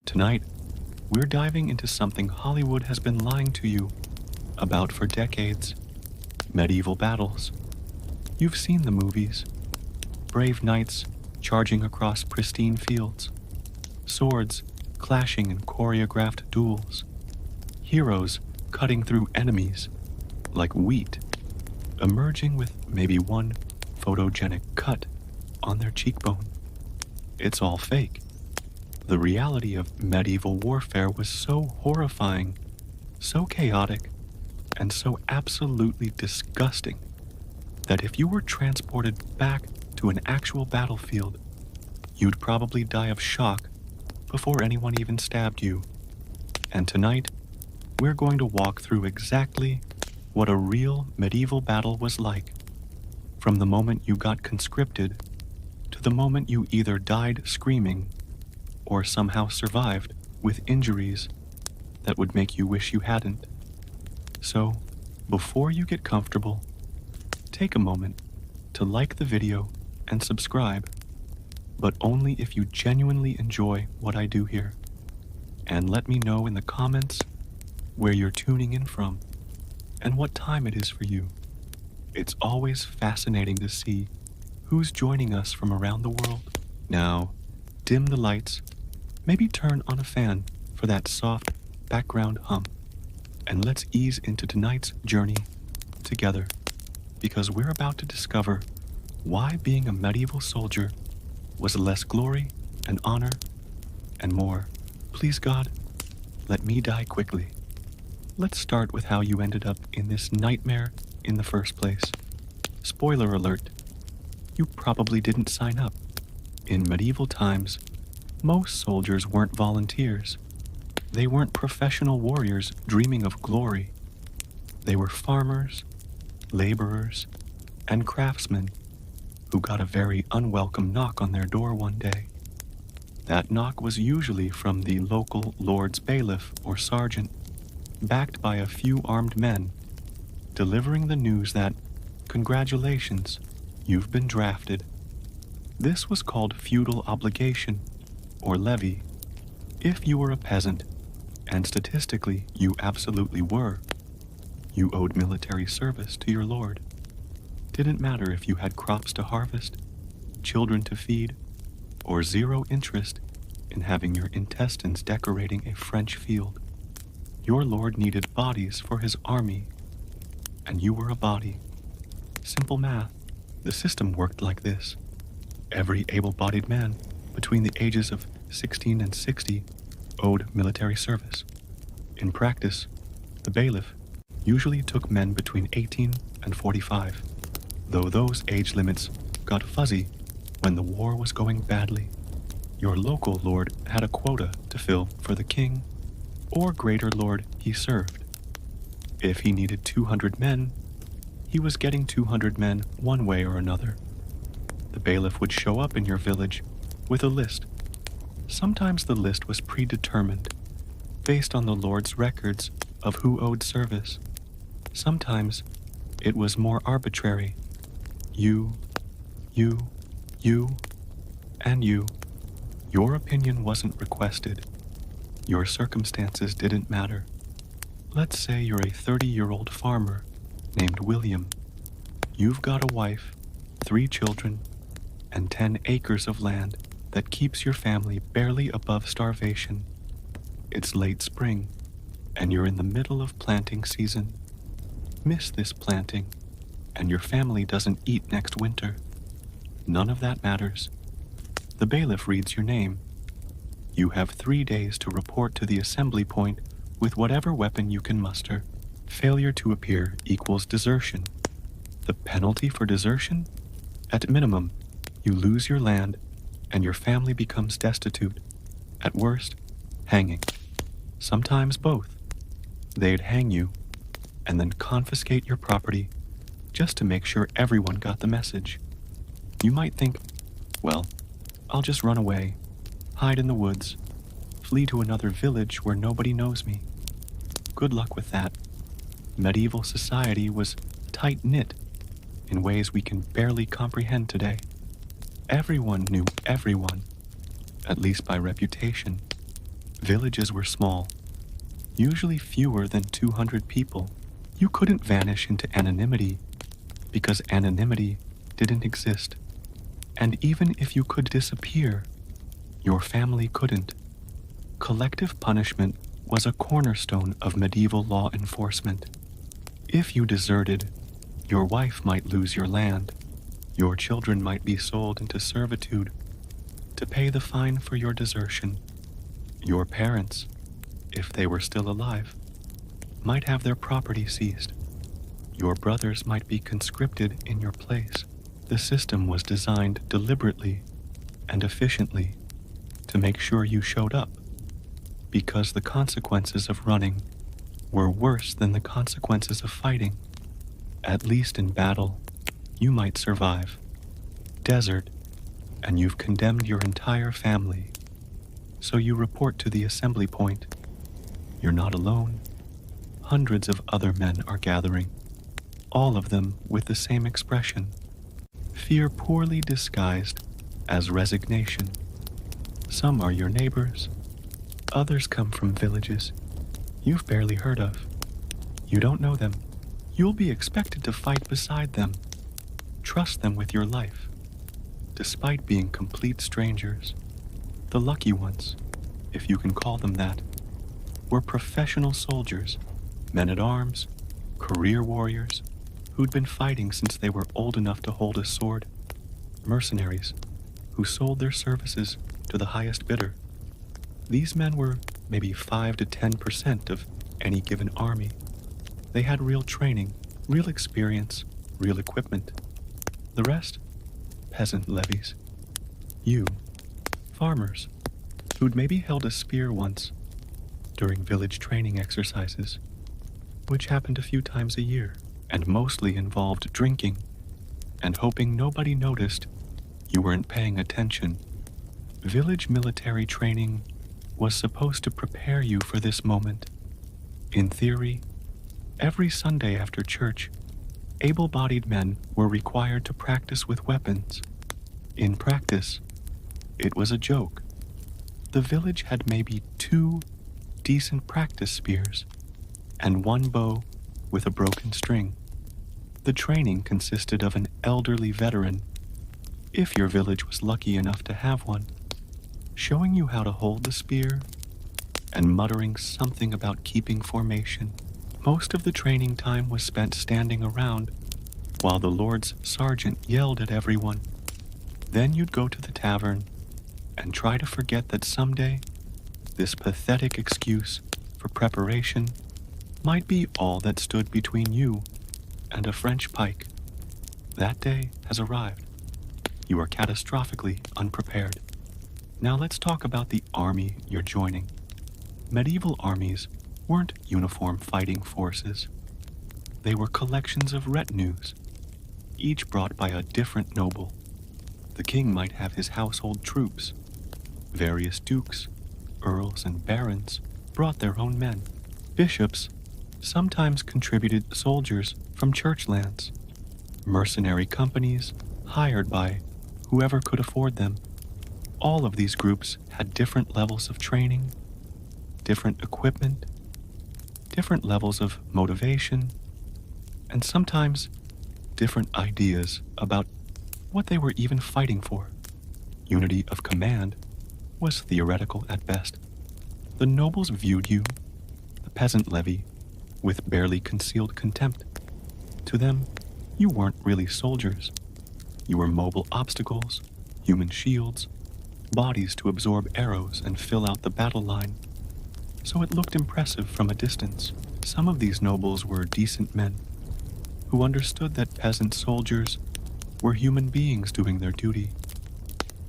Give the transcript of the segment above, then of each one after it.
Tonight, we're diving into something Hollywood has been lying to you about for decades: medieval battles. You've seen the movies: brave knights charging across pristine fields, swords clashing in choreographed duels, heroes cutting through enemies like wheat, emerging with maybe one photogenic cut on their cheekbone. It's all fake. The reality of medieval warfare was so horrifying, so chaotic, and so absolutely disgusting that if you were transported back to an actual battlefield, you'd probably die of shock before anyone even stabbed you. And tonight, we're going to walk through exactly what a real medieval battle was like, from the moment you got conscripted to the moment you either died screaming or somehow survived with injuries that would make you wish you hadn't. So, before you get comfortable, take a moment to like the video and subscribe, but only if you genuinely enjoy what I do here. And let me know in the comments where you're tuning in from and what time it is for you. It's always fascinating to see who's joining us from around the world. Now, dim the lights, maybe turn on a fan for that soft background hum, and let's ease into tonight's journey together, because we're about to discover why being a medieval soldier was less glory and honor and more. Please God, let me die quickly. Let's start with how you ended up in this nightmare in the first place. Spoiler alert, you probably didn't sign up. In medieval times, most soldiers weren't volunteers. They weren't professional warriors dreaming of glory. They were farmers, laborers, and craftsmen who got a very unwelcome knock on their door one day. That knock was usually from the local lord's bailiff or sergeant, backed by a few armed men, delivering the news that, congratulations, you've been drafted. This was called feudal obligation, or levy. If you were a peasant, and statistically you absolutely were, you owed military service to your lord. Didn't matter if you had crops to harvest, children to feed, or zero interest in having your intestines decorating a French field. Your lord needed bodies for his army, and you were a body. Simple math. The system worked like this. Every able-bodied man between the ages of 16 and 60 owed military service. In practice, the bailiff usually took men between 18 and 45, though those age limits got fuzzy when the war was going badly. Your local lord had a quota to fill for the king or greater lord he served. If he needed 200 men, he was getting 200 men one way or another. The bailiff would show up in your village with a list. Sometimes the list was predetermined, based on the lord's records of who owed service. Sometimes it was more arbitrary. You, and you. Your opinion wasn't requested. Your circumstances didn't matter. Let's say you're a 30-year-old farmer named William. You've got a wife, 3 children, and 10 acres of land that keeps your family barely above starvation. It's late spring, and you're in the middle of planting season. Miss this planting, and your family doesn't eat next winter. None of that matters. The bailiff reads your name. You have 3 days to report to the assembly point with whatever weapon you can muster. Failure to appear equals desertion. The penalty for desertion? At minimum, you lose your land and your family becomes destitute. At worst, hanging. Sometimes both. They'd hang you and then confiscate your property just to make sure everyone got the message. You might think, well, I'll just run away, hide in the woods, flee to another village where nobody knows me. Good luck with that. Medieval society was tight-knit in ways we can barely comprehend today. Everyone knew everyone, at least by reputation. Villages were small, usually fewer than 200 people. You couldn't vanish into anonymity because anonymity didn't exist. And even if you could disappear, your family couldn't. Collective punishment was a cornerstone of medieval law enforcement. If you deserted, your wife might lose your land. Your children might be sold into servitude to pay the fine for your desertion. Your parents, if they were still alive, might have their property seized. Your brothers might be conscripted in your place. The system was designed deliberately and efficiently to make sure you showed up, because the consequences of running were worse than the consequences of fighting. At least in battle, you might survive. Desert, and you've condemned your entire family. So you report to the assembly point. You're not alone. Hundreds of other men are gathering, all of them with the same expression. Fear poorly disguised as resignation. Some are your neighbors. Others come from villages you've barely heard of. You don't know them. You'll be expected to fight beside them. Trust them with your life, despite being complete strangers. The lucky ones, if you can call them that, were professional soldiers, men-at-arms, career warriors, who'd been fighting since they were old enough to hold a sword. Mercenaries, who sold their services to the highest bidder. These men were maybe 5 to 10% of any given army. They had real training, real experience, real equipment. The rest? Peasant levies. You, farmers, who'd maybe held a spear once during village training exercises, which happened a few times a year and mostly involved drinking and hoping nobody noticed you weren't paying attention. Village military training was supposed to prepare you for this moment. In theory, every Sunday after church, able-bodied men were required to practice with weapons. In practice, it was a joke. The village had maybe 2 decent practice spears and 1 bow with a broken string. The training consisted of an elderly veteran, if your village was lucky enough to have one, showing you how to hold the spear and muttering something about keeping formation. Most of the training time was spent standing around while the Lord's sergeant yelled at everyone. Then you'd go to the tavern and try to forget that someday this pathetic excuse for preparation might be all that stood between you and a French pike. That day has arrived. You are catastrophically unprepared. Now let's talk about the army you're joining. Medieval armies weren't uniform fighting forces. They were collections of retinues, each brought by a different noble. The king might have his household troops. Various dukes, earls, and barons brought their own men. Bishops sometimes contributed soldiers from church lands. Mercenary companies hired by whoever could afford them. All of these groups had different levels of training, different equipment, different levels of motivation, and sometimes different ideas about what they were even fighting for. Unity of command was theoretical at best. The nobles viewed you, the peasant levy, with barely concealed contempt. To them, you weren't really soldiers. You were mobile obstacles, human shields, bodies to absorb arrows and fill out the battle line. So it looked impressive from a distance. Some of these nobles were decent men who understood that peasant soldiers were human beings doing their duty.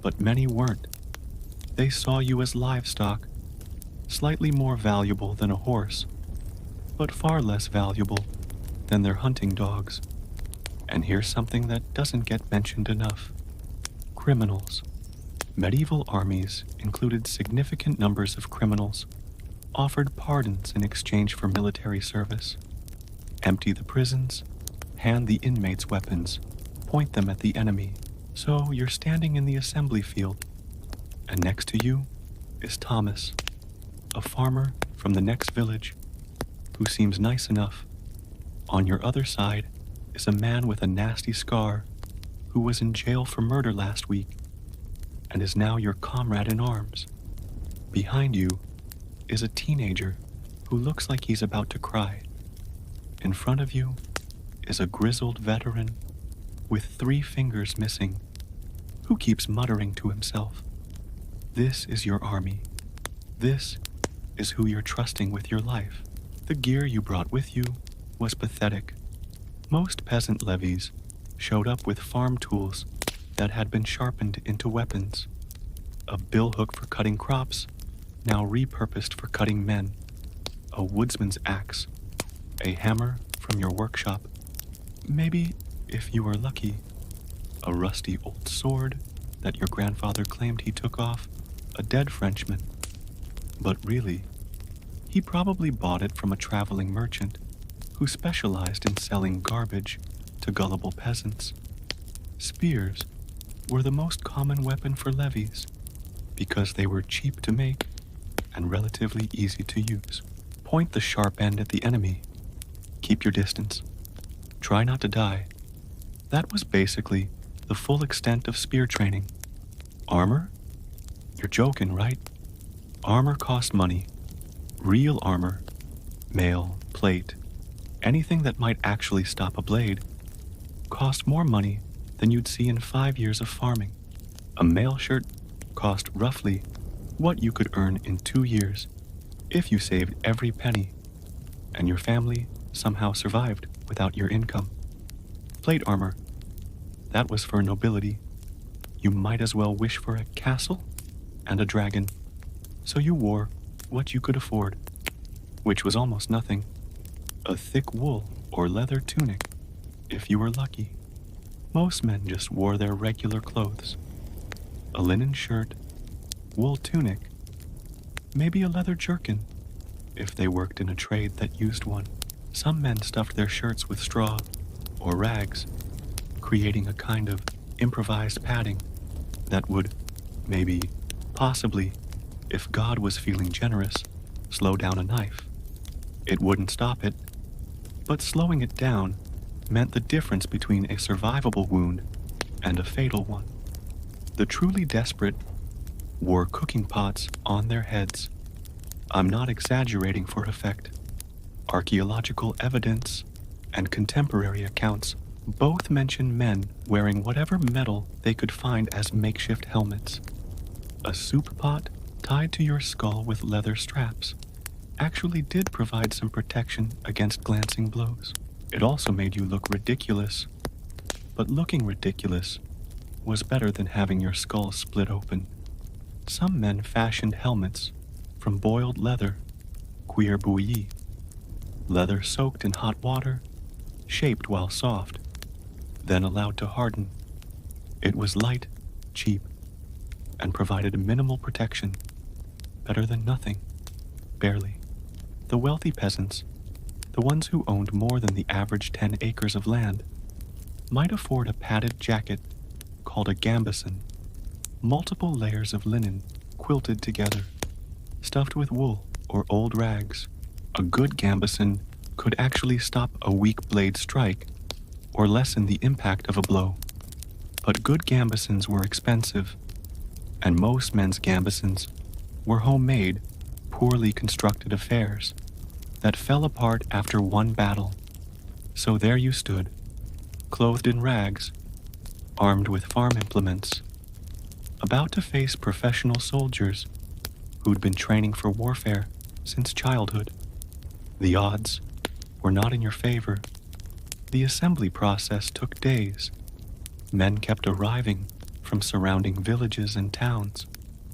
But many weren't. They saw you as livestock, slightly more valuable than a horse, but far less valuable than their hunting dogs. And here's something that doesn't get mentioned enough. Criminals. Medieval armies included significant numbers of criminals, offered pardons in exchange for military service. Empty the prisons, hand the inmates weapons, point them at the enemy. So you're standing in the assembly field, and next to you is Thomas, a farmer from the next village who seems nice enough. On your other side is a man with a nasty scar who was in jail for murder last week and is now your comrade in arms. Behind you is a teenager who looks like he's about to cry. In front of you is a grizzled veteran with 3 fingers missing who keeps muttering to himself. This is your army. This is who you're trusting with your life. The gear you brought with you was pathetic. Most peasant levies showed up with farm tools that had been sharpened into weapons. A billhook for cutting crops, now repurposed for cutting men. A woodsman's axe. A hammer from your workshop. Maybe, if you were lucky, a rusty old sword that your grandfather claimed he took off a dead Frenchman. But really, he probably bought it from a traveling merchant who specialized in selling garbage to gullible peasants. Spears were the most common weapon for levies because they were cheap to make and relatively easy to use. Point the sharp end at the enemy. Keep your distance. Try not to die. That was basically the full extent of spear training. Armor? You're joking, right? Armor cost money. Real armor, mail, plate, anything that might actually stop a blade, cost more money than you'd see in 5 years of farming. A mail shirt cost roughly what you could earn in 2 years if you saved every penny and your family somehow survived without your income. Plate armor, that was for nobility. You might as well wish for a castle and a dragon. So you wore what you could afford, which was almost nothing. A thick wool or leather tunic, if you were lucky. Most men just wore their regular clothes. A linen shirt, wool tunic, maybe a leather jerkin, if they worked in a trade that used one. Some men stuffed their shirts with straw or rags, creating a kind of improvised padding that would, maybe, possibly, if God was feeling generous, slow down a knife. It wouldn't stop it, but slowing it down meant the difference between a survivable wound and a fatal one. The truly desperate wore cooking pots on their heads. I'm not exaggerating for effect. Archaeological evidence and contemporary accounts both mention men wearing whatever metal they could find as makeshift helmets. A soup pot tied to your skull with leather straps actually did provide some protection against glancing blows. It also made you look ridiculous, but looking ridiculous was better than having your skull split open. Some men fashioned helmets from boiled leather, cuir bouilli, leather soaked in hot water, shaped while soft, then allowed to harden. It was light, cheap, and provided minimal protection, better than nothing, barely. The wealthy peasants, the ones who owned more than the average 10 acres of land, might afford a padded jacket called a gambeson, multiple layers of linen quilted together, stuffed with wool or old rags. A good gambeson could actually stop a weak blade strike or lessen the impact of a blow. But good gambesons were expensive, and most men's gambesons were homemade, poorly constructed affairs that fell apart after one battle. So there you stood, clothed in rags, armed with farm implements, about to face professional soldiers who'd been training for warfare since childhood. The odds were not in your favor. The assembly process took days. Men kept arriving from surrounding villages and towns.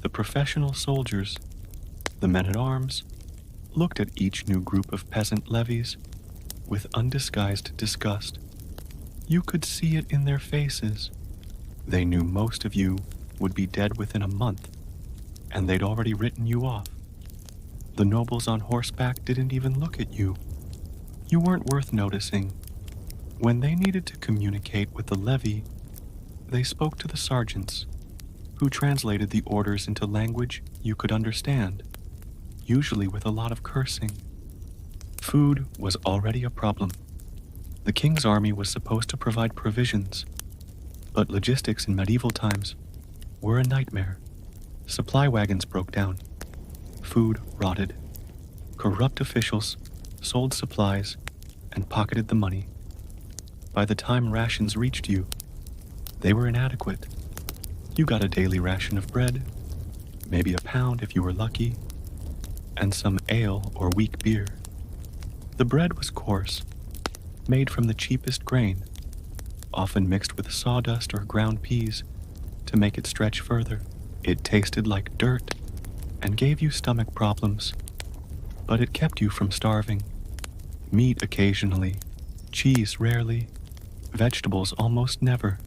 The professional soldiers, the men-at-arms, looked at each new group of peasant levies with undisguised disgust. You could see it in their faces. They knew most of you would be dead within a month, and they'd already written you off. The nobles on horseback didn't even look at you. You weren't worth noticing. When they needed to communicate with the levy, they spoke to the sergeants, who translated the orders into language you could understand. usually with a lot of cursing. Food was already a problem. The king's army was supposed to provide provisions, but logistics in medieval times were a nightmare. Supply wagons broke down. Food rotted. Corrupt officials sold supplies and pocketed the money. By the time rations reached you, they were inadequate. You got a daily ration of bread, maybe a pound if you were lucky, and some ale or weak beer. The bread was coarse, made from the cheapest grain, often mixed with sawdust or ground peas to make it stretch further. It tasted like dirt and gave you stomach problems, but it kept you from starving. Meat occasionally, cheese rarely, vegetables almost never.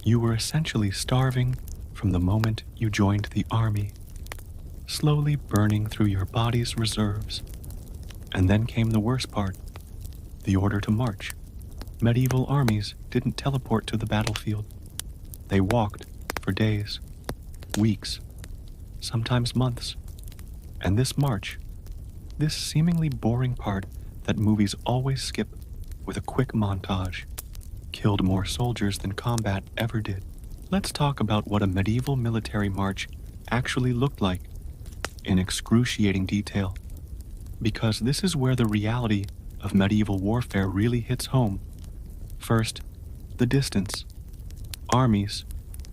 You were essentially starving from the moment you joined the army, slowly burning through your body's reserves. And then came the worst part, the order to march. Medieval armies didn't teleport to the battlefield. They walked for days, weeks, sometimes months. And this march, this seemingly boring part that movies always skip with a quick montage, killed more soldiers than combat ever did. Let's talk about what a medieval military march actually looked like in excruciating detail, because this is where the reality of medieval warfare really hits home. First, the distance. Armies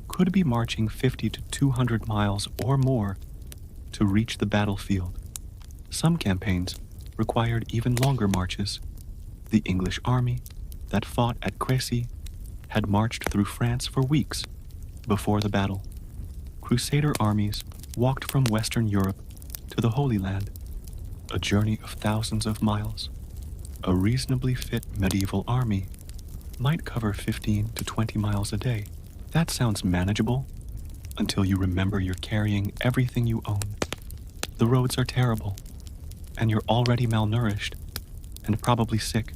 could be marching 50 to 200 miles or more to reach the battlefield. Some campaigns required even longer marches. The English army that fought at Crécy had marched through France for weeks before the battle. Crusader armies walked from Western Europe to the Holy Land, a journey of thousands of miles. A reasonably fit medieval army might cover 15 to 20 miles a day. That sounds manageable until you remember you're carrying everything you own. The roads are terrible, and you're already malnourished and probably sick.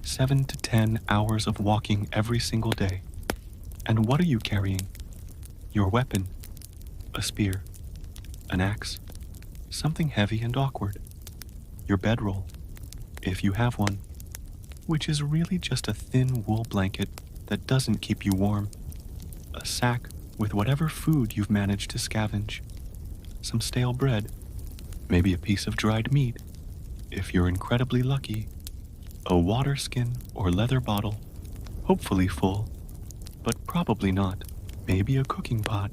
7 to 10 hours of walking every single day. And what are you carrying? Your weapon. A spear. An axe. Something heavy and awkward. Your bedroll, if you have one, which is really just a thin wool blanket that doesn't keep you warm. A sack with whatever food you've managed to scavenge. Some stale bread. Maybe a piece of dried meat, if you're incredibly lucky. A water skin or leather bottle, hopefully full, but probably not. Maybe a cooking pot,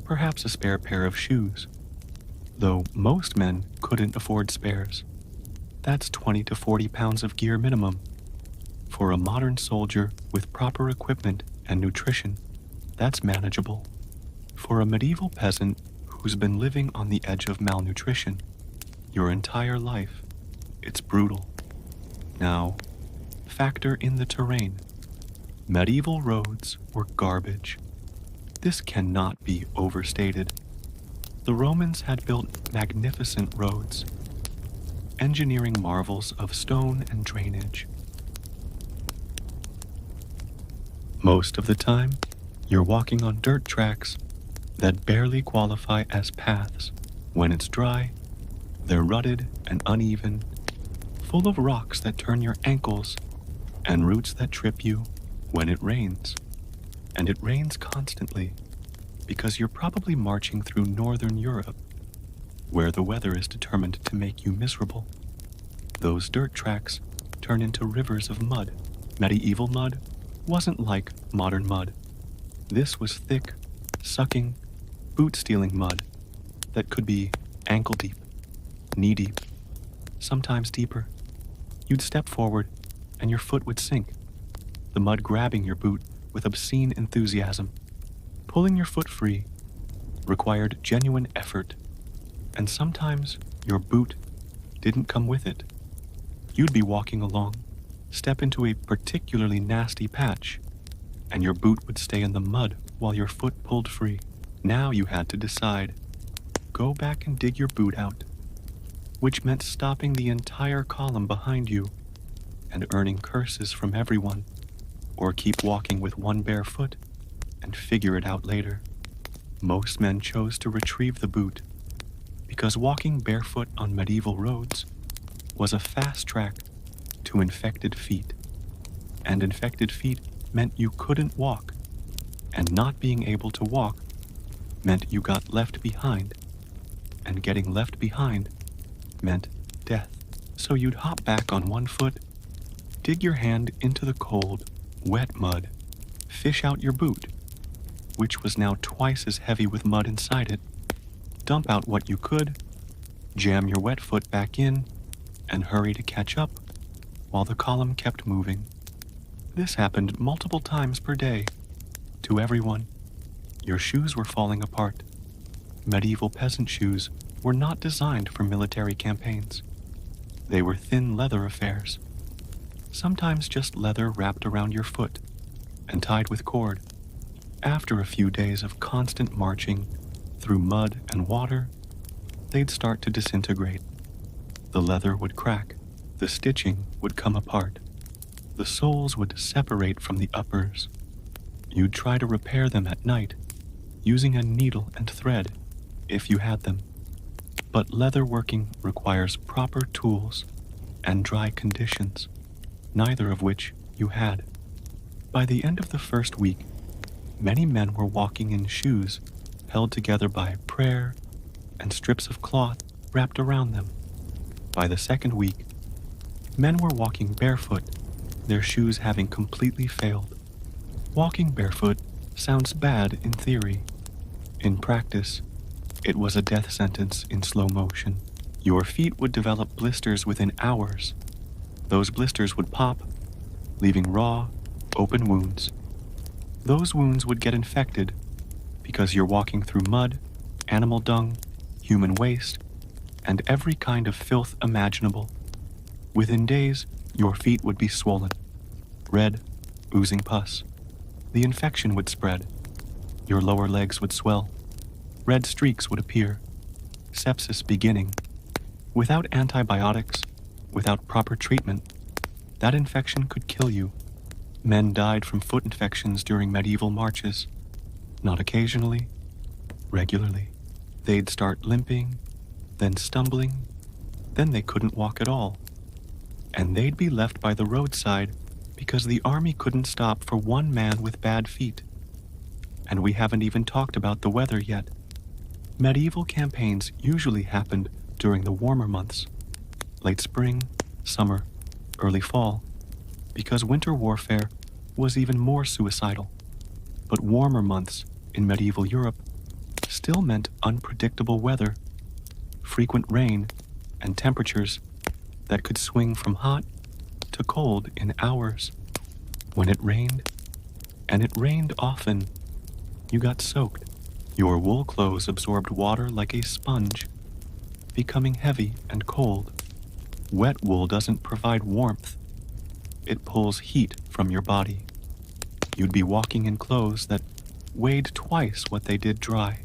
perhaps a spare pair of shoes, though most men couldn't afford spares. That's 20 to 40 pounds of gear minimum. For a modern soldier with proper equipment and nutrition, that's manageable. For a medieval peasant who's been living on the edge of malnutrition your entire life, it's brutal. Now, factor in the terrain. Medieval roads were garbage. This cannot be overstated. The Romans had built magnificent roads, engineering marvels of stone and drainage. Most of the time, you're walking on dirt tracks that barely qualify as paths. When it's dry, they're rutted and uneven, full of rocks that turn your ankles and roots that trip you when it rains. And it rains constantly because you're probably marching through northern Europe, where the weather is determined to make you miserable. Those dirt tracks turn into rivers of mud. Medieval mud wasn't like modern mud. This was thick, sucking, boot-stealing mud that could be ankle-deep, knee-deep, sometimes deeper. You'd step forward and your foot would sink, the mud grabbing your boot with obscene enthusiasm. Pulling your foot free required genuine effort, and sometimes your boot didn't come with it. You'd be walking along, step into a particularly nasty patch, and your boot would stay in the mud while your foot pulled free. Now you had to decide, go back and dig your boot out, which meant stopping the entire column behind you and earning curses from everyone, or keep walking with one bare foot and figure it out later. Most men chose to retrieve the boot, because walking barefoot on medieval roads was a fast track to infected feet, and infected feet meant you couldn't walk, and not being able to walk meant you got left behind, and getting left behind meant death. So you'd hop back on one foot, dig your hand into the cold, wet mud, fish out your boot, which was now twice as heavy with mud inside it, dump out what you could, jam your wet foot back in, and hurry to catch up while the column kept moving. This happened multiple times per day. To everyone, your shoes were falling apart. Medieval peasant shoes were not designed for military campaigns. They were thin leather affairs, sometimes just leather wrapped around your foot and tied with cord. After a few days of constant marching through mud and water, they'd start to disintegrate. The leather would crack, the stitching would come apart, the soles would separate from the uppers. You'd try to repair them at night, using a needle and thread, if you had them. But leather working requires proper tools and dry conditions, neither of which you had. By the end of the first week, many men were walking in shoes held together by prayer and strips of cloth wrapped around them. By the second week, men were walking barefoot, their shoes having completely failed. Walking barefoot sounds bad in theory. In practice, it was a death sentence in slow motion. Your feet would develop blisters within hours. Those blisters would pop, leaving raw, open wounds. Those wounds would get infected because you're walking through mud, animal dung, human waste, and every kind of filth imaginable. Within days, your feet would be swollen, red, oozing pus. The infection would spread. Your lower legs would swell. Red streaks would appear. Sepsis beginning. Without antibiotics, without proper treatment, that infection could kill you. Men died from foot infections during medieval marches. Not occasionally, regularly. They'd start limping, then stumbling, then they couldn't walk at all. And they'd be left by the roadside because the army couldn't stop for one man with bad feet. And we haven't even talked about the weather yet. Medieval campaigns usually happened during the warmer months, late spring, summer, early fall, because winter warfare was even more suicidal. But warmer months in medieval Europe still meant unpredictable weather, frequent rain, and temperatures that could swing from hot to cold in hours. When it rained, and it rained often, you got soaked. Your wool clothes absorbed water like a sponge, becoming heavy and cold. Wet wool doesn't provide warmth. It pulls heat from your body. You'd be walking in clothes that weighed twice what they did dry,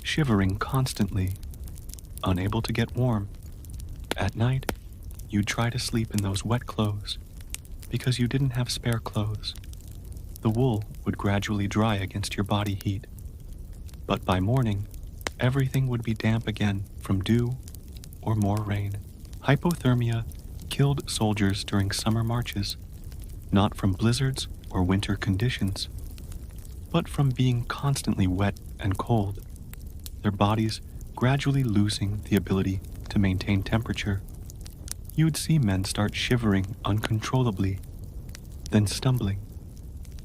shivering constantly, unable to get warm. At night, you'd try to sleep in those wet clothes because you didn't have spare clothes. The wool would gradually dry against your body heat. But by morning, everything would be damp again from dew or more rain. Hypothermia killed soldiers during summer marches, not from blizzards or winter conditions, but from being constantly wet and cold, their bodies gradually losing the ability to maintain temperature. You'd see men start shivering uncontrollably, then stumbling,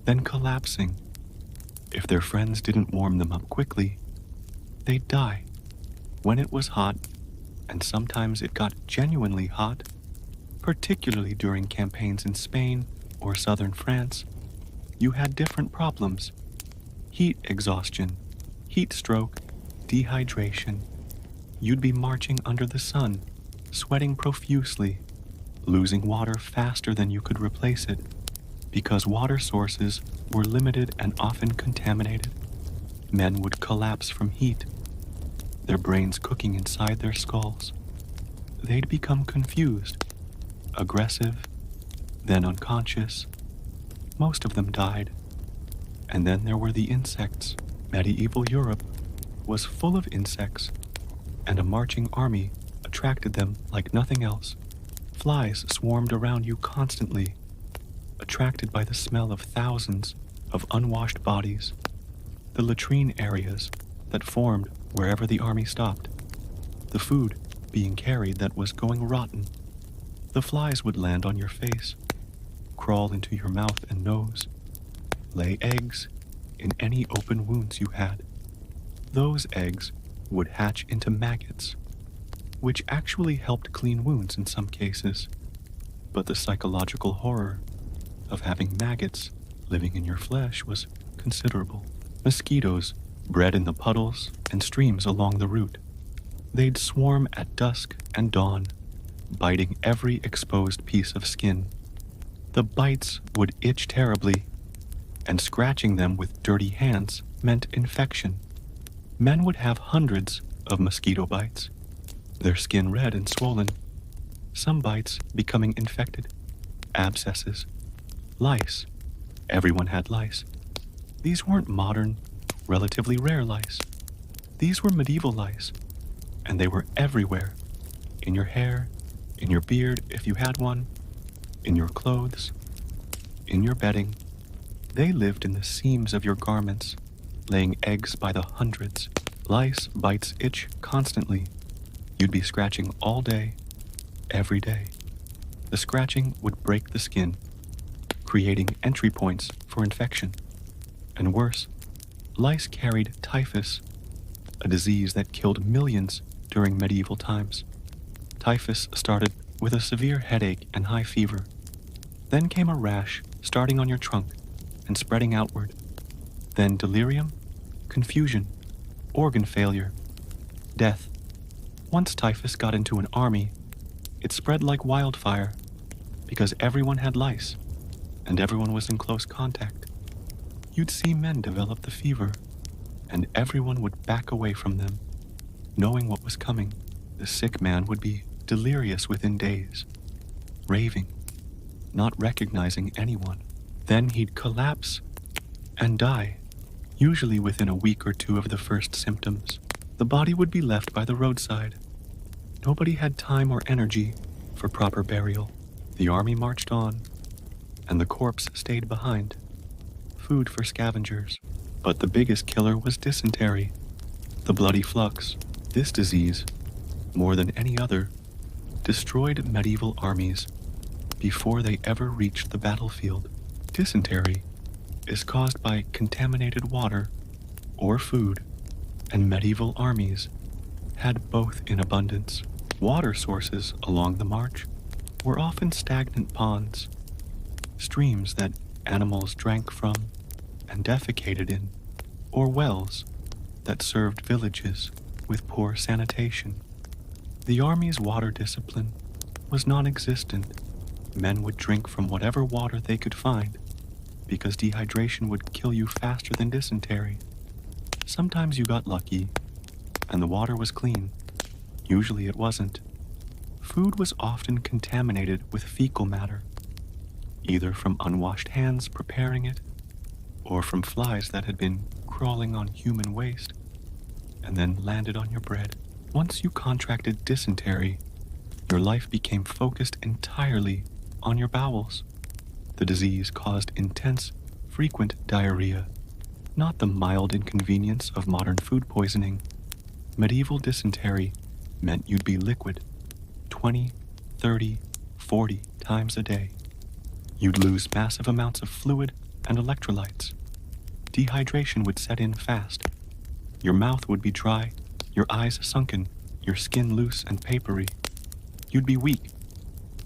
then collapsing. If their friends didn't warm them up quickly, they'd die. When it was hot, and sometimes it got genuinely hot, particularly during campaigns in Spain or southern France, you had different problems. Heat exhaustion, heat stroke, dehydration. You'd be marching under the sun, sweating profusely, losing water faster than you could replace it, because water sources were limited and often contaminated. Men would collapse from heat, their brains cooking inside their skulls. They'd become confused, aggressive, then unconscious. Most of them died. And then there were the insects. Medieval Europe was full of insects, and a marching army attracted them like nothing else. Flies swarmed around you constantly, attracted by the smell of thousands of unwashed bodies, the latrine areas that formed wherever the army stopped, the food being carried that was going rotten. The flies would land on your face, crawl into your mouth and nose, lay eggs in any open wounds you had. Those eggs would hatch into maggots, which actually helped clean wounds in some cases. But the psychological horror of having maggots living in your flesh was considerable. Mosquitoes bred in the puddles and streams along the route. They'd swarm at dusk and dawn, biting every exposed piece of skin. The bites would itch terribly, and scratching them with dirty hands meant infection. Men would have hundreds of mosquito bites, their skin red and swollen, some bites becoming infected, abscesses, lice. Everyone had lice. These weren't modern, relatively rare lice. These were medieval lice, and they were everywhere, in your hair, in your beard if you had one, in your clothes, in your bedding. They lived in the seams of your garments, laying eggs by the hundreds. Lice bites itch constantly. You'd be scratching all day, every day. The scratching would break the skin, creating entry points for infection. And worse, lice carried typhus, a disease that killed millions during medieval times. Typhus started with a severe headache and high fever. Then came a rash starting on your trunk and spreading outward. Then delirium, confusion, organ failure, death. Once typhus got into an army, it spread like wildfire because everyone had lice and everyone was in close contact. You'd see men develop the fever, and everyone would back away from them, knowing what was coming. The sick man would be delirious within days, raving, not recognizing anyone. Then he'd collapse and die, usually within a week or two of the first symptoms. The body would be left by the roadside. Nobody had time or energy for proper burial. The army marched on, and the corpse stayed behind, food for scavengers. But the biggest killer was dysentery, the bloody flux. This disease, more than any other, destroyed medieval armies before they ever reached the battlefield. Dysentery is caused by contaminated water or food, and medieval armies had both in abundance. Water sources along the march were often stagnant ponds, streams that animals drank from and defecated in, or wells that served villages with poor sanitation. The army's water discipline was non-existent. Men would drink from whatever water they could find because dehydration would kill you faster than dysentery. Sometimes you got lucky and the water was clean. Usually it wasn't. Food was often contaminated with fecal matter, either from unwashed hands preparing it or from flies that had been crawling on human waste and then landed on your bread. Once you contracted dysentery, your life became focused entirely on your bowels. The disease caused intense, frequent diarrhea, not the mild inconvenience of modern food poisoning. Medieval dysentery meant you'd be liquid 20, 30, 40 times a day. You'd lose massive amounts of fluid and electrolytes. Dehydration would set in fast. Your mouth would be dry, your eyes sunken, your skin loose and papery. You'd be weak,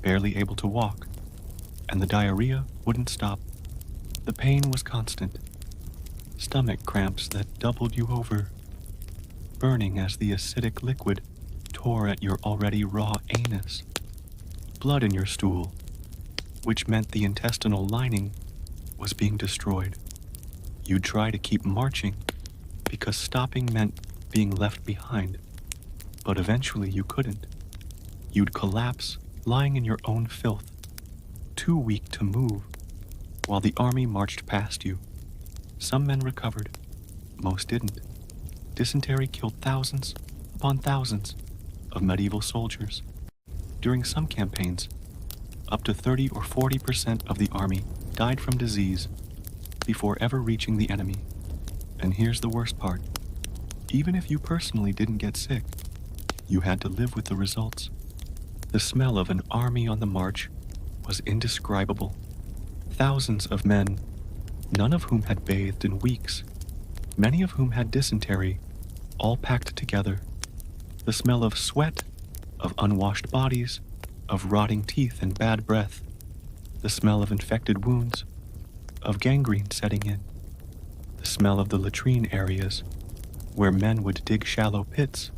barely able to walk, and the diarrhea wouldn't stop. The pain was constant. Stomach cramps that doubled you over, burning as the acidic liquid tore at your already raw anus. Blood in your stool, which meant the intestinal lining was being destroyed. You'd try to keep marching because stopping meant being left behind, but eventually you couldn't. You'd collapse lying in your own filth, too weak to move, while the army marched past you. Some men recovered, most didn't. Dysentery killed thousands upon thousands of medieval soldiers. During some campaigns, up to 30 or 40% of the army died from disease before ever reaching the enemy. And here's the worst part. Even if you personally didn't get sick, you had to live with the results. The smell of an army on the march was indescribable. Thousands of men, none of whom had bathed in weeks, many of whom had dysentery, all packed together. The smell of sweat, of unwashed bodies, of rotting teeth and bad breath. The smell of infected wounds, of gangrene setting in. The smell of the latrine areas, where men would dig shallow pits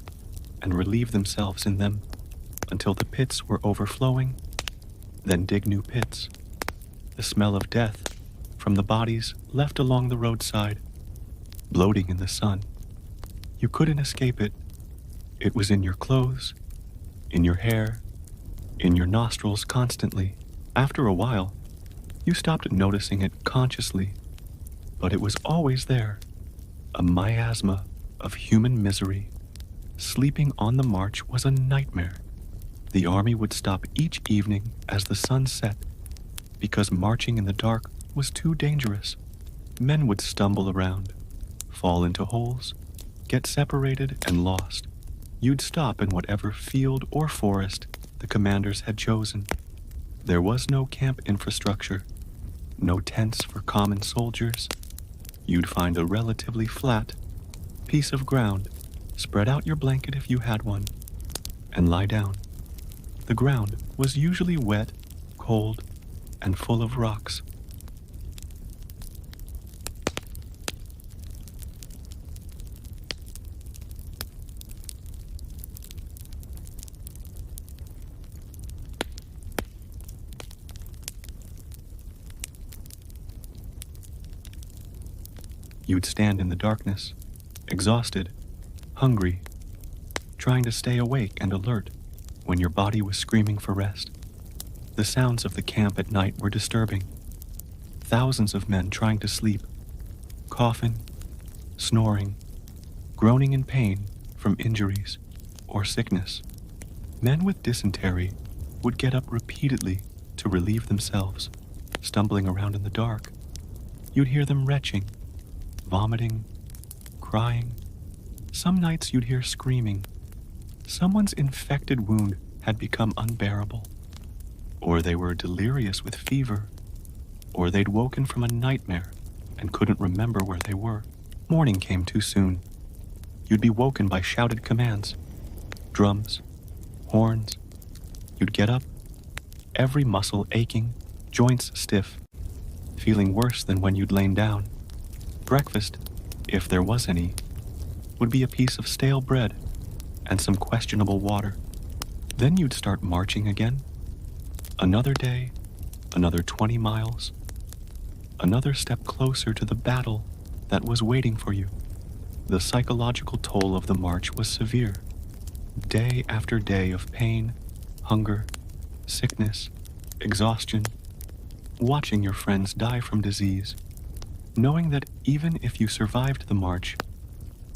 and relieve themselves in them until the pits were overflowing, then dig new pits. The smell of death from the bodies left along the roadside, bloating in the sun. You couldn't escape it. It was in your clothes, in your hair, in your nostrils constantly. After a while, you stopped noticing it consciously, but it was always there, a miasma of human misery. Sleeping on the march was a nightmare. The army would stop each evening as the sun set because marching in the dark was too dangerous. Men would stumble around, fall into holes, get separated and lost. You'd stop in whatever field or forest the commanders had chosen. There was no camp infrastructure, no tents for common soldiers. You'd find a relatively flat piece of ground, spread out your blanket if you had one, and lie down. The ground was usually wet, cold, and full of rocks. You'd stand in the darkness, exhausted, hungry, trying to stay awake and alert when your body was screaming for rest. The sounds of the camp at night were disturbing. Thousands of men trying to sleep, coughing, snoring, groaning in pain from injuries or sickness. Men with dysentery would get up repeatedly to relieve themselves, stumbling around in the dark. You'd hear them retching, vomiting, crying. Some nights you'd hear screaming. Someone's infected wound had become unbearable, or they were delirious with fever, or they'd woken from a nightmare and couldn't remember where they were. Morning came too soon. You'd be woken by shouted commands, drums, horns. You'd get up, every muscle aching, joints stiff, feeling worse than when you'd lain down. Breakfast, if there was any, would be a piece of stale bread and some questionable water. Then you'd start marching again. Another day, another 20 miles, another step closer to the battle that was waiting for you. The psychological toll of the march was severe. Day after day of pain, hunger, sickness, exhaustion, watching your friends die from disease, knowing that even if you survived the march,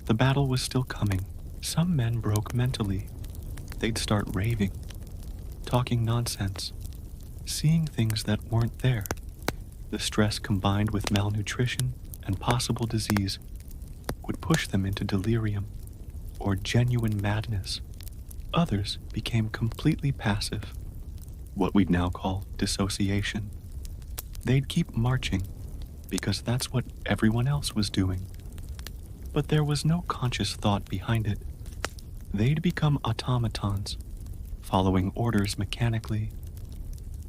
the battle was still coming. Some men broke mentally. They'd start raving, talking nonsense, seeing things that weren't there. The stress combined with malnutrition and possible disease would push them into delirium or genuine madness. Others became completely passive, what we'd now call dissociation. They'd keep marching because that's what everyone else was doing. But there was no conscious thought behind it. They'd become automatons, following orders mechanically,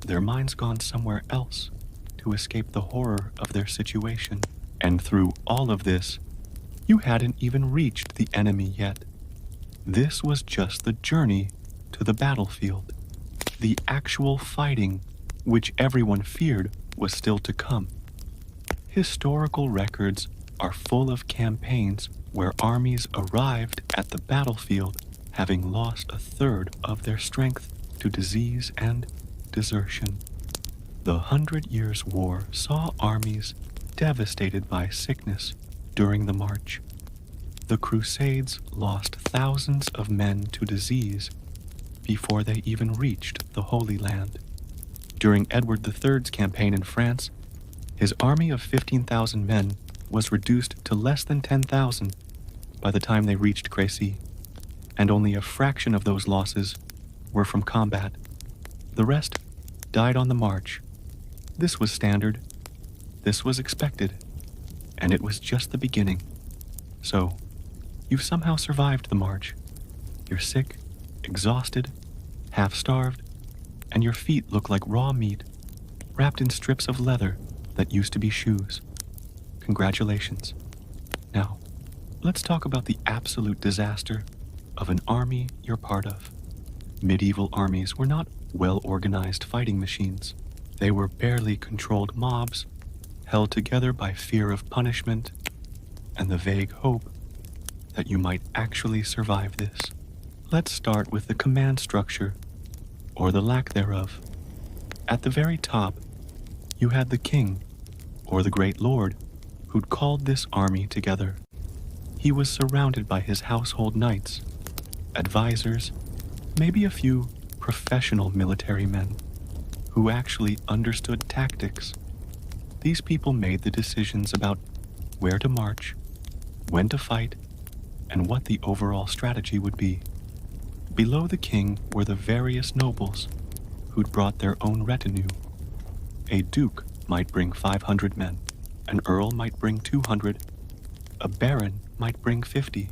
their minds gone somewhere else to escape the horror of their situation. And through all of this, you hadn't even reached the enemy yet. This was just the journey to the battlefield. The actual fighting, which everyone feared, was still to come. Historical records are full of campaigns where armies arrived at the battlefield having lost a third of their strength to disease and desertion. The 100 Years' War saw armies devastated by sickness during the march. The Crusades lost thousands of men to disease before they even reached the Holy Land. During Edward III's campaign in France, his army of 15,000 men was reduced to less than 10,000 by the time they reached Crécy, and only a fraction of those losses were from combat. The rest died on the march. This was standard. This was expected. And it was just the beginning. So, you've somehow survived the march. You're sick, exhausted, half-starved, and your feet look like raw meat, wrapped in strips of leather that used to be shoes. Congratulations. Now, let's talk about the absolute disaster of an army you're part of. Medieval armies were not well-organized fighting machines. They were barely controlled mobs, held together by fear of punishment and the vague hope that you might actually survive this. Let's start with the command structure, or the lack thereof. At the very top, you had the king, or the great lord, who'd called this army together. He was surrounded by his household knights, advisors, maybe a few professional military men who actually understood tactics. These people made the decisions about where to march, when to fight, and what the overall strategy would be. Below the king were the various nobles who'd brought their own retinue. A duke might bring 500 men, an earl might bring 200, a baron might bring 50.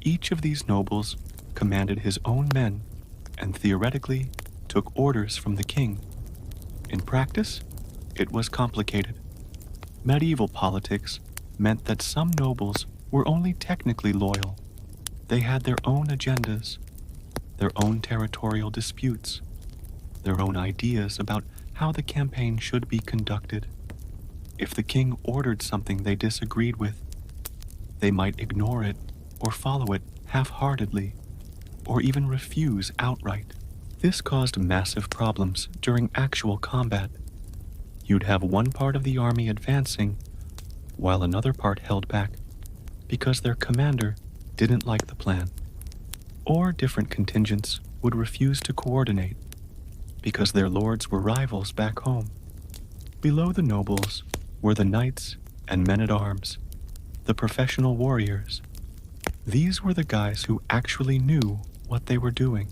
Each of these nobles commanded his own men and theoretically took orders from the king. In practice, it was complicated. Medieval politics meant that some nobles were only technically loyal. They had their own agendas, their own territorial disputes, their own ideas about how the campaign should be conducted. If the king ordered something they disagreed with, they might ignore it or follow it half-heartedly, or even refuse outright. This caused massive problems during actual combat. You'd have one part of the army advancing, while another part held back, because their commander didn't like the plan. Or different contingents would refuse to coordinate, because their lords were rivals back home. Below the nobles were the knights and men-at-arms, the professional warriors. These were the guys who actually knew what they were doing.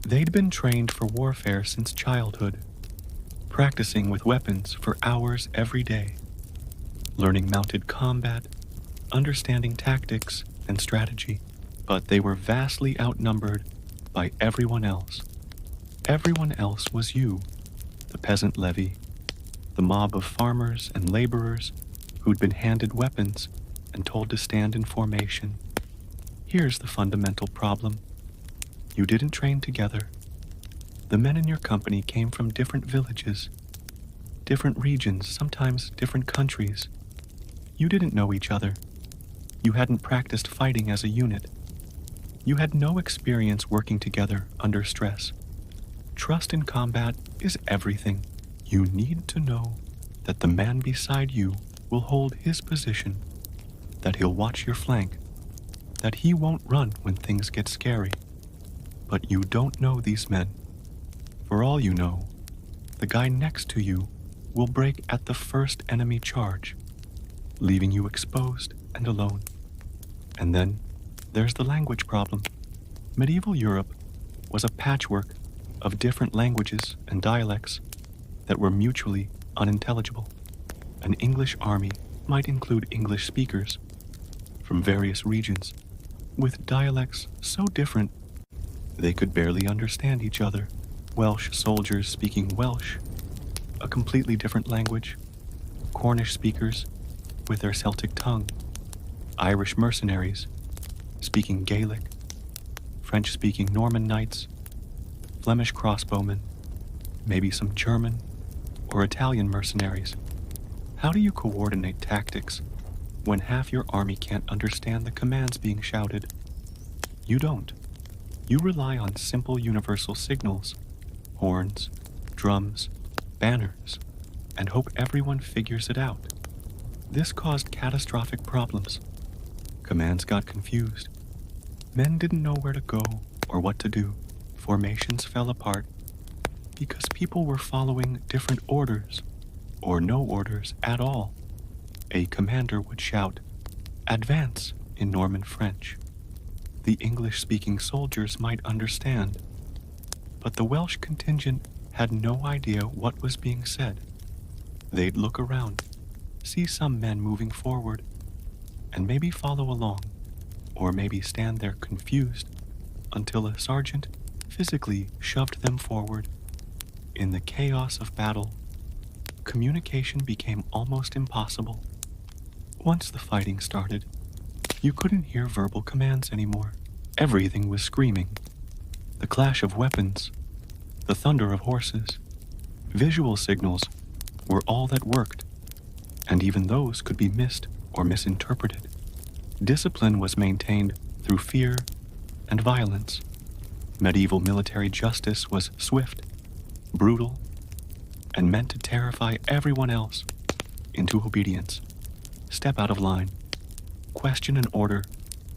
They'd been trained for warfare since childhood, practicing with weapons for hours every day, learning mounted combat, understanding tactics and strategy, but they were vastly outnumbered by everyone else. Everyone else was you, the peasant levy, the mob of farmers and laborers who'd been handed weapons and told to stand in formation. Here's the fundamental problem. You didn't train together. The men in your company came from different villages, different regions, sometimes different countries. You didn't know each other. You hadn't practiced fighting as a unit. You had no experience working together under stress. Trust in combat is everything. You need to know that the man beside you will hold his position, that he'll watch your flank, that he won't run when things get scary. But you don't know these men. For all you know, the guy next to you will break at the first enemy charge, leaving you exposed and alone. And then there's the language problem. Medieval Europe was a patchwork of different languages and dialects that were mutually unintelligible. An English army might include English speakers from various regions with dialects so different they could barely understand each other. Welsh soldiers speaking Welsh, a completely different language. Cornish speakers with their Celtic tongue. Irish mercenaries speaking Gaelic. French-speaking Norman knights. Flemish crossbowmen. Maybe some German or Italian mercenaries. How do you coordinate tactics when half your army can't understand the commands being shouted? You don't. You rely on simple universal signals, horns, drums, banners, and hope everyone figures it out. This caused catastrophic problems. Commands got confused. Men didn't know where to go or what to do. Formations fell apart because people were following different orders or no orders at all. A commander would shout, "Advance," in Norman French. The English-speaking soldiers might understand, but the Welsh contingent had no idea what was being said. They'd look around, see some men moving forward, and maybe follow along, or maybe stand there confused until a sergeant physically shoved them forward. In the chaos of battle, communication became almost impossible. Once the fighting started, you couldn't hear verbal commands anymore. Everything was screaming. The clash of weapons, the thunder of horses, visual signals were all that worked, and even those could be missed or misinterpreted. Discipline was maintained through fear and violence. Medieval military justice was swift, brutal, and meant to terrify everyone else into obedience. Step out of line, question an order,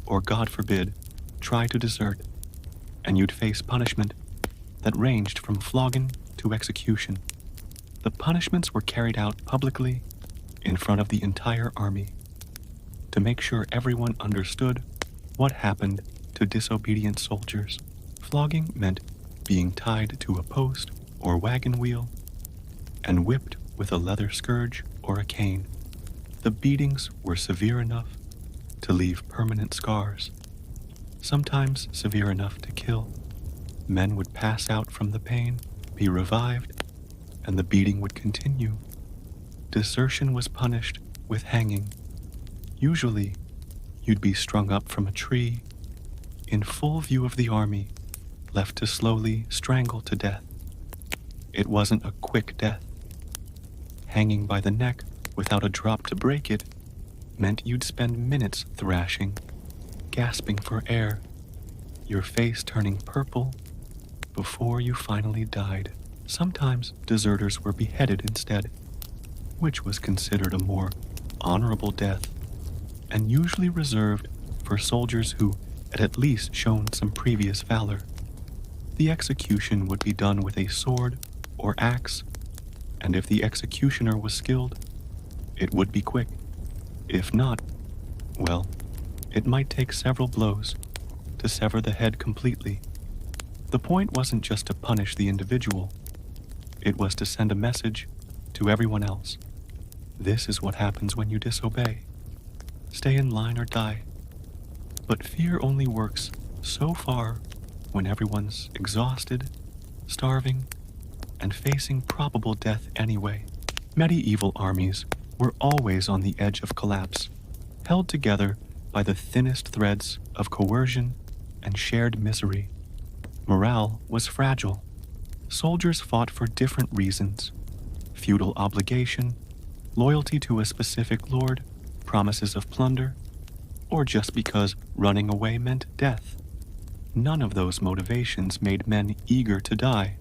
or God forbid, try to desert, and you'd face punishment that ranged from flogging to execution. The punishments were carried out publicly in front of the entire army to make sure everyone understood what happened to disobedient soldiers. Flogging meant being tied to a post or wagon wheel and whipped with a leather scourge or a cane. The beatings were severe enough to leave permanent scars, sometimes severe enough to kill. Men would pass out from the pain, be revived, and the beating would continue. Desertion was punished with hanging. Usually, you'd be strung up from a tree, in full view of the army, left to slowly strangle to death. It wasn't a quick death. Hanging by the neck without a drop to break it meant you'd spend minutes thrashing, gasping for air, your face turning purple before you finally died. Sometimes deserters were beheaded instead, which was considered a more honorable death, and usually reserved for soldiers who had at least shown some previous valor. The execution would be done with a sword or axe, and if the executioner was skilled, it would be quick. If not, well, it might take several blows to sever the head completely. The point wasn't just to punish the individual, it was to send a message to everyone else. This is what happens when you disobey. Stay in line or die. But fear only works so far when everyone's exhausted, starving, and facing probable death anyway. Medieval armies were always on the edge of collapse, held together by the thinnest threads of coercion and shared misery. Morale was fragile. Soldiers fought for different reasons: feudal obligation, loyalty to a specific lord, promises of plunder, or just because running away meant death. None of those motivations made men eager to die.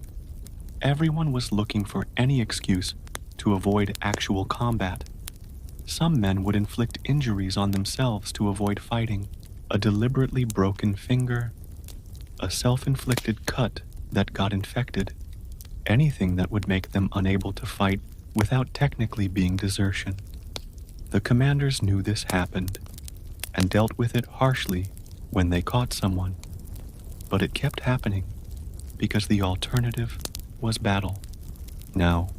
Everyone was looking for any excuse to avoid actual combat. Some men would inflict injuries on themselves to avoid fighting: a deliberately broken finger, a self-inflicted cut that got infected, anything that would make them unable to fight without technically being desertion. The commanders knew this happened and dealt with it harshly when they caught someone, but it kept happening because the alternative was battle. Now,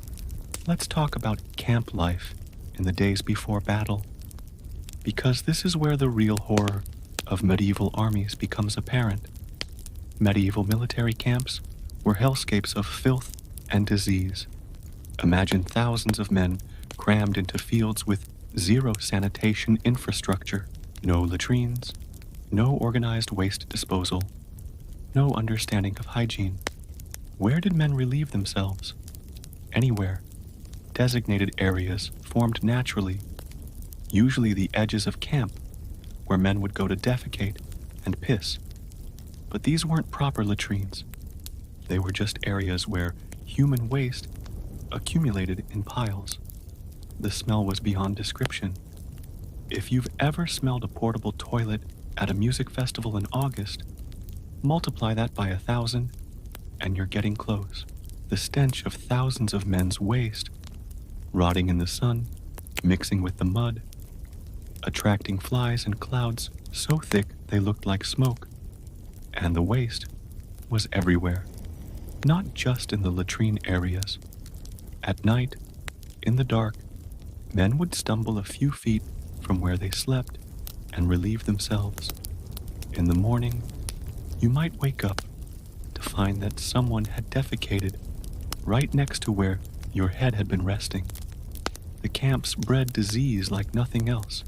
let's talk about camp life in the days before battle, because this is where the real horror of medieval armies becomes apparent. Medieval military camps were hellscapes of filth and disease. Imagine thousands of men crammed into fields with zero sanitation infrastructure, no latrines, no organized waste disposal, no understanding of hygiene. Where did men relieve themselves? Anywhere. Designated areas formed naturally, usually the edges of camp, where men would go to defecate and piss. But these weren't proper latrines. They were just areas where human waste accumulated in piles. The smell was beyond description. If you've ever smelled a portable toilet at a music festival in August, multiply that by 1,000 and you're getting close. The stench of thousands of men's waste, rotting in the sun, mixing with the mud, attracting flies and clouds so thick they looked like smoke. And the waste was everywhere, not just in the latrine areas. At night, in the dark, men would stumble a few feet from where they slept and relieve themselves. In the morning, you might wake up to find that someone had defecated right next to where your head had been resting. The camps bred disease like nothing else.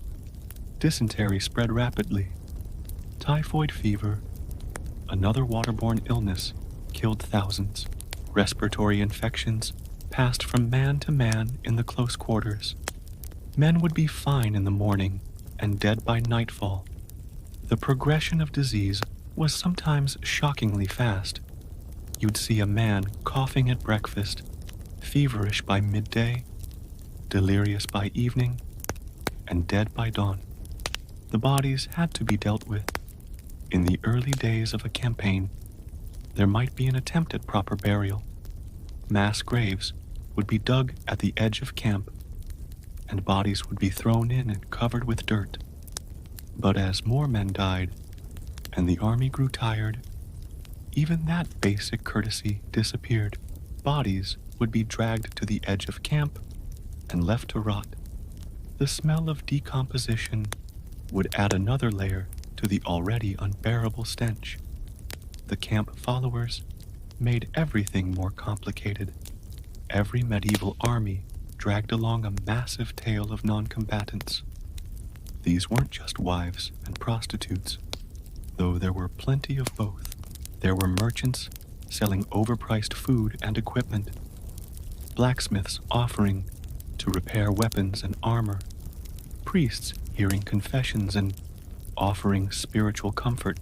Dysentery spread rapidly. Typhoid fever, another waterborne illness, killed thousands. Respiratory infections passed from man to man in the close quarters. Men would be fine in the morning and dead by nightfall. The progression of disease was sometimes shockingly fast. You'd see a man coughing at breakfast, feverish by midday, delirious by evening, and dead by dawn. The bodies had to be dealt with. In the early days of a campaign, there might be an attempt at proper burial. Mass graves would be dug at the edge of camp, and bodies would be thrown in and covered with dirt. But as more men died, and the army grew tired, even that basic courtesy disappeared. Bodies would be dragged to the edge of camp and left to rot. The smell of decomposition would add another layer to the already unbearable stench. The camp followers made everything more complicated. Every medieval army dragged along a massive tail of non-combatants. These weren't just wives and prostitutes, though there were plenty of both. There were merchants selling overpriced food and equipment, blacksmiths offering to repair weapons and armor, priests hearing confessions and offering spiritual comfort,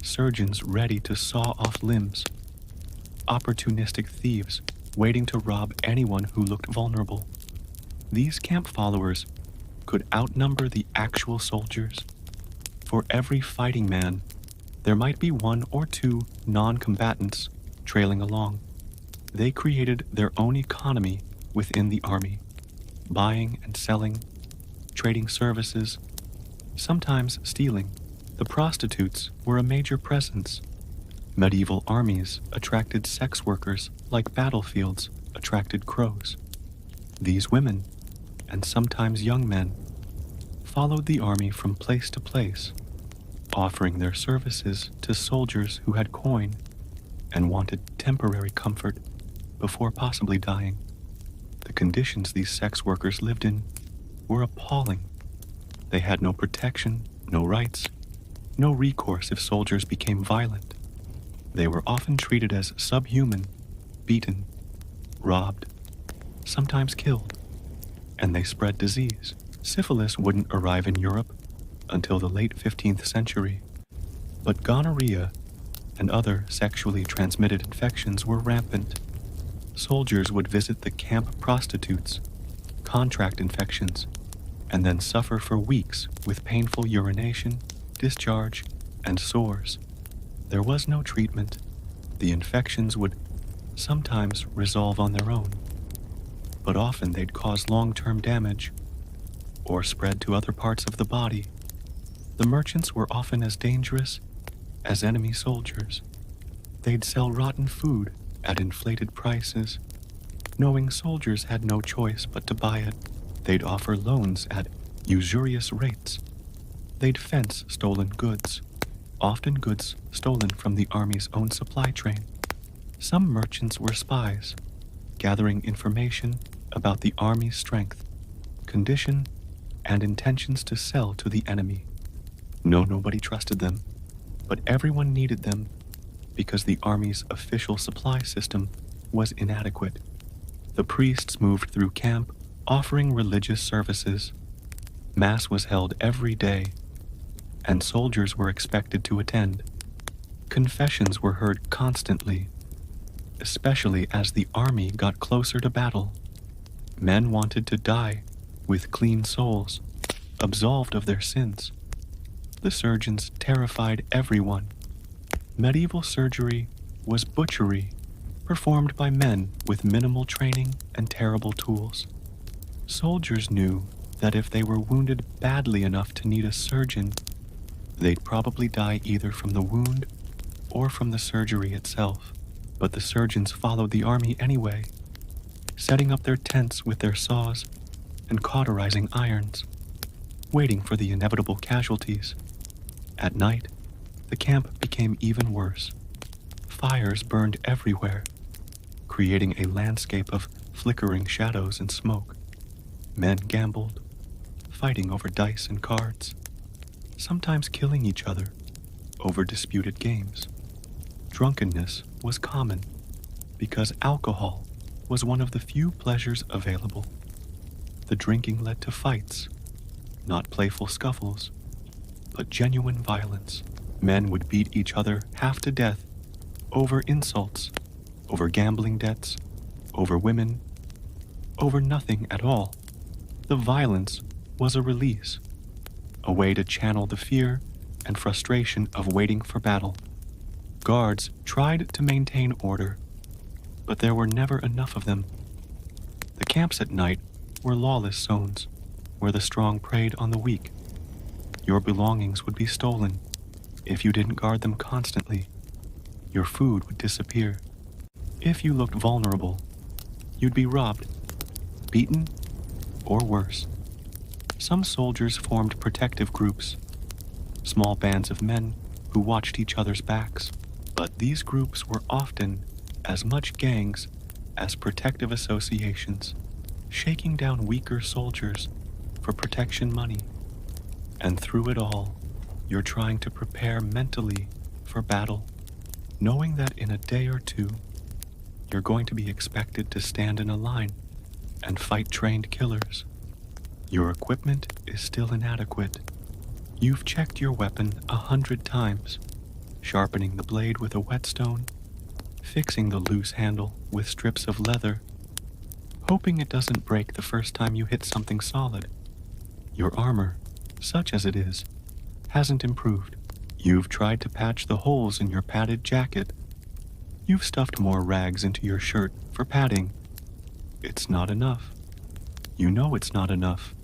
surgeons ready to saw off limbs, opportunistic thieves waiting to rob anyone who looked vulnerable. These camp followers could outnumber the actual soldiers. For every fighting man, there might be one or two non-combatants trailing along. They created their own economy within the army, buying and selling, trading services, sometimes stealing. The prostitutes were a major presence. Medieval armies attracted sex workers like battlefields attracted crows. These women, and sometimes young men, followed the army from place to place, offering their services to soldiers who had coin and wanted temporary comfort before possibly dying. The conditions these sex workers lived in were appalling. They had no protection, no rights, no recourse if soldiers became violent. They were often treated as subhuman, beaten, robbed, sometimes killed, and they spread disease. Syphilis wouldn't arrive in Europe until the late 15th century, but gonorrhea and other sexually transmitted infections were rampant. Soldiers would visit the camp prostitutes, contract infections, and then suffer for weeks with painful urination, discharge, and sores. There was no treatment. The infections would sometimes resolve on their own, but often they'd cause long-term damage or spread to other parts of the body. The merchants were often as dangerous as enemy soldiers. They'd sell rotten food at inflated prices. Knowing soldiers had no choice but to buy it, they'd offer loans at usurious rates. They'd fence stolen goods, often goods stolen from the army's own supply train. Some merchants were spies, gathering information about the army's strength, condition, and intentions to sell to the enemy. Nobody trusted them, but everyone needed them because the army's official supply system was inadequate. The priests moved through camp, offering religious services. Mass was held every day, and soldiers were expected to attend. Confessions were heard constantly, especially as the army got closer to battle. Men wanted to die with clean souls, absolved of their sins. The surgeons terrified everyone. Medieval surgery was butchery, performed by men with minimal training and terrible tools. Soldiers knew that if they were wounded badly enough to need a surgeon, they'd probably die either from the wound or from the surgery itself. But the surgeons followed the army anyway, setting up their tents with their saws and cauterizing irons, waiting for the inevitable casualties. At night, the camp became even worse. Fires burned everywhere, creating a landscape of flickering shadows and smoke. Men gambled, fighting over dice and cards, sometimes killing each other over disputed games. Drunkenness was common because alcohol was one of the few pleasures available. The drinking led to fights, not playful scuffles, but genuine violence. Men would beat each other half to death over insults, over gambling debts, over women, over nothing at all. The violence was a release, a way to channel the fear and frustration of waiting for battle. Guards tried to maintain order, but there were never enough of them. The camps at night were lawless zones where the strong preyed on the weak. Your belongings would be stolen if you didn't guard them constantly. Your food would disappear. If you looked vulnerable, you'd be robbed, beaten, or worse. Some soldiers formed protective groups, small bands of men who watched each other's backs. But these groups were often as much gangs as protective associations, shaking down weaker soldiers for protection money. And through it all, you're trying to prepare mentally for battle, knowing that in a day or two, you're going to be expected to stand in a line and fight trained killers. Your equipment is still inadequate. You've checked your weapon 100 times, sharpening the blade with a whetstone, fixing the loose handle with strips of leather, hoping it doesn't break the first time you hit something solid. Your armor, such as it is, hasn't improved. You've tried to patch the holes in your padded jacket. You've stuffed more rags into your shirt for padding. It's not enough. You know it's not enough,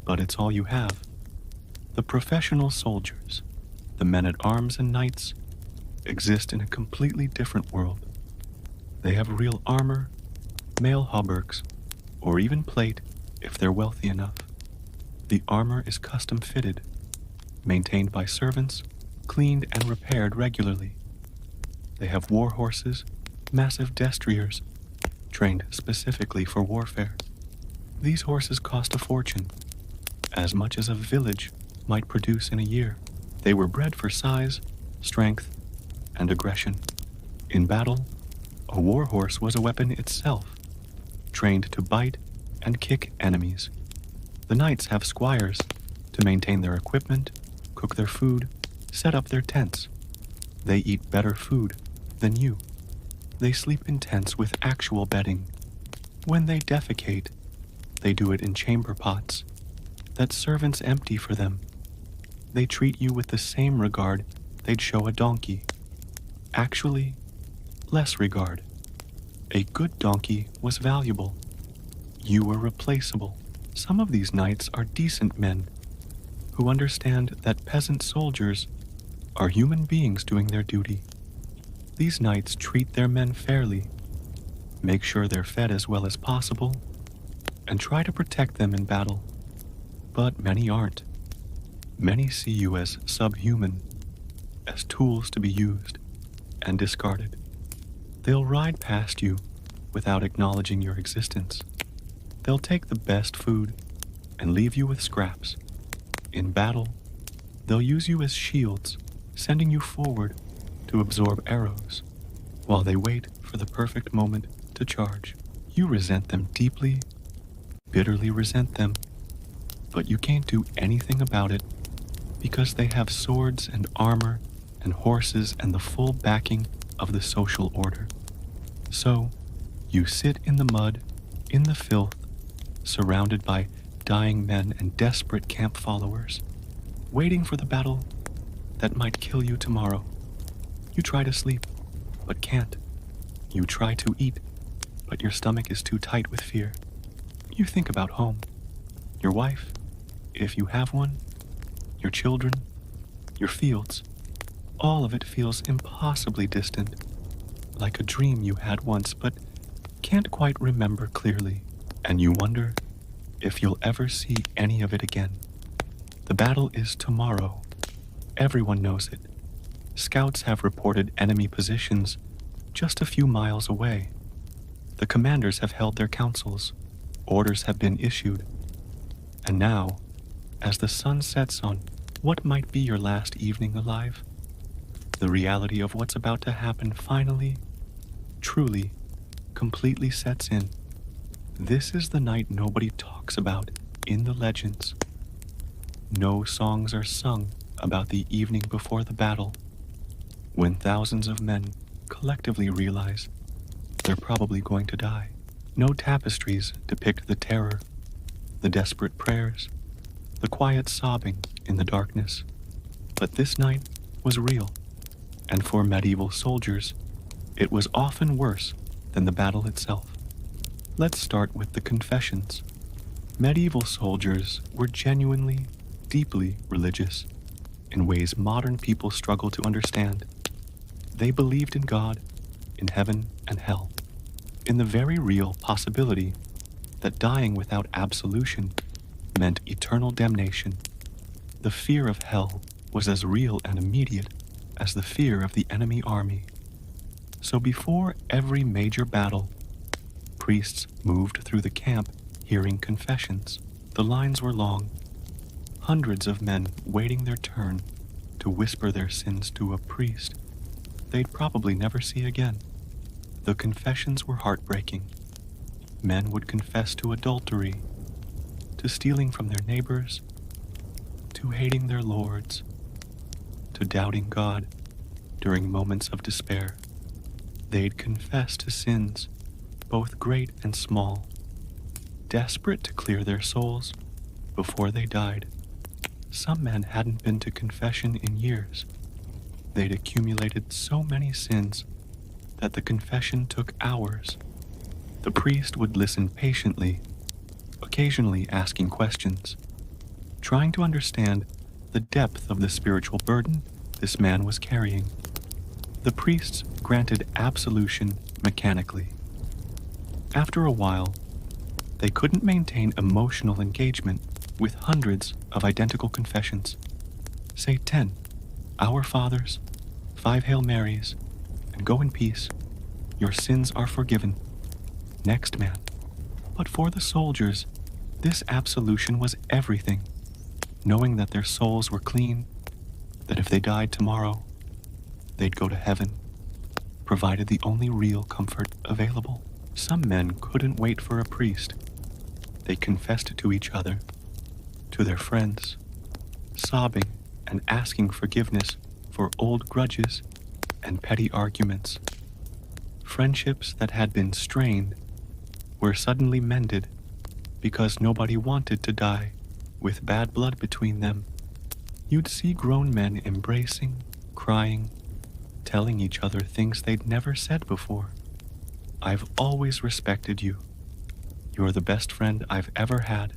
but it's all you have. The professional soldiers, the men-at-arms and knights, exist in a completely different world. They have real armor, mail hauberks, or even plate if they're wealthy enough. The armor is custom fitted, maintained by servants, cleaned and repaired regularly. They have war horses, massive destriers, trained specifically for warfare. These horses cost a fortune, as much as a village might produce in a year. They were bred for size, strength, and aggression. In battle, a war horse was a weapon itself, trained to bite and kick enemies. The knights have squires to maintain their equipment, cook their food, set up their tents. They eat better food than you. They sleep in tents with actual bedding. When they defecate, they do it in chamber pots that servants empty for them. They treat you with the same regard they'd show a donkey. Actually, less regard. A good donkey was valuable. You were replaceable. Some of these knights are decent men who understand that peasant soldiers are human beings doing their duty. These knights treat their men fairly, make sure they're fed as well as possible, and try to protect them in battle. But many aren't. Many see you as subhuman, as tools to be used and discarded. They'll ride past you without acknowledging your existence. They'll take the best food and leave you with scraps. In battle, they'll use you as shields, sending you forward to absorb arrows, while they wait for the perfect moment to charge. You resent them deeply, bitterly resent them, but you can't do anything about it because they have swords and armor and horses and the full backing of the social order. So, you sit in the mud, in the filth, surrounded by dying men and desperate camp followers, waiting for the battle that might kill you tomorrow. You try to sleep, but can't. You try to eat, but your stomach is too tight with fear. You think about home, your wife, if you have one, your children, your fields. All of it feels impossibly distant, like a dream you had once but can't quite remember clearly, and you wonder if you'll ever see any of it again. The battle is tomorrow. Everyone knows it. Scouts have reported enemy positions just a few miles away. The commanders have held their councils. Orders have been issued. And now, as the sun sets on what might be your last evening alive, the reality of what's about to happen finally, truly, completely sets in. This is the night nobody talks about in the legends. No songs are sung about the evening before the battle, when thousands of men collectively realize they're probably going to die. No tapestries depict the terror, the desperate prayers, the quiet sobbing in the darkness. But this night was real, and for medieval soldiers, it was often worse than the battle itself. Let's start with the confessions. Medieval soldiers were genuinely, deeply religious in ways modern people struggle to understand. They believed in God, in heaven and hell, in the very real possibility that dying without absolution meant eternal damnation. The fear of hell was as real and immediate as the fear of the enemy army. So before every major battle, priests moved through the camp hearing confessions. The lines were long, hundreds of men waiting their turn to whisper their sins to a priest they'd probably never see again. The confessions were heartbreaking. Men would confess to adultery, to stealing from their neighbors, to hating their lords, to doubting God during moments of despair. They'd confess to sins, both great and small, desperate to clear their souls before they died. Some men hadn't been to confession in years. They'd accumulated so many sins that the confession took hours. The priest would listen patiently, occasionally asking questions, trying to understand the depth of the spiritual burden this man was carrying. The priests granted absolution mechanically. After a while, they couldn't maintain emotional engagement with hundreds of identical confessions. Say 10 Our Fathers, 5 Hail Marys, and go in peace. Your sins are forgiven. Next man. But for the soldiers, this absolution was everything. Knowing that their souls were clean, that if they died tomorrow, they'd go to heaven, provided the only real comfort available. Some men couldn't wait for a priest. They confessed to each other, to their friends, sobbing and asking forgiveness for old grudges and petty arguments. Friendships that had been strained were suddenly mended because nobody wanted to die with bad blood between them. You'd see grown men embracing, crying, telling each other things they'd never said before. I've always respected you. You're the best friend I've ever had.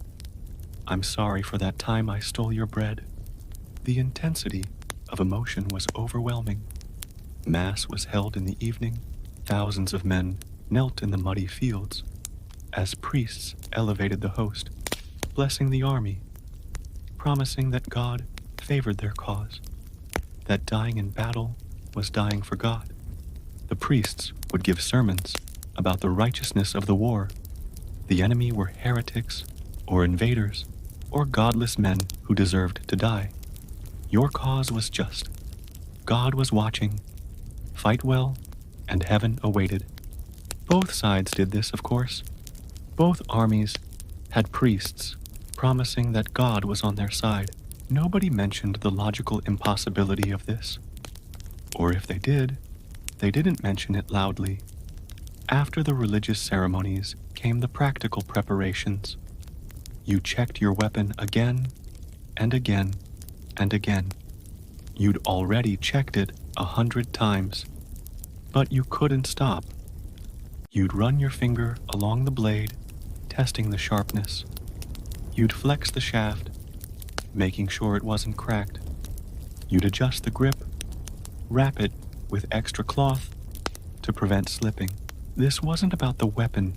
I'm sorry for that time I stole your bread. The intensity of emotion was overwhelming. Mass was held in the evening. Thousands of men knelt in the muddy fields as priests elevated the host, blessing the army, promising that God favored their cause, that dying in battle was dying for God. The priests would give sermons about the righteousness of the war. The enemy were heretics or invaders or godless men who deserved to die. Your cause was just. God was watching. Fight well, and heaven awaited. Both sides did this, of course. Both armies had priests promising that God was on their side. Nobody mentioned the logical impossibility of this. Or if they did, they didn't mention it loudly. After the religious ceremonies came the practical preparations. You checked your weapon again and again and again. You'd already checked it 100 times, but you couldn't stop. You'd run your finger along the blade, testing the sharpness. You'd flex the shaft, making sure it wasn't cracked. You'd adjust the grip, wrap it with extra cloth to prevent slipping. This wasn't about the weapon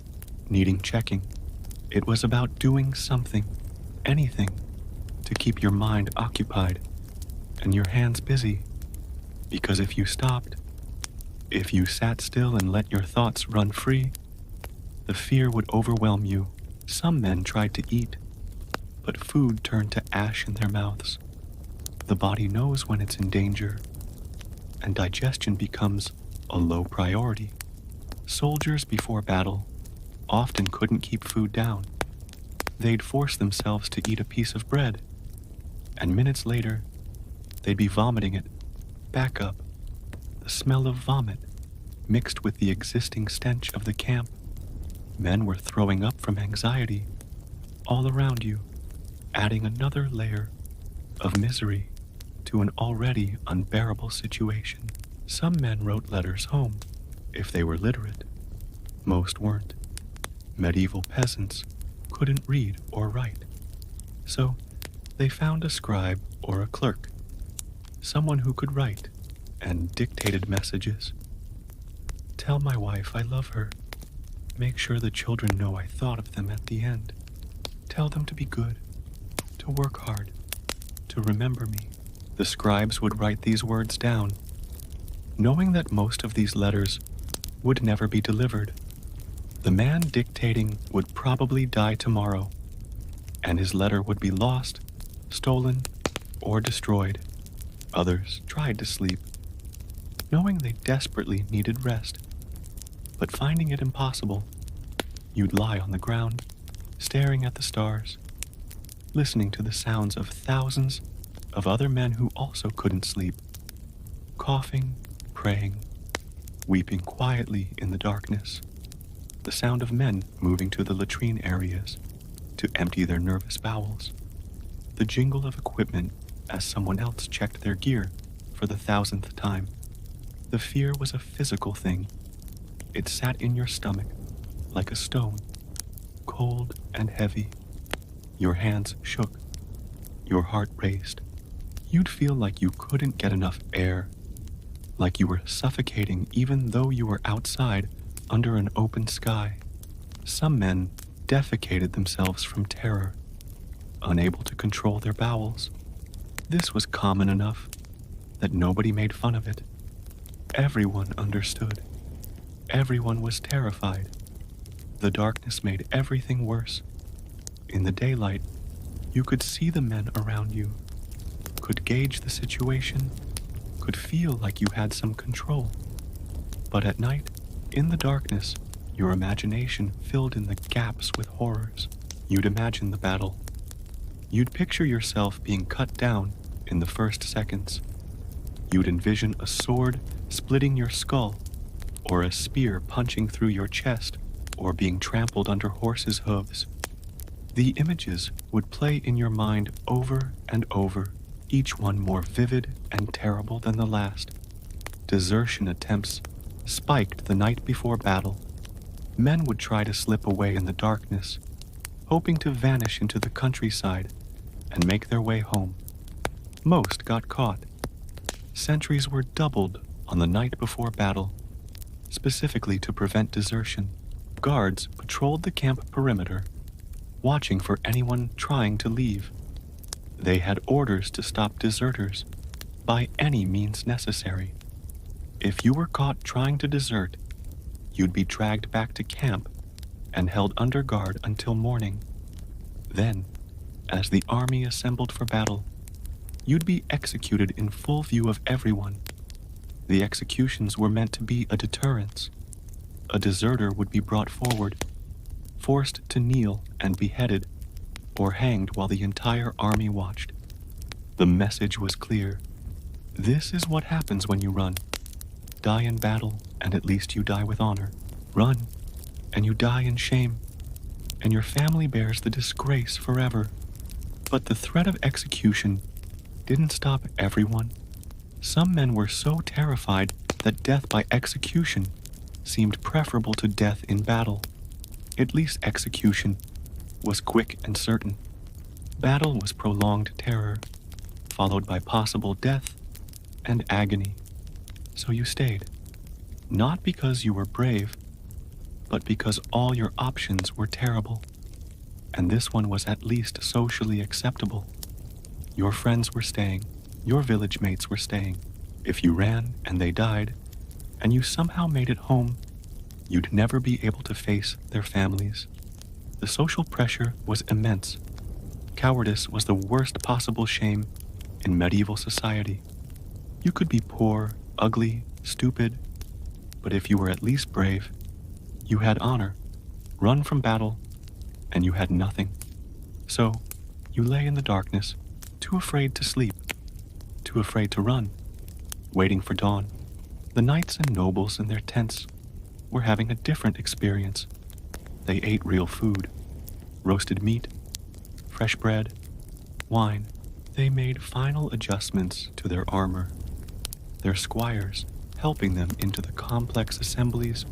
needing checking. It was about doing something, anything, to keep your mind occupied and your hands busy. Because if you stopped, if you sat still and let your thoughts run free, the fear would overwhelm you. Some men tried to eat, but food turned to ash in their mouths. The body knows when it's in danger, and digestion becomes a low priority. Soldiers before battle often couldn't keep food down. They'd force themselves to eat a piece of bread, and minutes later, they'd be vomiting it back up. The smell of vomit mixed with the existing stench of the camp. Men were throwing up from anxiety all around you, adding another layer of misery to an already unbearable situation. Some men wrote letters home if they were literate. Most weren't. Medieval peasants couldn't read or write, so they found a scribe or a clerk, someone who could write, and dictated messages. Tell my wife I love her. Make sure the children know I thought of them at the end. Tell them to be good, to work hard, to remember me. The scribes would write these words down, knowing that most of these letters would never be delivered. The man dictating would probably die tomorrow, and his letter would be lost, stolen, or destroyed. Others tried to sleep, knowing they desperately needed rest, but finding it impossible. You'd lie on the ground, staring at the stars, listening to the sounds of thousands of other men who also couldn't sleep, coughing, praying, weeping quietly in the darkness. The sound of men moving to the latrine areas to empty their nervous bowels. The jingle of equipment as someone else checked their gear for the 1,000th time. The fear was a physical thing. It sat in your stomach like a stone, cold and heavy. Your hands shook. Your heart raced. You'd feel like you couldn't get enough air, like you were suffocating even though you were outside under an open sky. Some men defecated themselves from terror, unable to control their bowels. This was common enough that nobody made fun of it. Everyone understood. Everyone was terrified. The darkness made everything worse. In the daylight, you could see the men around you, could gauge the situation, could feel like you had some control. But at night, in the darkness, your imagination filled in the gaps with horrors. You'd imagine the battle. You'd picture yourself being cut down in the first seconds. You'd envision a sword splitting your skull, or a spear punching through your chest, or being trampled under horses' hooves. The images would play in your mind over and over, each one more vivid and terrible than the last. Desertion attempts spiked the night before battle. Men would try to slip away in the darkness, hoping to vanish into the countryside and make their way home. Most got caught. Sentries were doubled on the night before battle, specifically to prevent desertion. Guards patrolled the camp perimeter, watching for anyone trying to leave. They had orders to stop deserters by any means necessary. If you were caught trying to desert, you'd be dragged back to camp and held under guard until morning. Then, as the army assembled for battle, you'd be executed in full view of everyone. The executions were meant to be a deterrence. A deserter would be brought forward, forced to kneel and beheaded, or hanged while the entire army watched. The message was clear. This is what happens when you run. Die in battle, and at least you die with honor. Run, and you die in shame. and your family bears the disgrace forever. But the threat of execution didn't stop everyone. Some men were so terrified that death by execution seemed preferable to death in battle. At least execution was quick and certain. Battle was prolonged terror, followed by possible death and agony. So you stayed, not because you were brave, but because all your options were terrible. And this one was at least socially acceptable. Your friends were staying, your village mates were staying. If you ran and they died, and you somehow made it home, you'd never be able to face their families. The social pressure was immense. Cowardice was the worst possible shame in medieval society. You could be poor, ugly, stupid, but if you were at least brave, you had honor, run from battle, and you had nothing. So, you lay in the darkness, too afraid to sleep, too afraid to run, waiting for dawn. The knights and nobles in their tents were having a different experience. They ate real food, roasted meat, fresh bread, wine. They made final adjustments to their armor, their squires helping them into the complex assemblies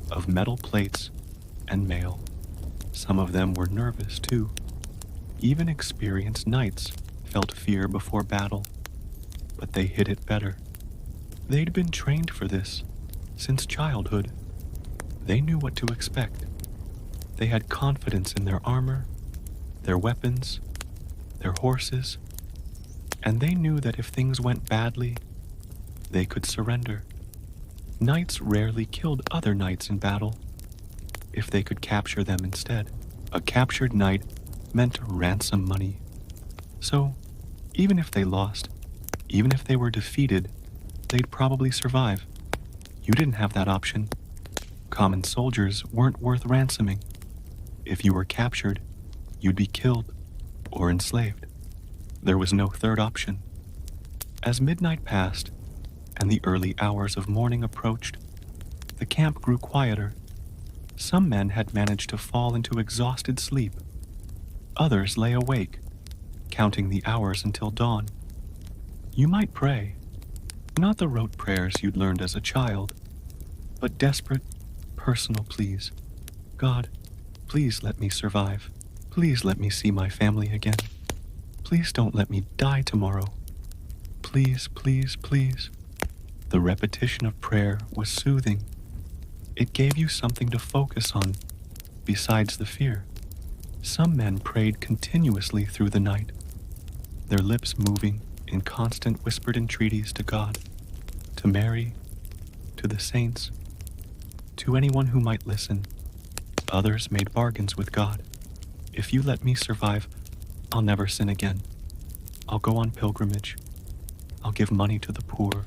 of metal plates and mail. Some of them were nervous too. Even experienced knights felt fear before battle, but they hid it better. They'd been trained for this since childhood. They knew what to expect. They had confidence in their armor, their weapons, their horses, and they knew that if things went badly, they could surrender. Knights rarely killed other knights in battle if they could capture them instead. A captured knight meant ransom money. So, even if they lost, even if they were defeated, they'd probably survive. You didn't have that option. Common soldiers weren't worth ransoming. If you were captured, you'd be killed or enslaved. There was no third option. As midnight passed and the early hours of morning approached, the camp grew quieter. Some men had managed to fall into exhausted sleep. Others lay awake, counting the hours until dawn. You might pray, not the rote prayers you'd learned as a child, but desperate, personal pleas. God, please let me survive. Please let me see my family again. Please don't let me die tomorrow. Please, please, please. The repetition of prayer was soothing. It gave you something to focus on besides the fear. Some men prayed continuously through the night, their lips moving in constant whispered entreaties to God, to Mary, to the saints, to anyone who might listen. Others made bargains with God. If you let me survive, I'll never sin again. I'll go on pilgrimage. I'll give money to the poor.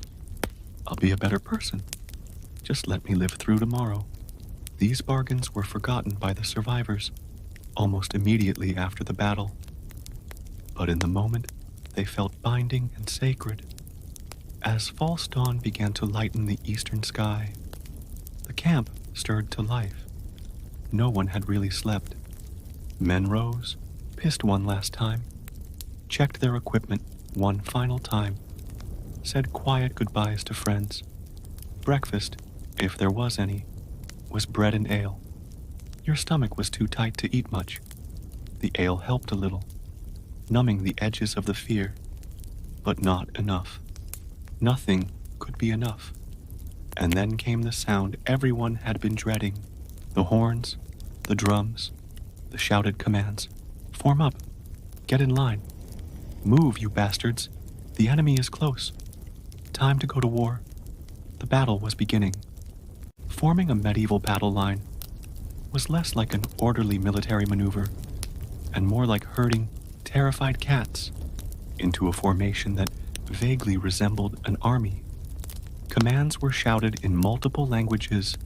I'll be a better person. Just let me live through tomorrow. These bargains were forgotten by the survivors almost immediately after the battle. But in the moment, they felt binding and sacred. As false dawn began to lighten the eastern sky, the camp stirred to life. No one had really slept. Men rose, pissed one last time, checked their equipment one final time, said quiet goodbyes to friends. Breakfast, if there was any, was bread and ale. Your stomach was too tight to eat much. The ale helped a little, numbing the edges of the fear, but not enough. Nothing could be enough. And then came the sound everyone had been dreading. The horns, the drums, the shouted commands. Form up. Get in line. Move, you bastards. The enemy is close. Time to go to war. The battle was beginning. Forming a medieval battle line was less like an orderly military maneuver and more like herding terrified cats into a formation that vaguely resembled an army. Commands were shouted in multiple languages,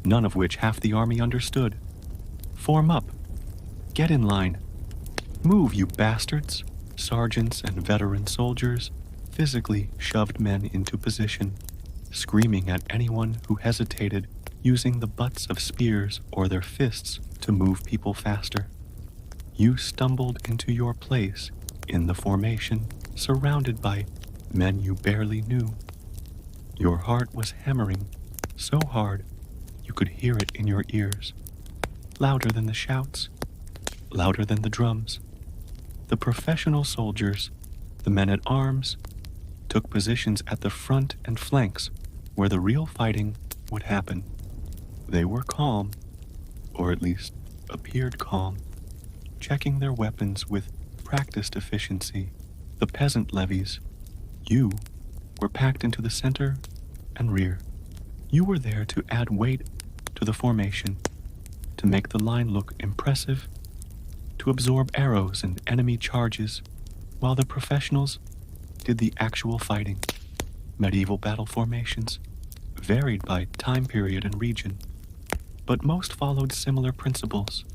none of which half the army understood. Form up. Get in line. Move, you bastards. Sergeants and veteran soldiers physically shoved men into position, screaming at anyone who hesitated. using the butts of spears or their fists to move people faster. You stumbled into your place in the formation, surrounded by men you barely knew. Your heart was hammering so hard you could hear it in your ears, louder than the shouts, louder than the drums. The professional soldiers, the men at arms, took positions at the front and flanks where the real fighting would happen. They were calm, or at least appeared calm, checking their weapons with practiced efficiency. The peasant levies, you, were packed into the center and rear. You were there to add weight to the formation, to make the line look impressive, to absorb arrows and enemy charges, while the professionals did the actual fighting. Medieval battle formations varied by time period and region, but most followed similar principles.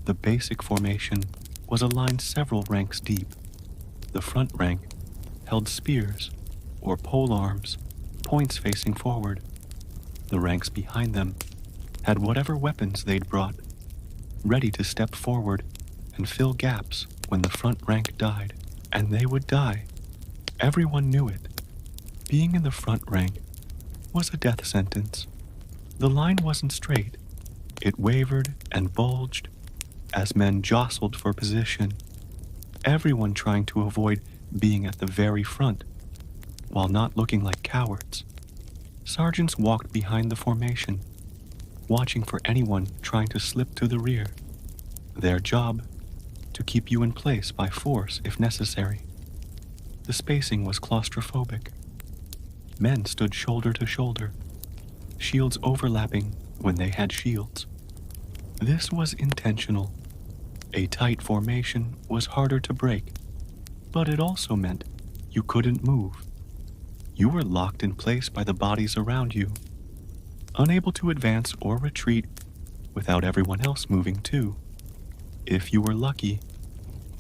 The basic formation was a line several ranks deep. The front rank held spears or pole arms, points facing forward. The ranks behind them had whatever weapons they'd brought, ready to step forward and fill gaps when the front rank died. And they would die. Everyone knew it. Being in the front rank was a death sentence. The line wasn't straight. It wavered and bulged as men jostled for position, everyone trying to avoid being at the very front, while not looking like cowards. Sergeants walked behind the formation, watching for anyone trying to slip to the rear. Their job, to keep you in place by force if necessary. The spacing was claustrophobic. Men stood shoulder to shoulder, shields overlapping when they had shields. This was intentional. A tight formation was harder to break, but it also meant you couldn't move. You were locked in place by the bodies around you, unable to advance or retreat without everyone else moving too. If you were lucky,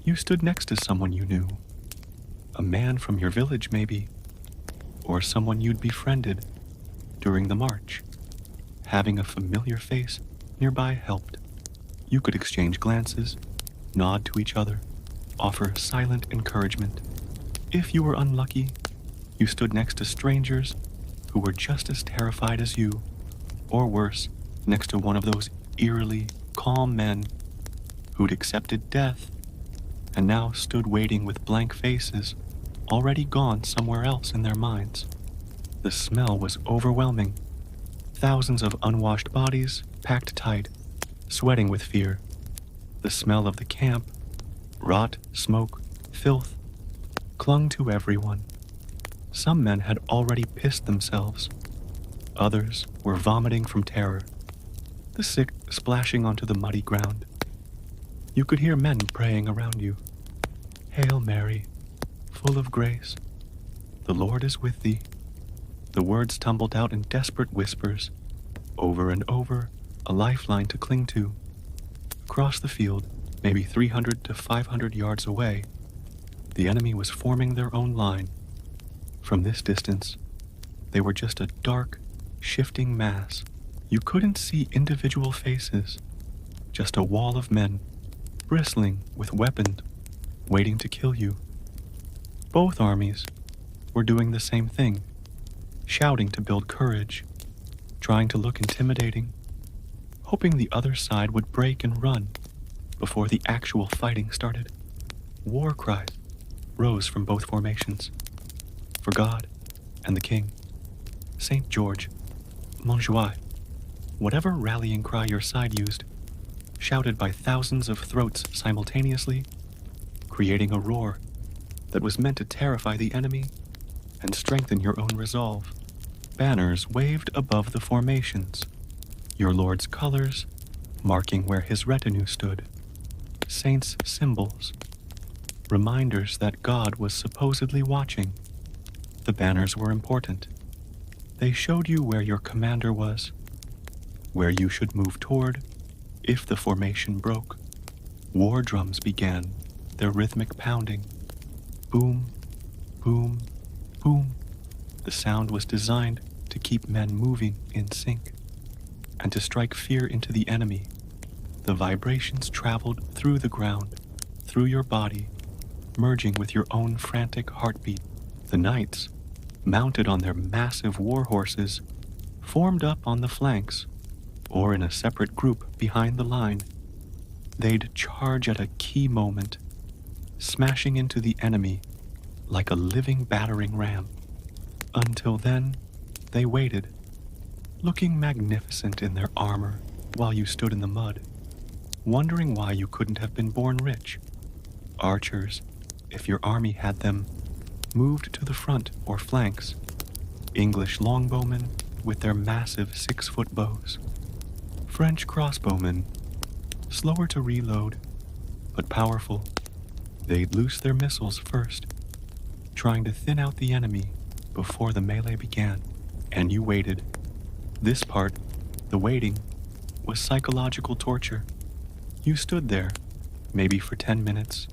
you stood next to someone you knew, a man from your village maybe, or someone you'd befriended during the march. Having a familiar face nearby helped. You could exchange glances, nod to each other, offer silent encouragement. If you were unlucky, you stood next to strangers who were just as terrified as you, or worse, next to one of those eerily calm men who'd accepted death and now stood waiting with blank faces, already gone somewhere else in their minds. The smell was overwhelming. Thousands of unwashed bodies packed tight, sweating with fear. The smell of the camp, rot, smoke, filth, clung to everyone. Some men had already pissed themselves. Others were vomiting from terror, the sick splashing onto the muddy ground. You could hear men praying around you. Hail Mary, full of grace, the Lord is with thee. The words tumbled out in desperate whispers, over and over, a lifeline to cling to. Across the field, maybe 300 to 500 yards away, the enemy was forming their own line. From this distance, they were just a dark, shifting mass. You couldn't see individual faces, just a wall of men, bristling with weapons, waiting to kill you. Both armies were doing the same thing, shouting to build courage, trying to look intimidating, hoping the other side would break and run before the actual fighting started. War cries rose from both formations, for God and the King, Saint George, Montjoie, whatever rallying cry your side used, shouted by thousands of throats simultaneously, creating a roar that was meant to terrify the enemy and strengthen your own resolve. Banners waved above the formations, your Lord's colors marking where his retinue stood, saints' symbols, reminders that God was supposedly watching. The banners were important. They showed you where your commander was, where you should move toward if the formation broke. War drums began their rhythmic pounding. Boom, boom, boom. The sound was designed to keep men moving in sync. and to strike fear into the enemy. The vibrations traveled through the ground, through your body, merging with your own frantic heartbeat. The knights, mounted on their massive war horses, formed up on the flanks, or in a separate group behind the line. They'd charge at a key moment, smashing into the enemy like a living battering ram. Until then, they waited, looking magnificent in their armor while you stood in the mud, wondering why you couldn't have been born rich. Archers, if your army had them, moved to the front or flanks. English longbowmen with their massive 6-foot bows. French crossbowmen, slower to reload, but powerful. They'd loose their missiles first, trying to thin out the enemy before the melee began. And you waited. This part, the waiting, was psychological torture. You stood there, maybe for 10 minutes,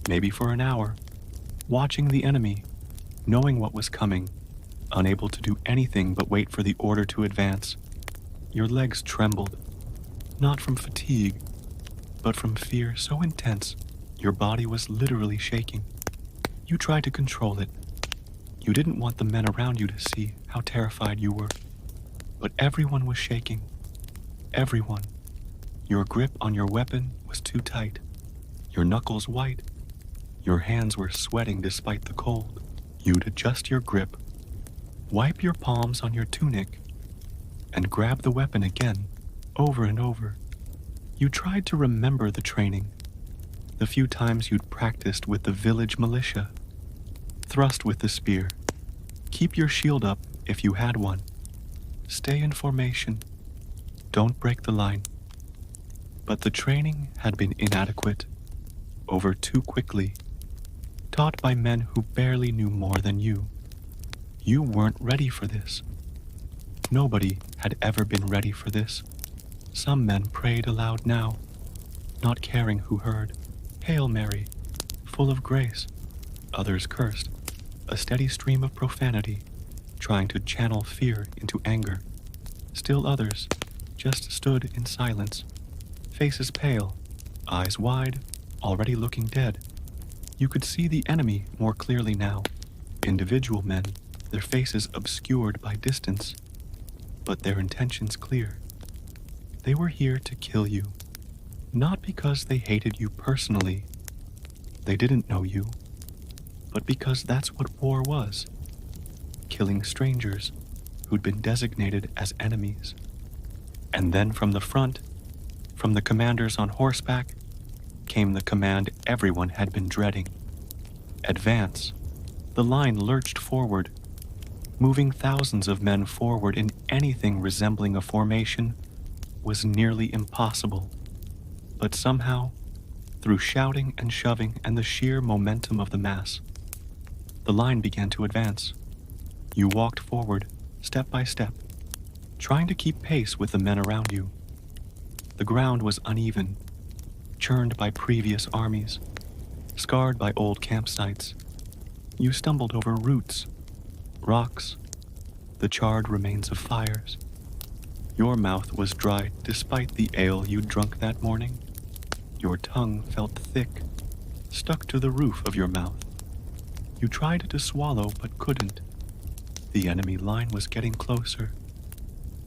maybe for an hour, watching the enemy, knowing what was coming, unable to do anything but wait for the order to advance. Your legs trembled, not from fatigue, but from fear so intense your body was literally shaking. You tried to control it. You didn't want the men around you to see how terrified you were. But everyone was shaking. Everyone. Your grip on your weapon was too tight. Your knuckles white. Your hands were sweating despite the cold. You'd adjust your grip, wipe your palms on your tunic, and grab the weapon again, over and over. You tried to remember the training, the few times you'd practiced with the village militia. Thrust with the spear. Keep your shield up if you had one. Stay in formation. Don't break the line. But the training had been inadequate, over too quickly, taught by men who barely knew more than you. You weren't ready for this. Nobody had ever been ready for this. Some men prayed aloud now, not caring who heard. Hail Mary, full of grace. Others cursed, a steady stream of profanity, trying to channel fear into anger. Still others just stood in silence, faces pale, eyes wide, already looking dead. You could see the enemy more clearly now. Individual men, their faces obscured by distance, but their intentions clear. They were here to kill you, not because they hated you personally. They didn't know you, but because that's what war was. Killing strangers who'd been designated as enemies. And then from the front, from the commanders on horseback, came the command everyone had been dreading. Advance. The line lurched forward. Moving thousands of men forward in anything resembling a formation was nearly impossible. But somehow, through shouting and shoving and the sheer momentum of the mass, the line began to advance. You walked forward, step by step, trying to keep pace with the men around you. The ground was uneven, churned by previous armies, scarred by old campsites. You stumbled over roots, rocks, the charred remains of fires. Your mouth was dry despite the ale you'd drunk that morning. Your tongue felt thick, stuck to the roof of your mouth. You tried to swallow but couldn't. The enemy line was getting closer.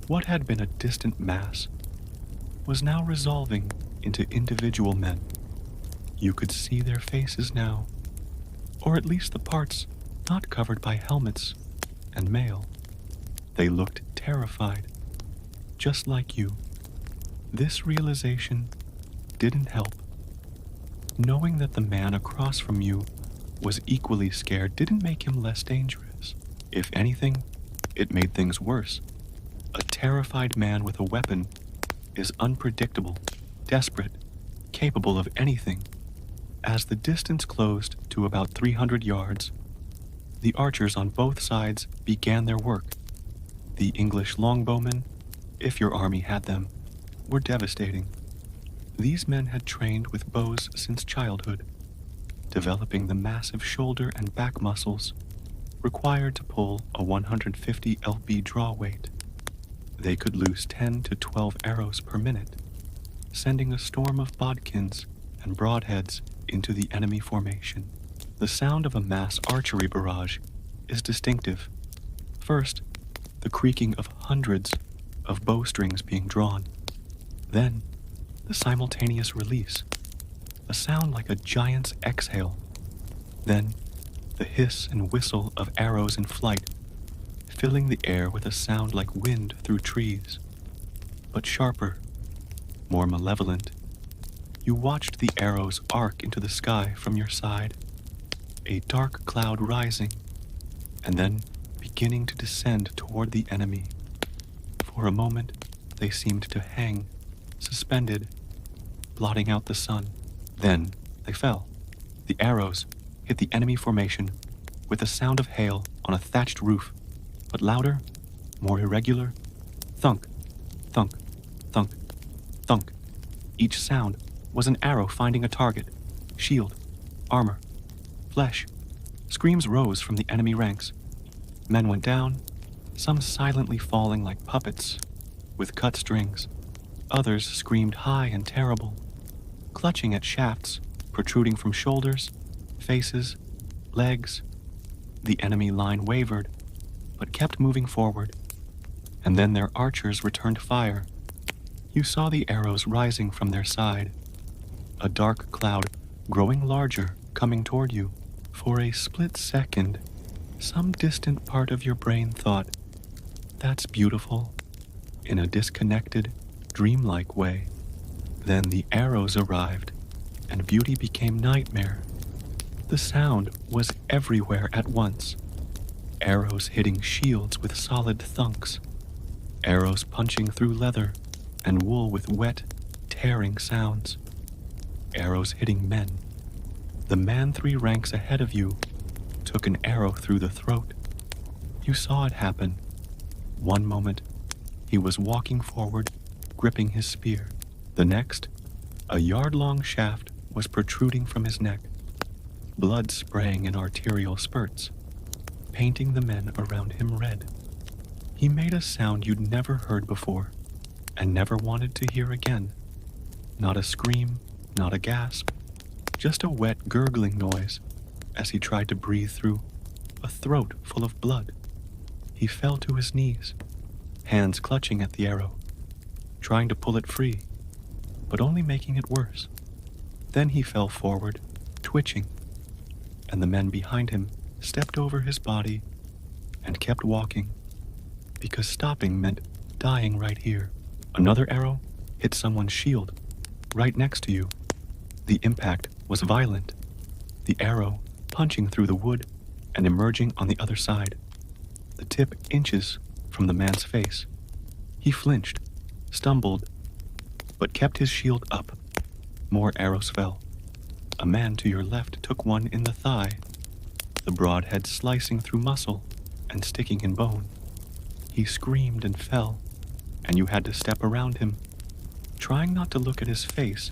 What had been a distant mass was now resolving into individual men. You could see their faces now, or at least the parts not covered by helmets and mail. They looked terrified, just like you. This realization didn't help. Knowing that the man across from you was equally scared didn't make him less dangerous. If anything, it made things worse. A terrified man with a weapon is unpredictable, desperate, capable of anything. As the distance closed to about 300 yards, the archers on both sides began their work. The English longbowmen, if your army had them, were devastating. These men had trained with bows since childhood, developing the massive shoulder and back muscles required to pull a 150 lb draw weight. They could loose 10 to 12 arrows per minute, sending a storm of bodkins and broadheads into the enemy formation. The sound of a mass archery barrage is distinctive. First, the creaking of hundreds of bowstrings being drawn. Then, the simultaneous release, a sound like a giant's exhale. Then, the hiss and whistle of arrows in flight, filling the air with a sound like wind through trees, but sharper, more malevolent. You watched the arrows arc into the sky from your side, a dark cloud rising, and then beginning to descend toward the enemy. For a moment, they seemed to hang, suspended, blotting out the sun. Then they fell. The arrows hit the enemy formation with a sound of hail on a thatched roof, but louder, more irregular. Thunk, thunk, thunk, thunk. Each sound was an arrow finding a target, shield, armor, flesh. Screams rose from the enemy ranks. Men went down, some silently falling like puppets with cut strings. Others screamed high and terrible, clutching at shafts protruding from shoulders, faces, legs. The enemy line wavered, but kept moving forward. And then their archers returned fire. You saw the arrows rising from their side, a dark cloud growing larger coming toward you. For a split second, some distant part of your brain thought, "That's beautiful," in a disconnected, dreamlike way. Then the arrows arrived, and beauty became nightmare. The sound was everywhere at once. Arrows hitting shields with solid thunks. Arrows punching through leather and wool with wet, tearing sounds. Arrows hitting men. The man 3 ranks ahead of you took an arrow through the throat. You saw it happen. One moment, he was walking forward, gripping his spear. The next, a yard-long shaft was protruding from his neck, blood spraying in arterial spurts, painting the men around him red. He made a sound you'd never heard before, and never wanted to hear again. Not a scream, not a gasp, just a wet, gurgling noise as he tried to breathe through a throat full of blood. He fell to his knees, hands clutching at the arrow, trying to pull it free, but only making it worse. Then he fell forward, twitching, and the men behind him stepped over his body and kept walking, because stopping meant dying right here. Another arrow hit someone's shield, right next to you. The impact was violent, the arrow punching through the wood and emerging on the other side, the tip inches from the man's face. He flinched, stumbled, but kept his shield up. More arrows fell. A man to your left took one in the thigh, the broadhead slicing through muscle and sticking in bone. He screamed and fell, and you had to step around him, trying not to look at his face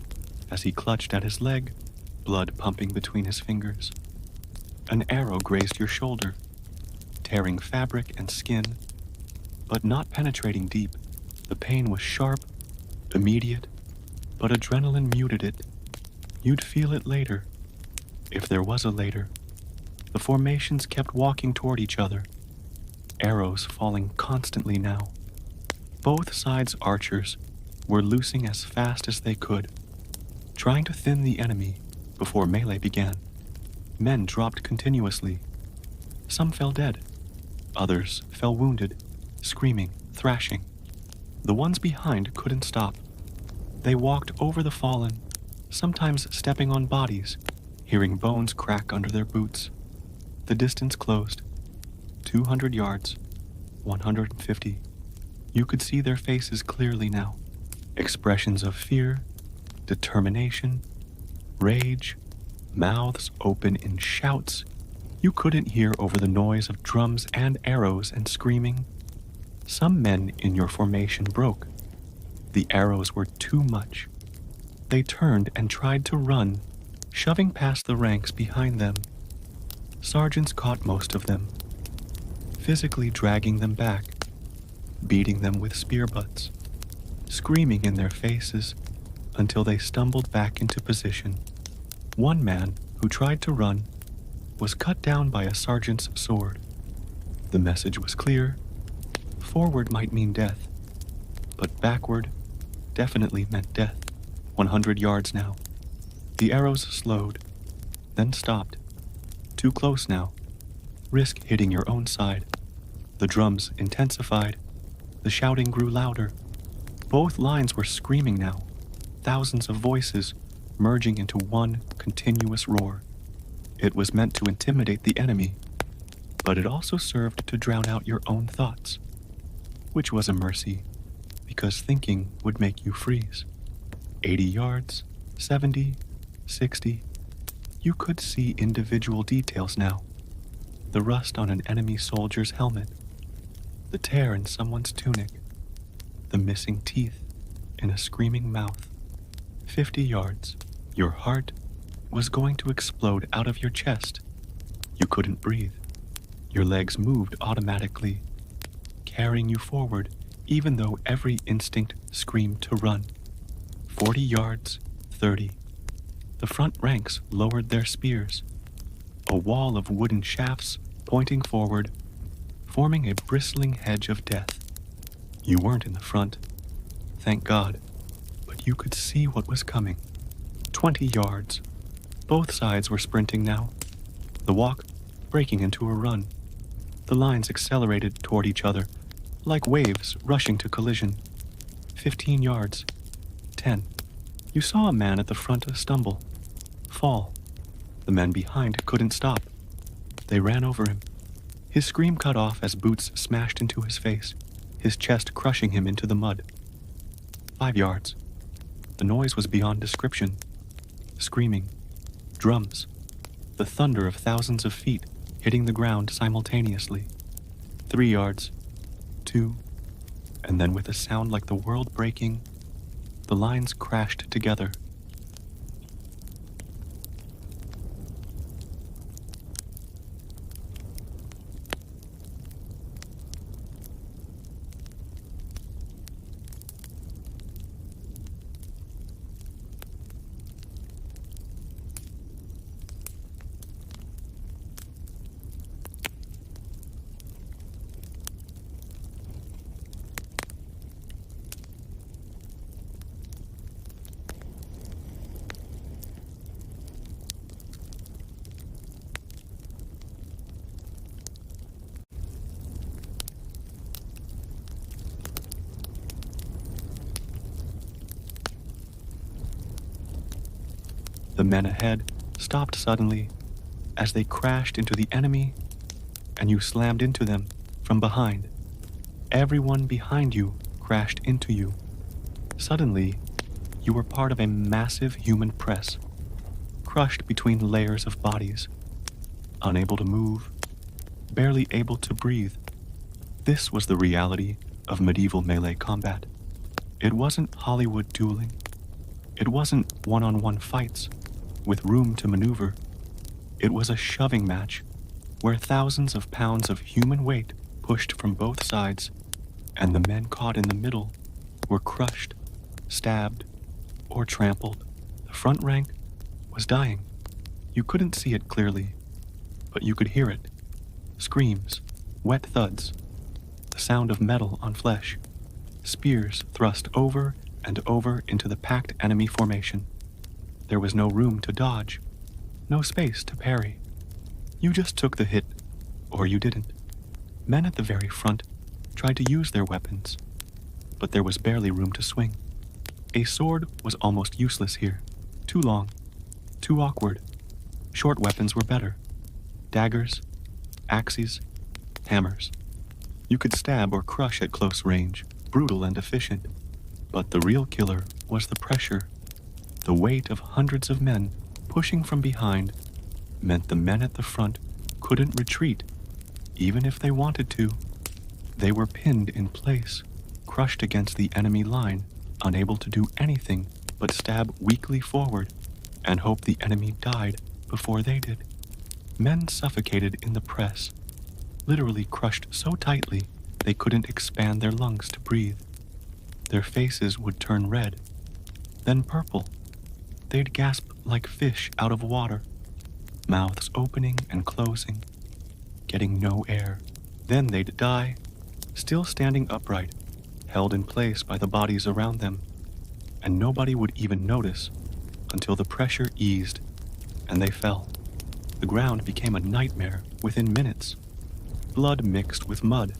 as he clutched at his leg, blood pumping between his fingers. An arrow grazed your shoulder, tearing fabric and skin, but not penetrating deep. The pain was sharp, immediate, but adrenaline muted it. You'd feel it later, if there was a later. The formations kept walking toward each other, arrows falling constantly now. Both sides' archers were loosing as fast as they could, trying to thin the enemy before melee began. Men dropped continuously. Some fell dead. Others fell wounded, screaming, thrashing. The ones behind couldn't stop. They walked over the fallen, sometimes stepping on bodies, hearing bones crack under their boots. The distance closed. 200 yards, 150. You could see their faces clearly now. Expressions of fear, determination, rage, mouths open in shouts you couldn't hear over the noise of drums and arrows and screaming. Some men in your formation broke. The arrows were too much. They turned and tried to run, shoving past the ranks behind them. Sergeants caught most of them, physically dragging them back. beating them with spear butts, screaming in their faces until they stumbled back into position. One man who tried to run was cut down by a sergeant's sword. The message was clear. Forward might mean death, but backward definitely meant death. 100 yards now. The arrows slowed, then stopped. Too close now. Risk hitting your own side. The drums intensified. The shouting grew louder. Both lines were screaming now, thousands of voices merging into one continuous roar. It was meant to intimidate the enemy, but it also served to drown out your own thoughts, which was a mercy, because thinking would make you freeze. 80 yards, 70, 60. You could see individual details now. The rust on an enemy soldier's helmet, the tear in someone's tunic, the missing teeth in a screaming mouth. 50 yards. Your heart was going to explode out of your chest. You couldn't breathe. Your legs moved automatically, carrying you forward, even though every instinct screamed to run. 40 yards, 30. The front ranks lowered their spears, a wall of wooden shafts pointing forward, forming a bristling hedge of death. You weren't in the front, thank God, but you could see what was coming. 20 yards. Both sides were sprinting now, the walk breaking into a run. The lines accelerated toward each other, like waves rushing to collision. 15 yards. 10. You saw a man at the front stumble, fall. The men behind couldn't stop. They ran over him. His scream cut off as boots smashed into his face, his chest crushing him into the mud. 5 yards. The noise was beyond description. Screaming, drums, the thunder of thousands of feet hitting the ground simultaneously. 3 yards, 2, and then with a sound like the world breaking, the lines crashed together. The men ahead stopped suddenly as they crashed into the enemy, and you slammed into them from behind. Everyone behind you crashed into you. Suddenly, you were part of a massive human press, crushed between layers of bodies, unable to move, barely able to breathe. This was the reality of medieval melee combat. It wasn't Hollywood dueling. It wasn't one-on-one fights with room to maneuver. It was a shoving match where thousands of pounds of human weight pushed from both sides, and the men caught in the middle were crushed, stabbed, or trampled. The front rank was dying. You couldn't see it clearly, but you could hear it. Screams, wet thuds, the sound of metal on flesh, spears thrust over and over into the packed enemy formation. There was no room to dodge, no space to parry. You just took the hit, or you didn't. Men at the very front tried to use their weapons, but there was barely room to swing. A sword was almost useless here. Too long, too awkward. Short weapons were better. Daggers, axes, hammers. You could stab or crush at close range, brutal and efficient. But the real killer was the pressure. The weight of hundreds of men pushing from behind meant the men at the front couldn't retreat, even if they wanted to. They were pinned in place, crushed against the enemy line, unable to do anything but stab weakly forward and hope the enemy died before they did. Men suffocated in the press, literally crushed so tightly They couldn't expand their lungs to breathe. Their faces would turn red, then purple. They'd gasp like fish out of water, mouths opening and closing, getting no air. Then they'd die, still standing upright, held in place by the bodies around them, and nobody would even notice until the pressure eased and they fell. The ground became a nightmare within minutes. Blood mixed with mud,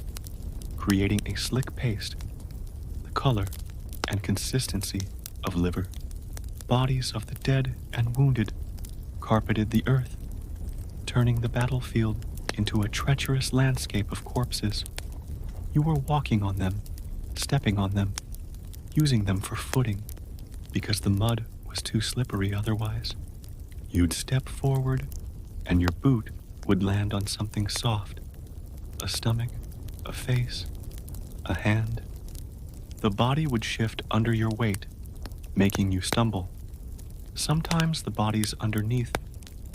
creating a slick paste, the color and consistency of liver. Bodies of the dead and wounded carpeted the earth, turning the battlefield into a treacherous landscape of corpses. You were walking on them, stepping on them, using them for footing, because the mud was too slippery otherwise. You'd step forward, and your boot would land on something soft, a stomach, a face, a hand. The body would shift under your weight, making you stumble. Sometimes the bodies underneath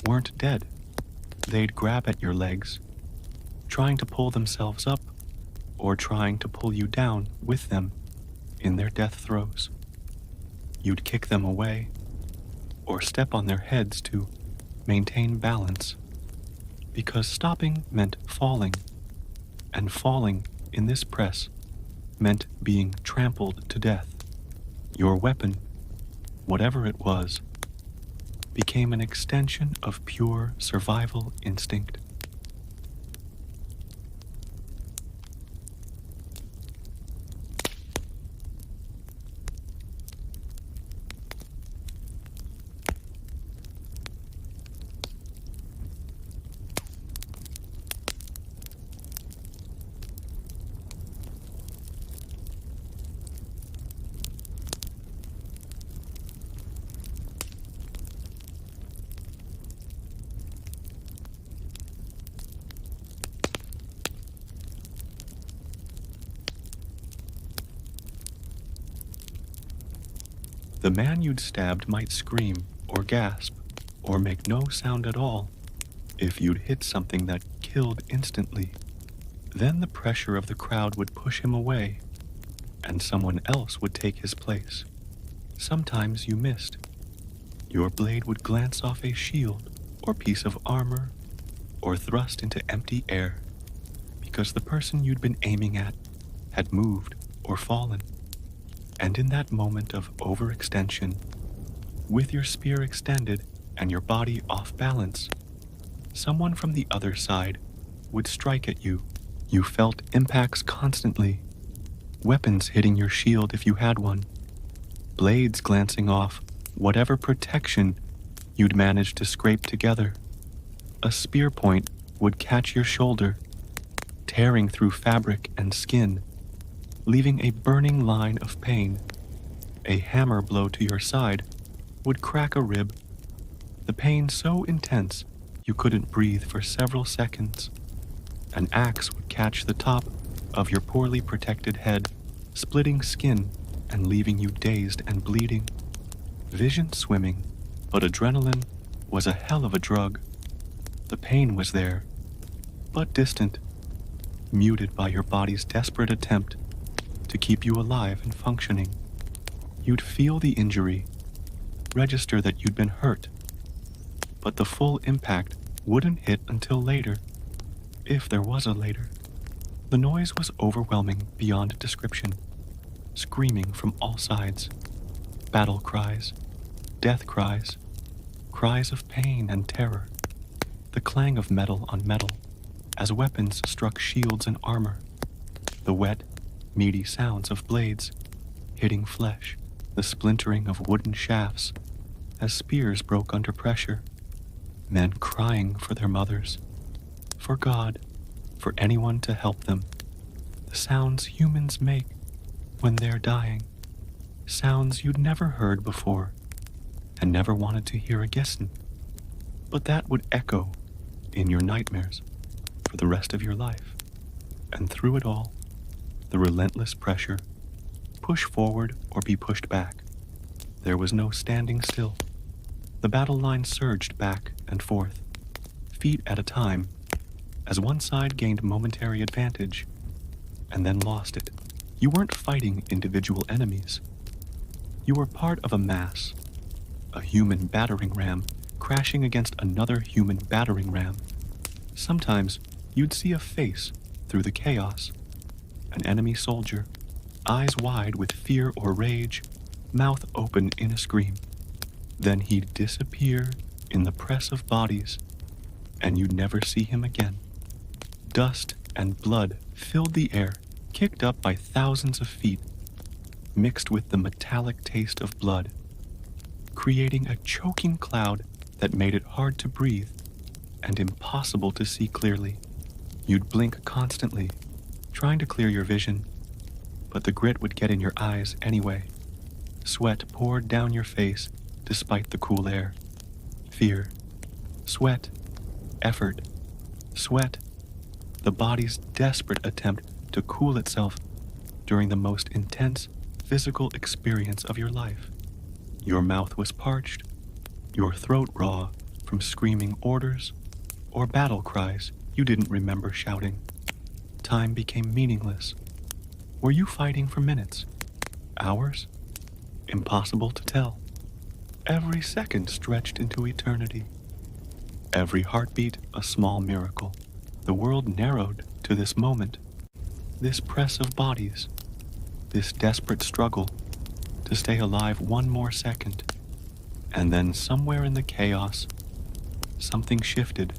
weren't dead. They'd grab at your legs, trying to pull themselves up or trying to pull you down with them in their death throes. You'd kick them away or step on their heads to maintain balance, because stopping meant falling, and falling in this press meant being trampled to death. Your weapon, whatever it was, became an extension of pure survival instinct. The man you'd stabbed might scream or gasp or make no sound at all if you'd hit something that killed instantly. Then the pressure of the crowd would push him away, and someone else would take his place. Sometimes you missed. Your blade would glance off a shield or piece of armor or thrust into empty air because the person you'd been aiming at had moved or fallen. And in that moment of overextension, with your spear extended and your body off balance, someone from the other side would strike at you. You felt impacts constantly, weapons hitting your shield if you had one, blades glancing off whatever protection you'd managed to scrape together. A spear point would catch your shoulder, tearing through fabric and skin, leaving a burning line of pain. A hammer blow to your side would crack a rib, the pain so intense you couldn't breathe for several seconds. An axe would catch the top of your poorly protected head, splitting skin and leaving you dazed and bleeding. Vision swimming, but adrenaline was a hell of a drug. The pain was there, but distant, muted by your body's desperate attempt to keep you alive and functioning. You'd feel the injury, register that you'd been hurt, but the full impact wouldn't hit until later, if there was a later. The noise was overwhelming beyond description, screaming from all sides, battle cries, death cries, cries of pain and terror, the clang of metal on metal as weapons struck shields and armor, the wet, meaty sounds of blades hitting flesh, the splintering of wooden shafts as spears broke under pressure, men crying for their mothers, for God, for anyone to help them. The sounds humans make when they're dying, sounds you'd never heard before and never wanted to hear again, but that would echo in your nightmares for the rest of your life. And through it all, the relentless pressure, push forward or be pushed back. There was no standing still. The battle line surged back and forth, feet at a time, as one side gained momentary advantage. and then lost it. You weren't fighting individual enemies. You were part of a mass, a human battering ram crashing against another human battering ram. Sometimes you'd see a face through the chaos, an enemy soldier, eyes wide with fear or rage, mouth open in a scream. Then he'd disappear in the press of bodies, and you'd never see him again. Dust and blood filled the air, kicked up by thousands of feet, mixed with the metallic taste of blood, creating a choking cloud that made it hard to breathe and impossible to see clearly. You'd blink constantly, trying to clear your vision, but the grit would get in your eyes anyway. Sweat poured down your face despite the cool air. Fear, sweat, effort, sweat, the body's desperate attempt to cool itself during the most intense physical experience of your life. Your mouth was parched, your throat raw from screaming orders or battle cries you didn't remember shouting. Time became meaningless. Were you fighting for minutes? Hours? Impossible to tell. Every second stretched into eternity. Every heartbeat a small miracle. The world narrowed to this moment, this press of bodies, this desperate struggle to stay alive one more second. And then somewhere in the chaos, something shifted.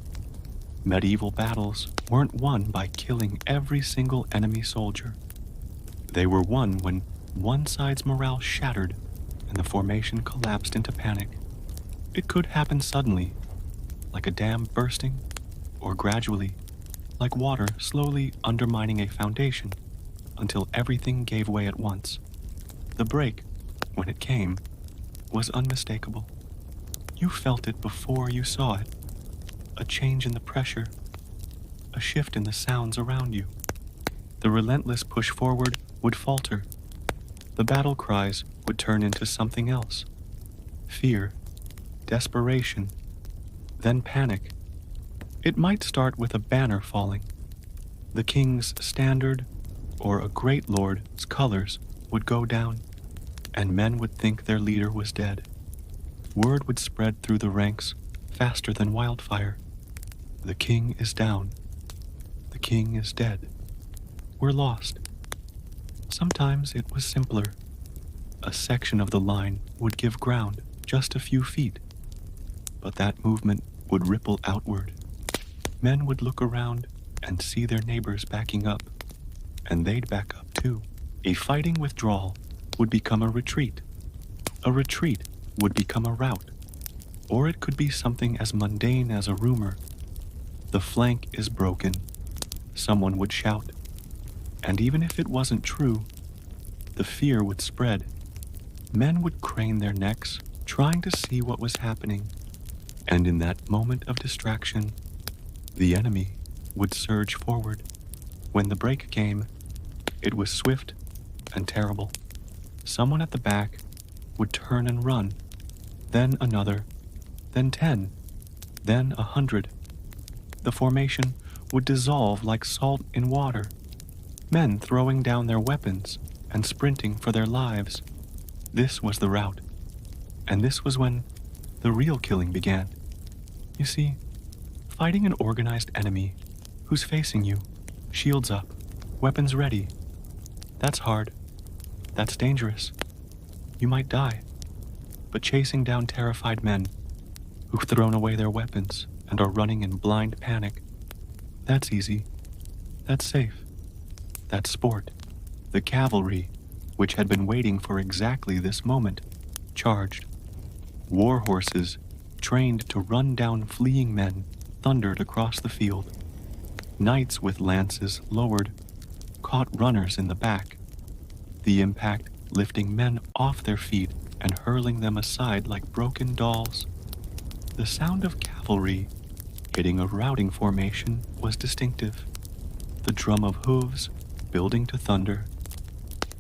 Medieval battles weren't won by killing every single enemy soldier. They were won when one side's morale shattered and the formation collapsed into panic. It could happen suddenly, like a dam bursting, or gradually, like water slowly undermining a foundation until everything gave way at once. The break, when it came, was unmistakable. You felt it before you saw it. A change in the pressure, a shift in the sounds around you. The relentless push forward would falter. The battle cries would turn into something else. Fear, desperation, then panic. It might start with a banner falling. The king's standard or a great lord's colors would go down, and men would think their leader was dead. Word would spread through the ranks faster than wildfire. The king is down. The king is dead. We're lost. Sometimes it was simpler. A section of the line would give ground just a few feet, but that movement would ripple outward. Men would look around and see their neighbors backing up, and they'd back up too. A fighting withdrawal would become a retreat. A retreat would become a rout, or it could be something as mundane as a rumor. The flank is broken, someone would shout, and even if it wasn't true, the fear would spread. Men would crane their necks, trying to see what was happening, and in that moment of distraction, the enemy would surge forward. When the break came, it was swift and terrible. Someone at the back would turn and run, then another, then 10, then 100. The formation would dissolve like salt in water, men throwing down their weapons and sprinting for their lives. This was the rout, and this was when the real killing began. You see, fighting an organized enemy who's facing you, shields up, weapons ready, that's hard, that's dangerous. You might die, but chasing down terrified men who've thrown away their weapons and are running in blind panic, that's easy, that's safe, that's sport. The cavalry, which had been waiting for exactly this moment, charged. War horses, trained to run down fleeing men, thundered across the field. Knights with lances lowered, caught runners in the back, the impact lifting men off their feet and hurling them aside like broken dolls. The sound of cavalry hitting a routing formation was distinctive. The drum of hooves building to thunder.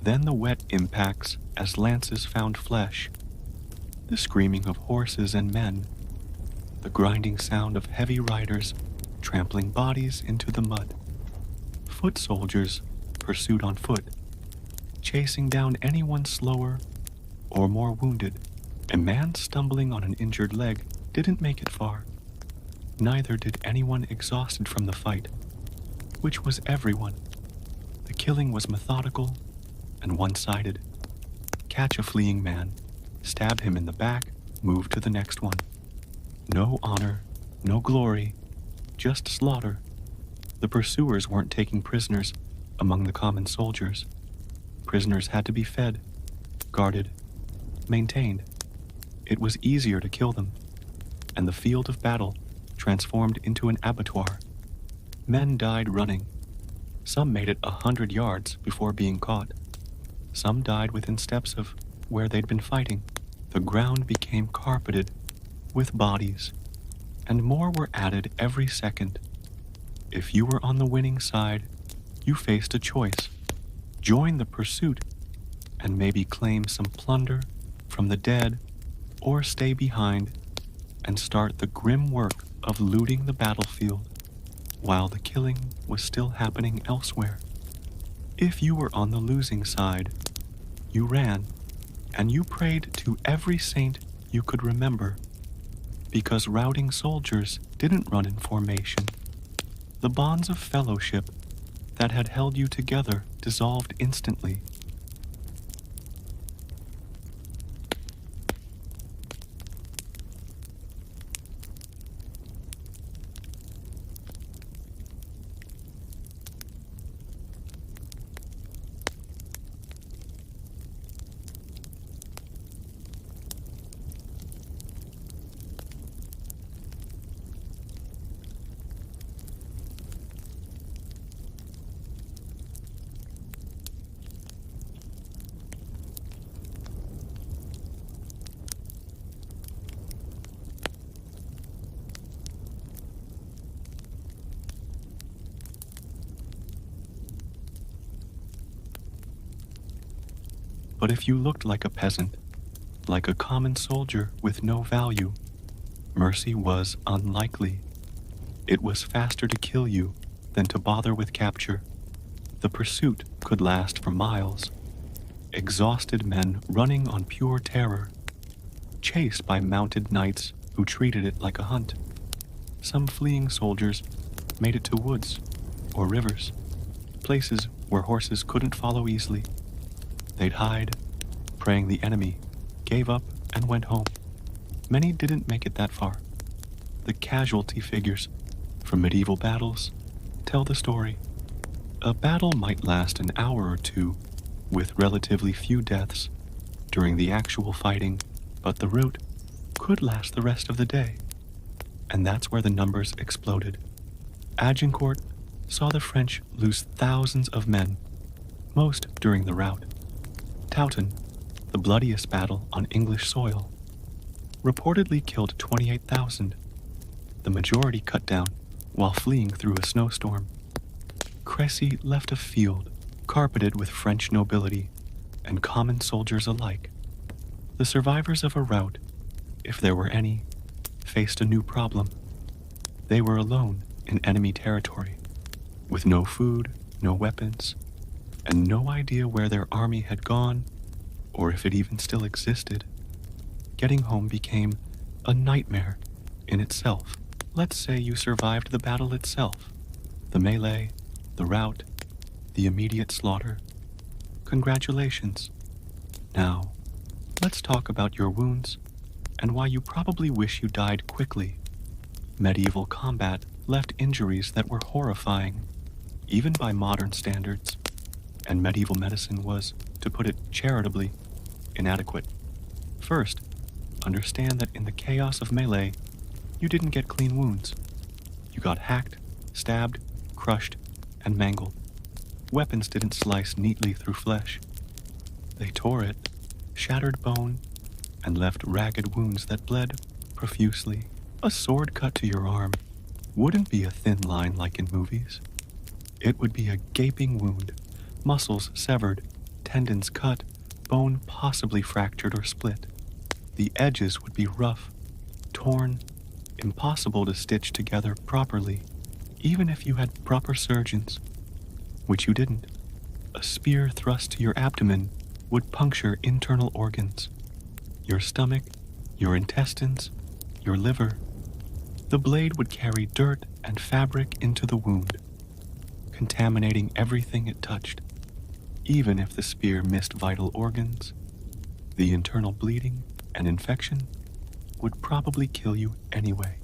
Then the wet impacts as lances found flesh. The screaming of horses and men. The grinding sound of heavy riders trampling bodies into the mud. Foot soldiers pursuit on foot, chasing down anyone slower or more wounded. A man stumbling on an injured leg didn't make it far. Neither did anyone exhausted from the fight, which was everyone. The killing was methodical and one-sided. Catch a fleeing man, stab him in the back, move to the next one. No honor, no glory, just slaughter. The pursuers weren't taking prisoners among the common soldiers. Prisoners had to be fed, guarded, maintained. It was easier to kill them, and the field of battle transformed into an abattoir. Men died running. Some made it 100 yards before being caught. Some died within steps of where they'd been fighting. The ground became carpeted with bodies, and more were added every second. If you were on the winning side, you faced a choice: join the pursuit and maybe claim some plunder from the dead, or stay behind and start the grim work of looting the battlefield while the killing was still happening elsewhere. If you were on the losing side, you ran, and you prayed to every saint you could remember, because routing soldiers didn't run in formation. The bonds of fellowship that had held you together dissolved instantly. But if you looked like a peasant, like a common soldier with no value, mercy was unlikely. It was faster to kill you than to bother with capture. The pursuit could last for miles. Exhausted men running on pure terror, chased by mounted knights who treated it like a hunt. Some fleeing soldiers made it to woods or rivers, places where horses couldn't follow easily. They'd hide, praying the enemy gave up and went home. Many didn't make it that far. The casualty figures from medieval battles tell the story. A battle might last an hour or two, with relatively few deaths during the actual fighting, but the rout could last the rest of the day. And that's where the numbers exploded. Agincourt saw the French lose thousands of men, most during the rout. Towton, the bloodiest battle on English soil, reportedly killed 28,000, the majority cut down while fleeing through a snowstorm. Crécy left a field carpeted with French nobility and common soldiers alike. The survivors of a rout, if there were any, faced a new problem. They were alone in enemy territory, with no food, no weapons, and no idea where their army had gone, or if it even still existed. Getting home became a nightmare in itself. Let's say you survived the battle itself, the melee, the rout, the immediate slaughter. Congratulations. Now, let's talk about your wounds and why you probably wish you died quickly. Medieval combat left injuries that were horrifying, even by modern standards, and medieval medicine was, to put it charitably, inadequate. First, understand that in the chaos of melee, you didn't get clean wounds. You got hacked, stabbed, crushed, and mangled. Weapons didn't slice neatly through flesh. They tore it, shattered bone, and left ragged wounds that bled profusely. A sword cut to your arm wouldn't be a thin line like in movies. It would be a gaping wound, muscles severed, tendons cut, bone possibly fractured or split. The edges would be rough, torn, impossible to stitch together properly, even if you had proper surgeons, which you didn't. A spear thrust to your abdomen would puncture internal organs, your stomach, your intestines, your liver. The blade would carry dirt and fabric into the wound, contaminating everything it touched. Even if the spear missed vital organs, the internal bleeding and infection would probably kill you anyway.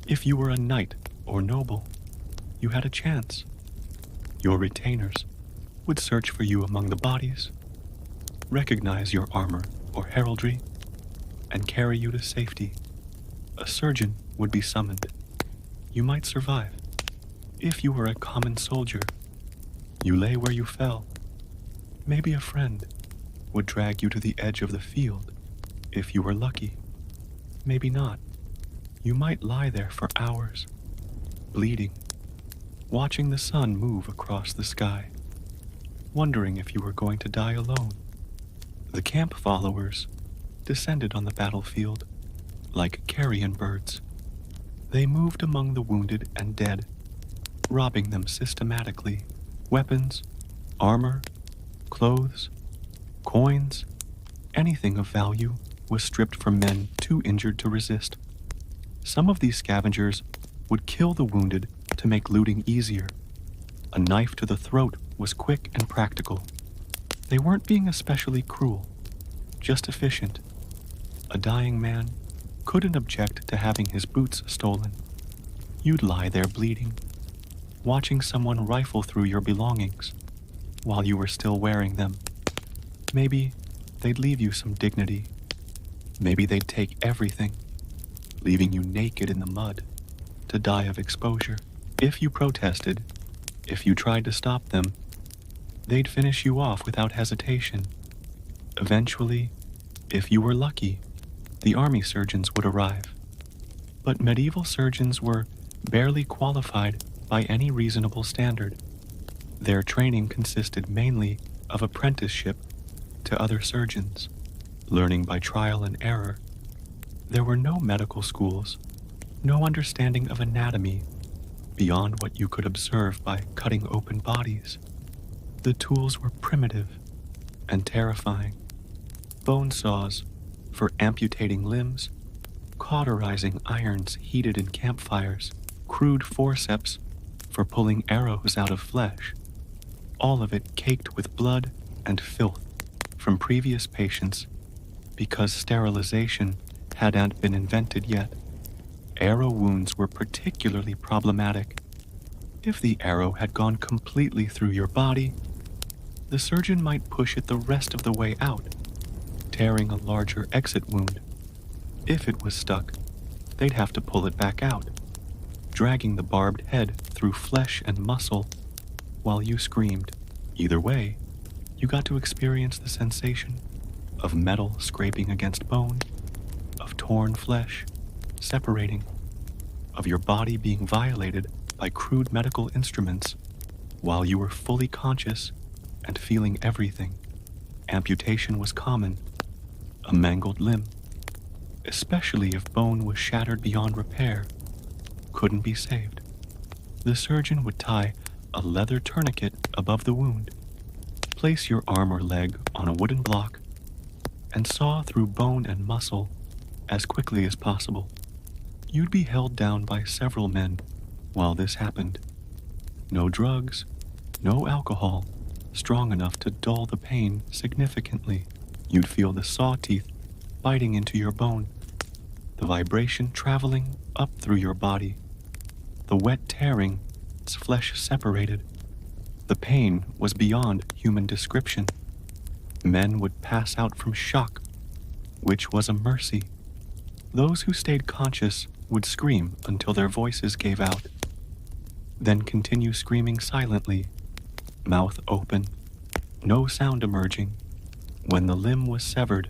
If you were a knight or noble, you had a chance. Your retainers would search for you among the bodies, recognize your armor or heraldry, and carry you to safety. A surgeon would be summoned. You might survive. If you were a common soldier, you lay where you fell. Maybe a friend would drag you to the edge of the field if you were lucky. Maybe not. You might lie there for hours, bleeding, watching the sun move across the sky, wondering if you were going to die alone. The camp followers descended on the battlefield like carrion birds. They moved among the wounded and dead, robbing them systematically. Weapons, armor, clothes, coins, anything of value was stripped from men too injured to resist. Some of these scavengers would kill the wounded to make looting easier. A knife to the throat was quick and practical. They weren't being especially cruel, just efficient. A dying man couldn't object to having his boots stolen. You'd lie there bleeding, watching someone rifle through your belongings while you were still wearing them. Maybe they'd leave you some dignity. Maybe they'd take everything, leaving you naked in the mud to die of exposure. If you protested, if you tried to stop them, they'd finish you off without hesitation. Eventually, if you were lucky, the army surgeons would arrive. But medieval surgeons were barely qualified by any reasonable standard. Their training consisted mainly of apprenticeship to other surgeons, learning by trial and error. There were no medical schools, no understanding of anatomy beyond what you could observe by cutting open bodies. The tools were primitive and terrifying. Bone saws for amputating limbs, cauterizing irons heated in campfires, crude forceps for pulling arrows out of flesh, all of it caked with blood and filth from previous patients because sterilization hadn't been invented yet. Arrow wounds were particularly problematic. If the arrow had gone completely through your body, the surgeon might push it the rest of the way out, tearing a larger exit wound. If it was stuck, they'd have to pull it back out, dragging the barbed head through flesh and muscle while you screamed. Either way, you got to experience the sensation of metal scraping against bone, of torn flesh separating, of your body being violated by crude medical instruments while you were fully conscious and feeling everything. Amputation was common. A mangled limb, especially if bone was shattered beyond repair, couldn't be saved. The surgeon would tie a leather tourniquet above the wound, place your arm or leg on a wooden block, and saw through bone and muscle as quickly as possible. You'd be held down by several men while this happened. No drugs, no alcohol strong enough to dull the pain significantly. You'd feel the saw teeth biting into your bone, the vibration traveling up through your body, the wet tearing its flesh separated. The pain was beyond human description. Men would pass out from shock, which was a mercy. Those who stayed conscious would scream until their voices gave out, then continue screaming silently, mouth open, no sound emerging. When the limb was severed,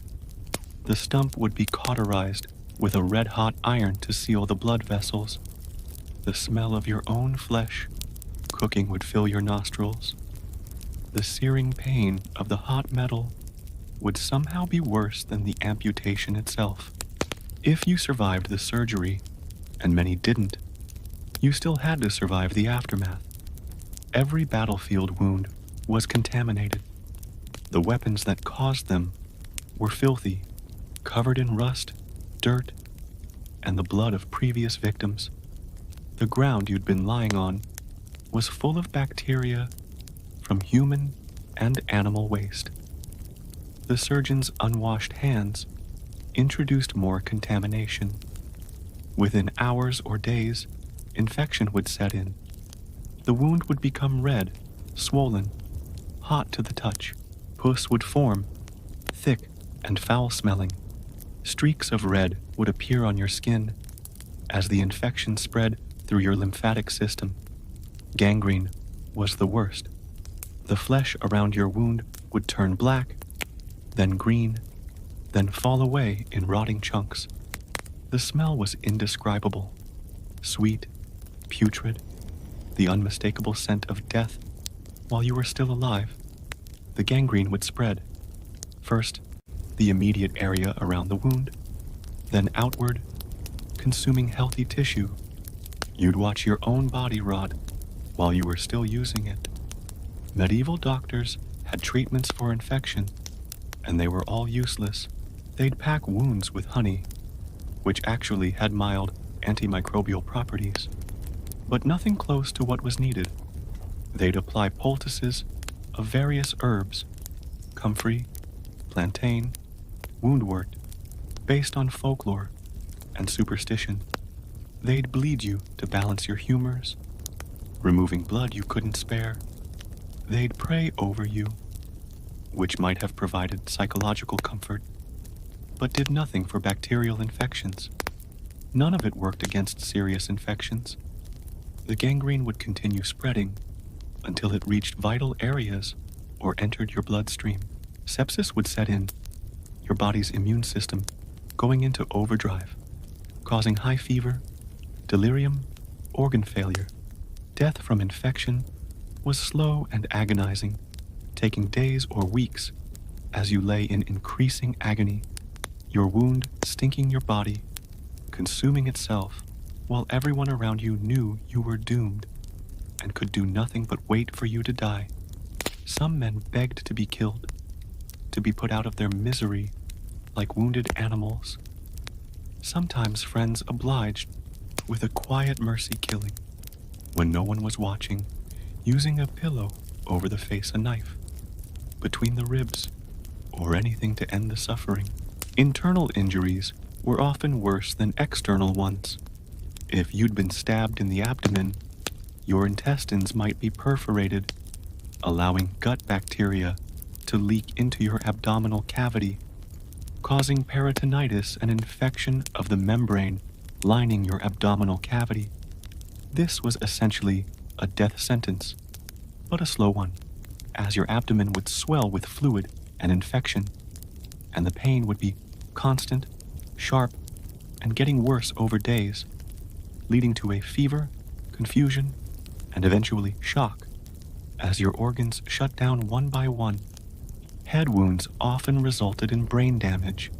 the stump would be cauterized with a red-hot iron to seal the blood vessels. The smell of your own flesh cooking would fill your nostrils. The searing pain of the hot metal would somehow be worse than the amputation itself. If you survived the surgery, and many didn't, you still had to survive the aftermath. Every battlefield wound was contaminated. The weapons that caused them were filthy, covered in rust, dirt, and the blood of previous victims. The ground you'd been lying on was full of bacteria from human and animal waste. The surgeon's unwashed hands introduced more contamination. Within hours or days, infection would set in. The wound would become red, swollen, hot to the touch. Pus would form, thick and foul-smelling. Streaks of red would appear on your skin as the infection spread through your lymphatic system. Gangrene was the worst. The flesh around your wound would turn black, then green, then fall away in rotting chunks. The smell was indescribable, sweet, putrid, the unmistakable scent of death while you were still alive. The gangrene would spread. First, the immediate area around the wound, then outward, consuming healthy tissue. You'd watch your own body rot while you were still using it. Medieval doctors had treatments for infection, and they were all useless. They'd pack wounds with honey, which actually had mild antimicrobial properties, but nothing close to what was needed. They'd apply poultices of various herbs, comfrey, plantain, woundwort, based on folklore and superstition. They'd bleed you to balance your humors, removing blood you couldn't spare. They'd pray over you, which might have provided psychological comfort, but did nothing for bacterial infections. None of it worked against serious infections. The gangrene would continue spreading until it reached vital areas or entered your bloodstream. Sepsis would set in, your body's immune system going into overdrive, causing high fever, delirium, organ failure. Death from infection was slow and agonizing, taking days or weeks as you lay in increasing agony, your wound stinking your body, consuming itself, while everyone around you knew you were doomed and could do nothing but wait for you to die. Some men begged to be killed, to be put out of their misery like wounded animals. Sometimes friends obliged with a quiet mercy killing, when no one was watching, using a pillow over the face, a knife between the ribs, or anything to end the suffering. Internal injuries were often worse than external ones. If you'd been stabbed in the abdomen, your intestines might be perforated, allowing gut bacteria to leak into your abdominal cavity, causing peritonitis, an infection of the membrane lining your abdominal cavity. This was essentially a death sentence, but a slow one, as your abdomen would swell with fluid and infection, and the pain would be constant, sharp, and getting worse over days, leading to a fever, confusion, and eventually shock, as your organs shut down one by one. Head wounds often resulted in brain damage.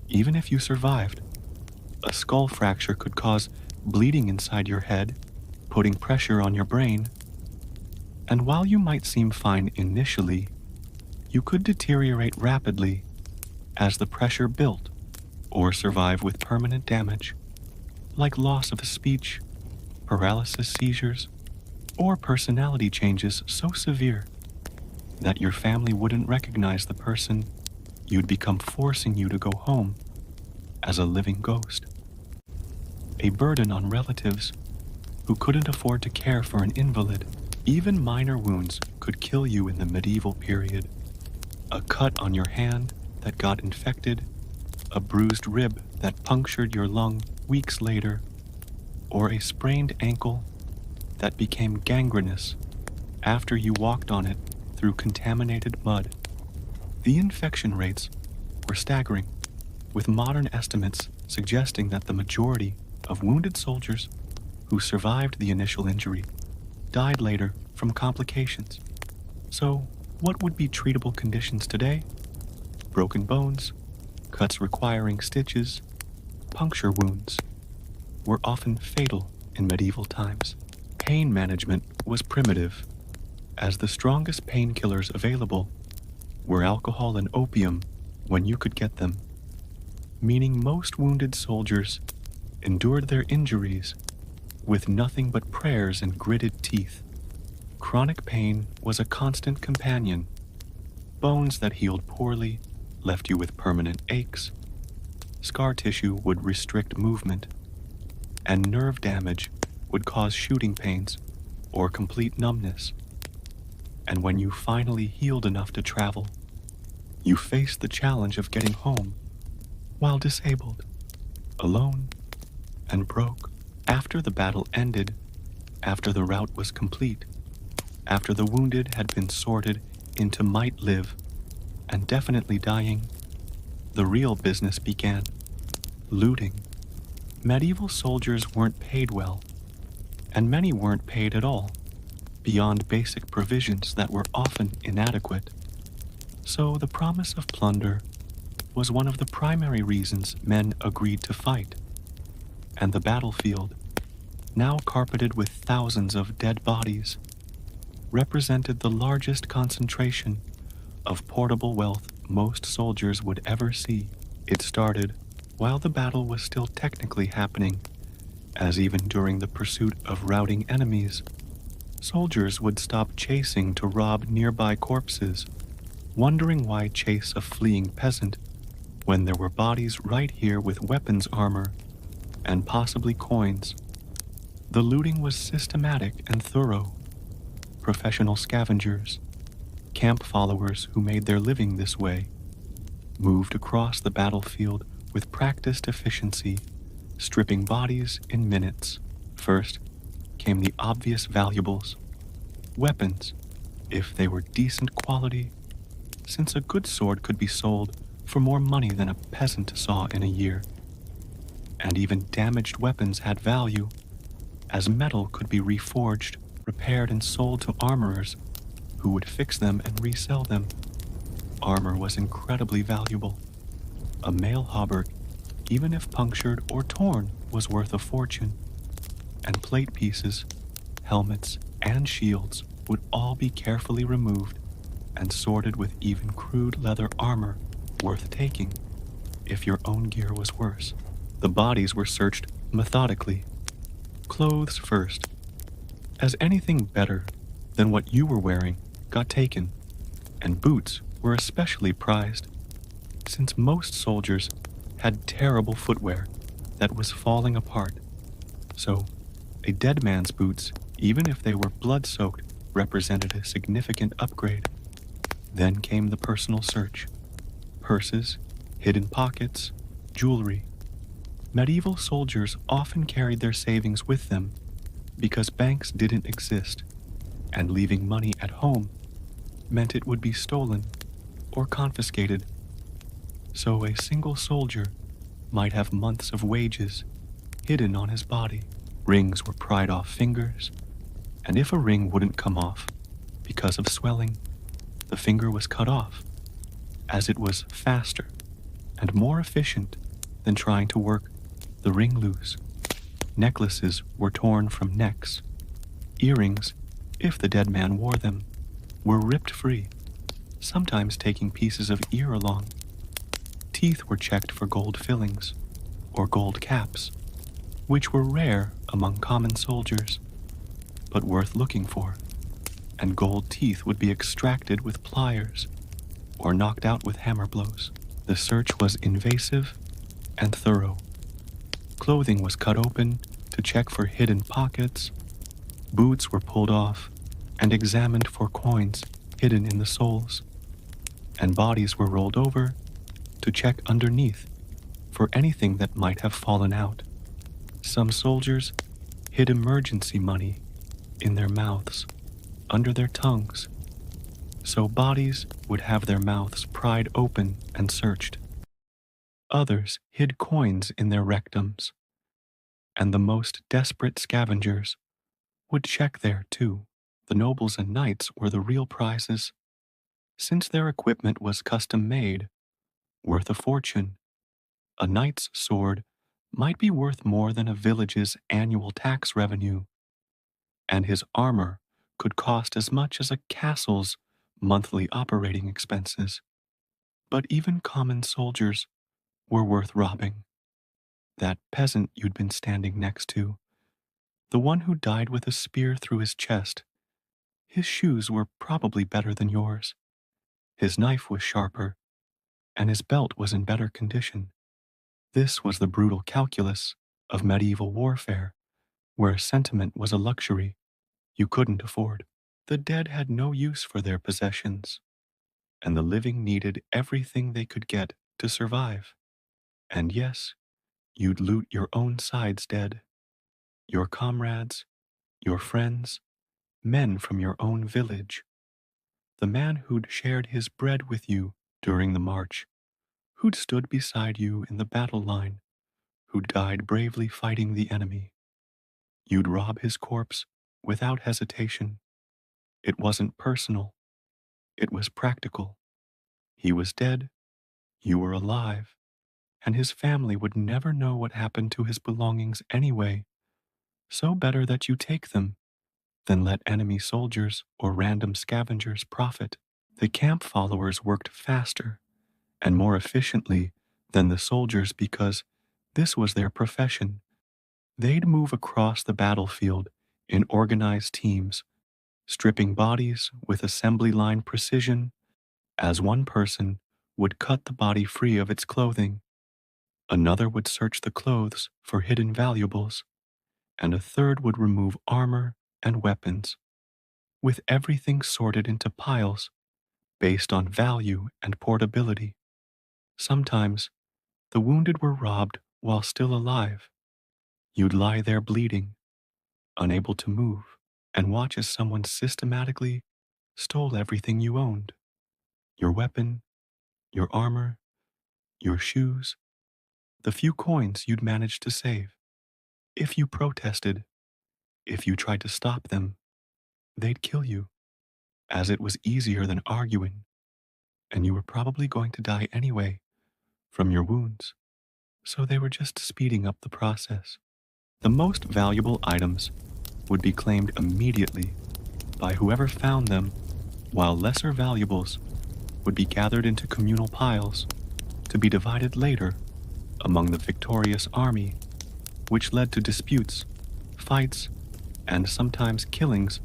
Even if you survived, a skull fracture could cause bleeding inside your head, putting pressure on your brain. And while you might seem fine initially, you could deteriorate rapidly as the pressure built, or survive with permanent damage, like loss of speech, paralysis, seizures, or personality changes so severe that your family wouldn't recognize the person you'd become, forcing you to go home as a living ghost. A burden on relatives who couldn't afford to care for an invalid. Even minor wounds could kill you in the medieval period. A cut on your hand that got infected, a bruised rib that punctured your lung weeks later, or a sprained ankle that became gangrenous after you walked on it through contaminated mud. The infection rates were staggering, with modern estimates suggesting that the majority of wounded soldiers who survived the initial injury died later from complications. So, what would be treatable conditions today? Broken bones, cuts requiring stitches, puncture wounds were often fatal in medieval times. Pain management was primitive, as the strongest painkillers available were alcohol and opium when you could get them, meaning most wounded soldiers endured their injuries with nothing but prayers and gritted teeth. Chronic pain was a constant companion. Bones that healed poorly left you with permanent aches. Scar tissue would restrict movement, and nerve damage would cause shooting pains or complete numbness. And when you finally healed enough to travel, you faced the challenge of getting home while disabled, alone, and broke. After the battle ended, after the rout was complete, after the wounded had been sorted into might live and definitely dying, the real business began: looting. Medieval soldiers weren't paid well, and many weren't paid at all, beyond basic provisions that were often inadequate. So the promise of plunder was one of the primary reasons men agreed to fight. And the battlefield, now carpeted with thousands of dead bodies, represented the largest concentration of portable wealth most soldiers would ever see. It started while the battle was still technically happening, as even during the pursuit of routing enemies, soldiers would stop chasing to rob nearby corpses, wondering why chase a fleeing peasant when there were bodies right here with weapons armor and possibly coins. The looting was systematic and thorough. Professional scavengers, camp followers who made their living this way, moved across the battlefield with practiced efficiency, stripping bodies in minutes. First came the obvious valuables, weapons, if they were decent quality, since a good sword could be sold for more money than a peasant saw in a year. And even damaged weapons had value, as metal could be reforged, repaired, and sold to armorers who would fix them and resell them. Armor was incredibly valuable. A mail hauberk, even if punctured or torn, was worth a fortune. And plate pieces, helmets, and shields would all be carefully removed and sorted with even crude leather armor worth taking if your own gear was worse. The bodies were searched methodically, clothes first, as anything better than what you were wearing got taken, and boots were especially prized, since most soldiers had terrible footwear that was falling apart. So, a dead man's boots, even if they were blood-soaked, represented a significant upgrade. Then came the personal search: purses, hidden pockets, jewelry. Medieval soldiers often carried their savings with them because banks didn't exist, and leaving money at home meant it would be stolen or confiscated. So a single soldier might have months of wages hidden on his body. Rings were pried off fingers, and if a ring wouldn't come off because of swelling, the finger was cut off, as it was faster and more efficient than trying to work the ring loose. Necklaces were torn from necks. Earrings, if the dead man wore them, were ripped free, sometimes taking pieces of ear along. Teeth were checked for gold fillings or gold caps, which were rare among common soldiers, but worth looking for, and gold teeth would be extracted with pliers or knocked out with hammer blows. The search was invasive and thorough. Clothing was cut open to check for hidden pockets. Boots were pulled off and examined for coins hidden in the soles, and bodies were rolled over to check underneath for anything that might have fallen out. Some soldiers hid emergency money in their mouths, under their tongues, so bodies would have their mouths pried open and searched. Others hid coins in their rectums, and the most desperate scavengers would check there too. The nobles and knights were the real prizes, since their equipment was custom made, worth a fortune. A knight's sword might be worth more than a village's annual tax revenue, and his armor could cost as much as a castle's monthly operating expenses. But even common soldiers were worth robbing. That peasant you'd been standing next to, the one who died with a spear through his chest, his shoes were probably better than yours. His knife was sharper, and his belt was in better condition. This was the brutal calculus of medieval warfare, where sentiment was a luxury you couldn't afford. The dead had no use for their possessions, and the living needed everything they could get to survive. And yes, you'd loot your own side's dead, your comrades, your friends, men from your own village, the man who'd shared his bread with you during the march, who'd stood beside you in the battle line, who died bravely fighting the enemy. You'd rob his corpse without hesitation. It wasn't personal, it was practical. He was dead, you were alive, and his family would never know what happened to his belongings anyway, so better that you take them than let enemy soldiers or random scavengers profit. The camp followers worked faster and more efficiently than the soldiers because this was their profession. They'd move across the battlefield in organized teams, stripping bodies with assembly line precision, as one person would cut the body free of its clothing, another would search the clothes for hidden valuables, and a third would remove armor and weapons, with everything sorted into piles based on value and portability. Sometimes, the wounded were robbed while still alive. You'd lie there bleeding, unable to move, and watch as someone systematically stole everything you owned: your weapon, your armor, your shoes, the few coins you'd managed to save. If you protested, if you tried to stop them, they'd kill you, as it was easier than arguing, and you were probably going to die anyway from your wounds, so they were just speeding up the process. The most valuable items would be claimed immediately by whoever found them, while lesser valuables would be gathered into communal piles to be divided later among the victorious army, which led to disputes, fights, and sometimes killings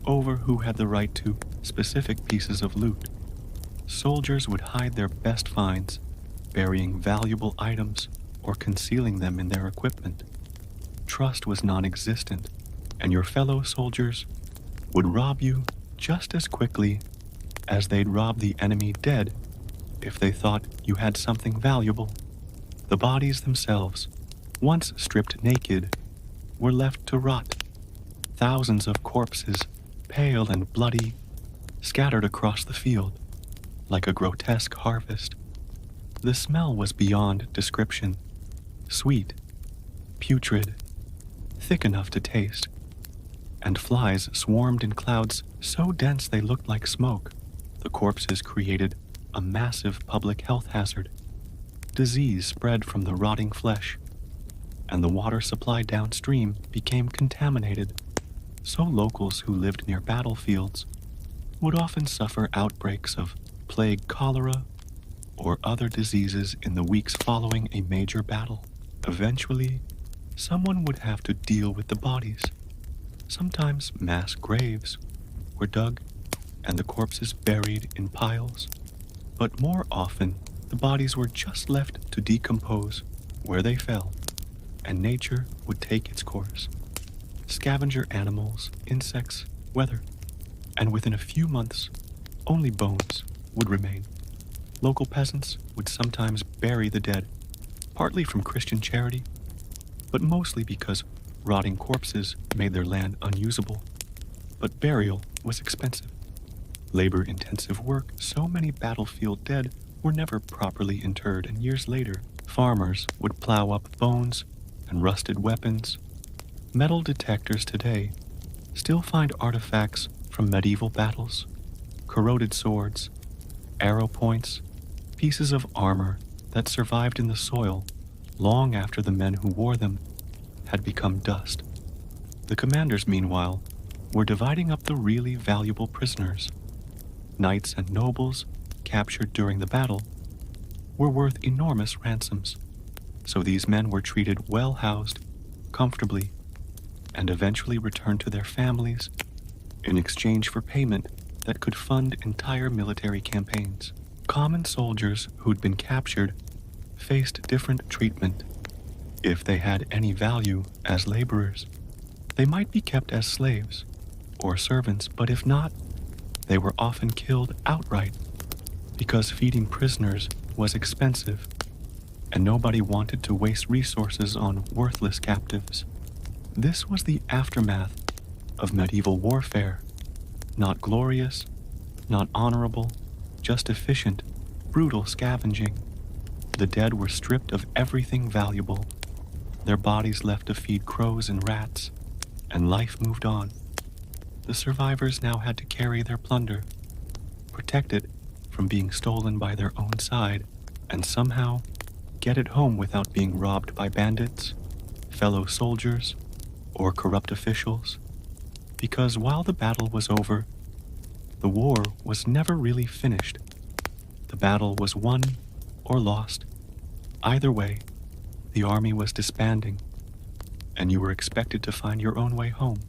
over who had the right to specific pieces of loot. Soldiers would hide their best finds, burying valuable items or concealing them in their equipment. Trust was non-existent, and your fellow soldiers would rob you just as quickly as they'd rob the enemy dead if they thought you had something valuable. The bodies themselves, once stripped naked, were left to rot. Thousands of corpses, pale and bloody, scattered across the field like a grotesque harvest. The smell was beyond description: sweet, putrid, thick enough to taste, and flies swarmed in clouds so dense they looked like smoke. The corpses created a massive public health hazard. Disease spread from the rotting flesh, and the water supply downstream became contaminated, so locals who lived near battlefields would often suffer outbreaks of plague cholera or other diseases in the weeks following a major battle. Eventually, someone would have to deal with the bodies. Sometimes mass graves were dug and the corpses buried in piles, but more often the bodies were just left to decompose where they fell. and nature would take its course. Scavenger animals, insects, weather, and within a few months, only bones would remain. Local peasants would sometimes bury the dead, partly from Christian charity, but mostly because rotting corpses made their land unusable. But burial was expensive. Labor-intensive work, so many battlefield dead were never properly interred, and years later, farmers would plow up bones and rusted weapons. Metal detectors today still find artifacts from medieval battles, corroded swords, arrow points, pieces of armor that survived in the soil long after the men who wore them had become dust. The commanders, meanwhile, were dividing up the really valuable prisoners. Knights and nobles captured during the battle were worth enormous ransoms, so these men were treated well housed, comfortably, and eventually returned to their families in exchange for payment that could fund entire military campaigns. Common soldiers who'd been captured faced different treatment. If they had any value as laborers, they might be kept as slaves or servants, but if not, they were often killed outright because feeding prisoners was expensive and nobody wanted to waste resources on worthless captives. This was the aftermath of medieval warfare. Not glorious, not honorable, just efficient, brutal scavenging. The dead were stripped of everything valuable, their bodies left to feed crows and rats, and life moved on. The survivors now had to carry their plunder, protect it from being stolen by their own side, and somehow get it home without being robbed by bandits, fellow soldiers, or corrupt officials. Because while the battle was over, the war was never really finished. The battle was won or lost. Either way, the army was disbanding, and you were expected to find your own way home.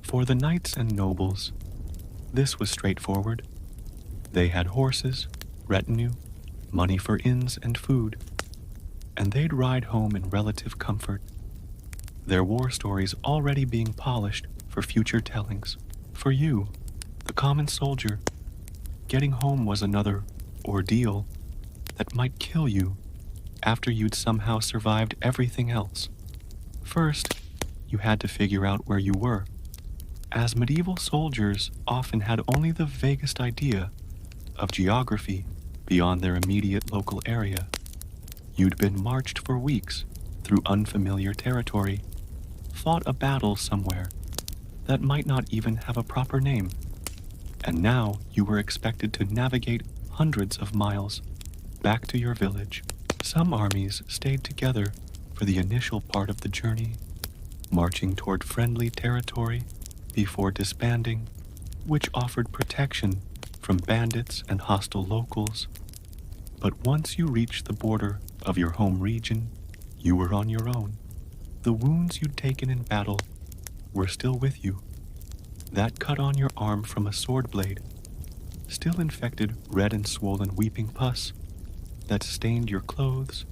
For the knights and nobles, this was straightforward. They had horses, retinue, money for inns and food, and they'd ride home in relative comfort, their war stories already being polished for future tellings. For you, the common soldier, getting home was another ordeal that might kill you after you'd somehow survived everything else. First, you had to figure out where you were, as medieval soldiers often had only the vaguest idea of geography beyond their immediate local area. You'd been marched for weeks through unfamiliar territory, fought a battle somewhere that might not even have a proper name, and now you were expected to navigate hundreds of miles back to your village. Some armies stayed together for the initial part of the journey, marching toward friendly territory before disbanding, which offered protection from bandits and hostile locals. But once you reached the border of your home region, you were on your own. The wounds you'd taken in battle were still with you. That cut on your arm from a sword blade still infected red and swollen weeping pus that stained your clothes,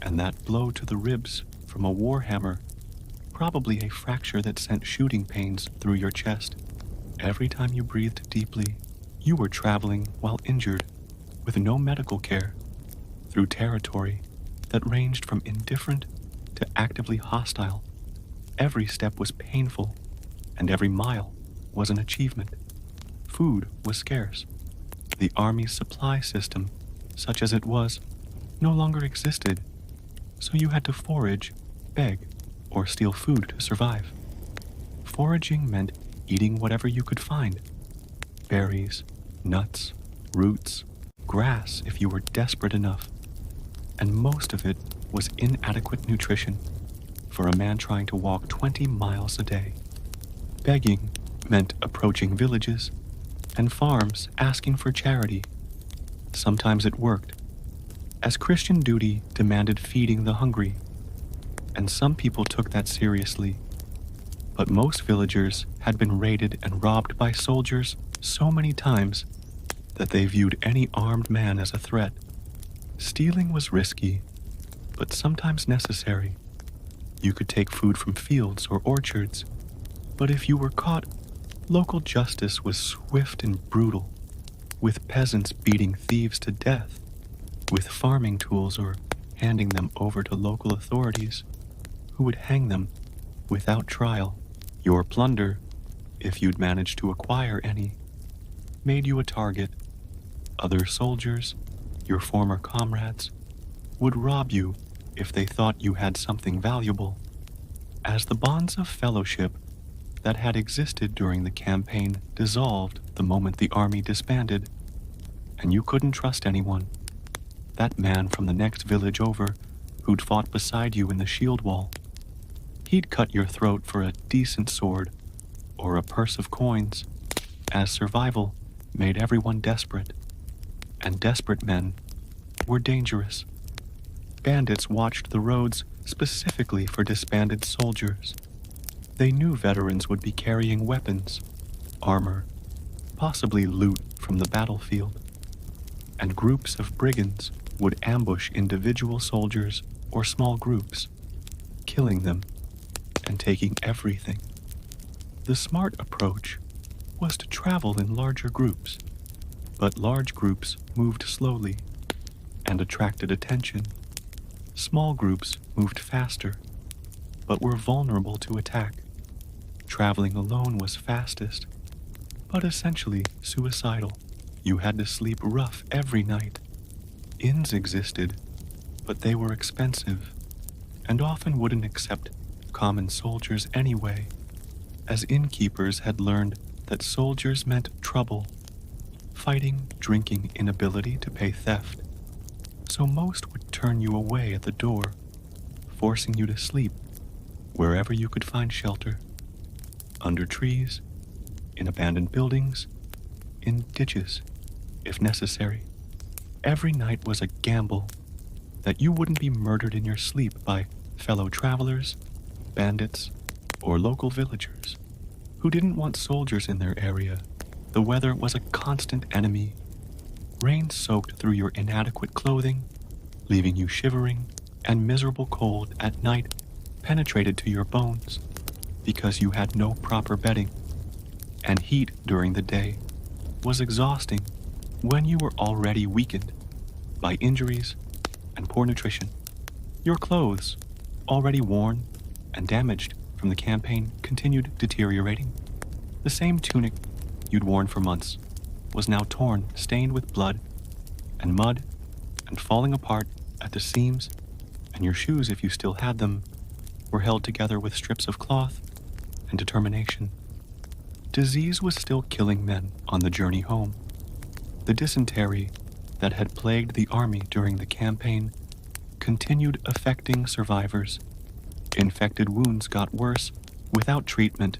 and that blow to the ribs from a warhammer, probably a fracture that sent shooting pains through your chest. Every time you breathed deeply, you were traveling while injured, with no medical care, through territory that ranged from indifferent to actively hostile. Every step was painful, and every mile was an achievement. Food was scarce. The army's supply system, such as it was, no longer existed, so you had to forage, beg, or steal food to survive. Foraging meant eating whatever you could find: berries, nuts, roots, grass if you were desperate enough, and most of it was inadequate nutrition for a man trying to walk 20 miles a day. Begging meant approaching villages and farms asking for charity. Sometimes it worked, as Christian duty demanded feeding the hungry, and some people took that seriously. But most villagers had been raided and robbed by soldiers so many times that they viewed any armed man as a threat. Stealing was risky, but sometimes necessary. You could take food from fields or orchards, but if you were caught, local justice was swift and brutal, with peasants beating thieves to death with farming tools or handing them over to local authorities who would hang them without trial. Your plunder, if you'd managed to acquire any, made you a target. Other soldiers, your former comrades, would rob you if they thought you had something valuable. As the bonds of fellowship that had existed during the campaign dissolved the moment the army disbanded, and you couldn't trust anyone, that man from the next village over who'd fought beside you in the shield wall, he'd cut your throat for a decent sword or a purse of coins, as survival made everyone desperate, and desperate men were dangerous. Bandits watched the roads specifically for disbanded soldiers. They knew veterans would be carrying weapons, armor, possibly loot from the battlefield, and groups of brigands would ambush individual soldiers or small groups, killing them and taking everything. The smart approach was to travel in larger groups, but large groups moved slowly and attracted attention. Small groups moved faster, but were vulnerable to attack. Traveling alone was fastest, but essentially suicidal. You had to sleep rough every night. Inns existed, but they were expensive, and often wouldn't accept common soldiers anyway, as innkeepers had learned that soldiers meant trouble, fighting, drinking, inability to pay theft. So most would turn you away at the door, forcing you to sleep wherever you could find shelter, under trees, in abandoned buildings, in ditches, if necessary. Every night was a gamble that you wouldn't be murdered in your sleep by fellow travelers, bandits, or local villagers who didn't want soldiers in their area. The weather was a constant enemy. Rain soaked through your inadequate clothing, leaving you shivering, and miserable cold at night penetrated to your bones because you had no proper bedding. And heat during the day was exhausting when you were already weakened by injuries and poor nutrition. Your clothes, already worn and damaged from the campaign, continued deteriorating. The same tunic you'd worn for months was now torn, stained with blood and mud, and falling apart at the seams, and your shoes, if you still had them, were held together with strips of cloth and determination. Disease was still killing men on the journey home. The dysentery that had plagued the army during the campaign continued affecting survivors. Infected wounds got worse without treatment,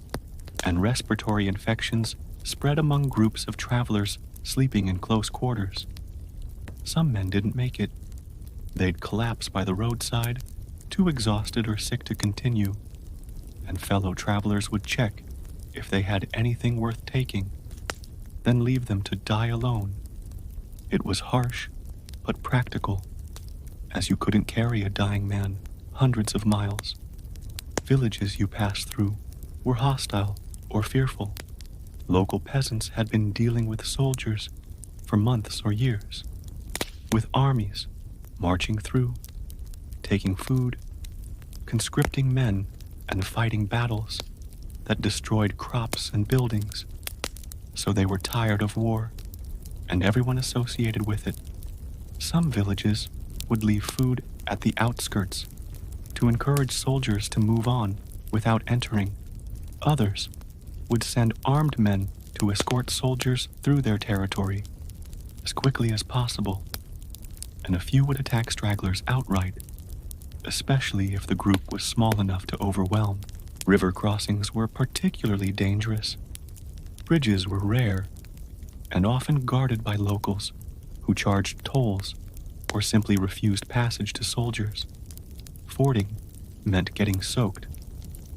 and respiratory infections spread among groups of travelers sleeping in close quarters. Some men didn't make it. They'd collapse by the roadside, too exhausted or sick to continue, and fellow travelers would check if they had anything worth taking, then leave them to die alone. It was harsh, but practical, as you couldn't carry a dying man hundreds of miles. Villages you passed through were hostile or fearful. Local peasants had been dealing with soldiers for months or years, with armies marching through, taking food, conscripting men, and fighting battles that destroyed crops and buildings. So they were tired of war, and everyone associated with it. Some villages would leave food at the outskirts to encourage soldiers to move on without entering. Others would send armed men to escort soldiers through their territory as quickly as possible, and a few would attack stragglers outright, especially if the group was small enough to overwhelm. River crossings were particularly dangerous. Bridges were rare and often guarded by locals who charged tolls or simply refused passage to soldiers. Fording meant getting soaked,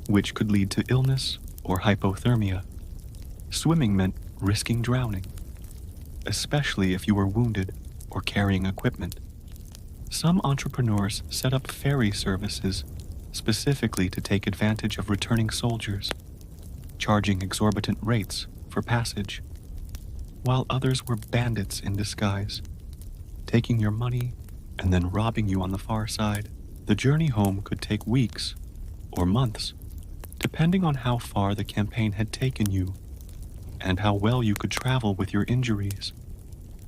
which could lead to illness or hypothermia. Swimming meant risking drowning, especially if you were wounded or carrying equipment. Some entrepreneurs set up ferry services specifically to take advantage of returning soldiers, charging exorbitant rates for passage, while others were bandits in disguise, taking your money and then robbing you on the far side. The journey home could take weeks or months, depending on how far the campaign had taken you and how well you could travel with your injuries.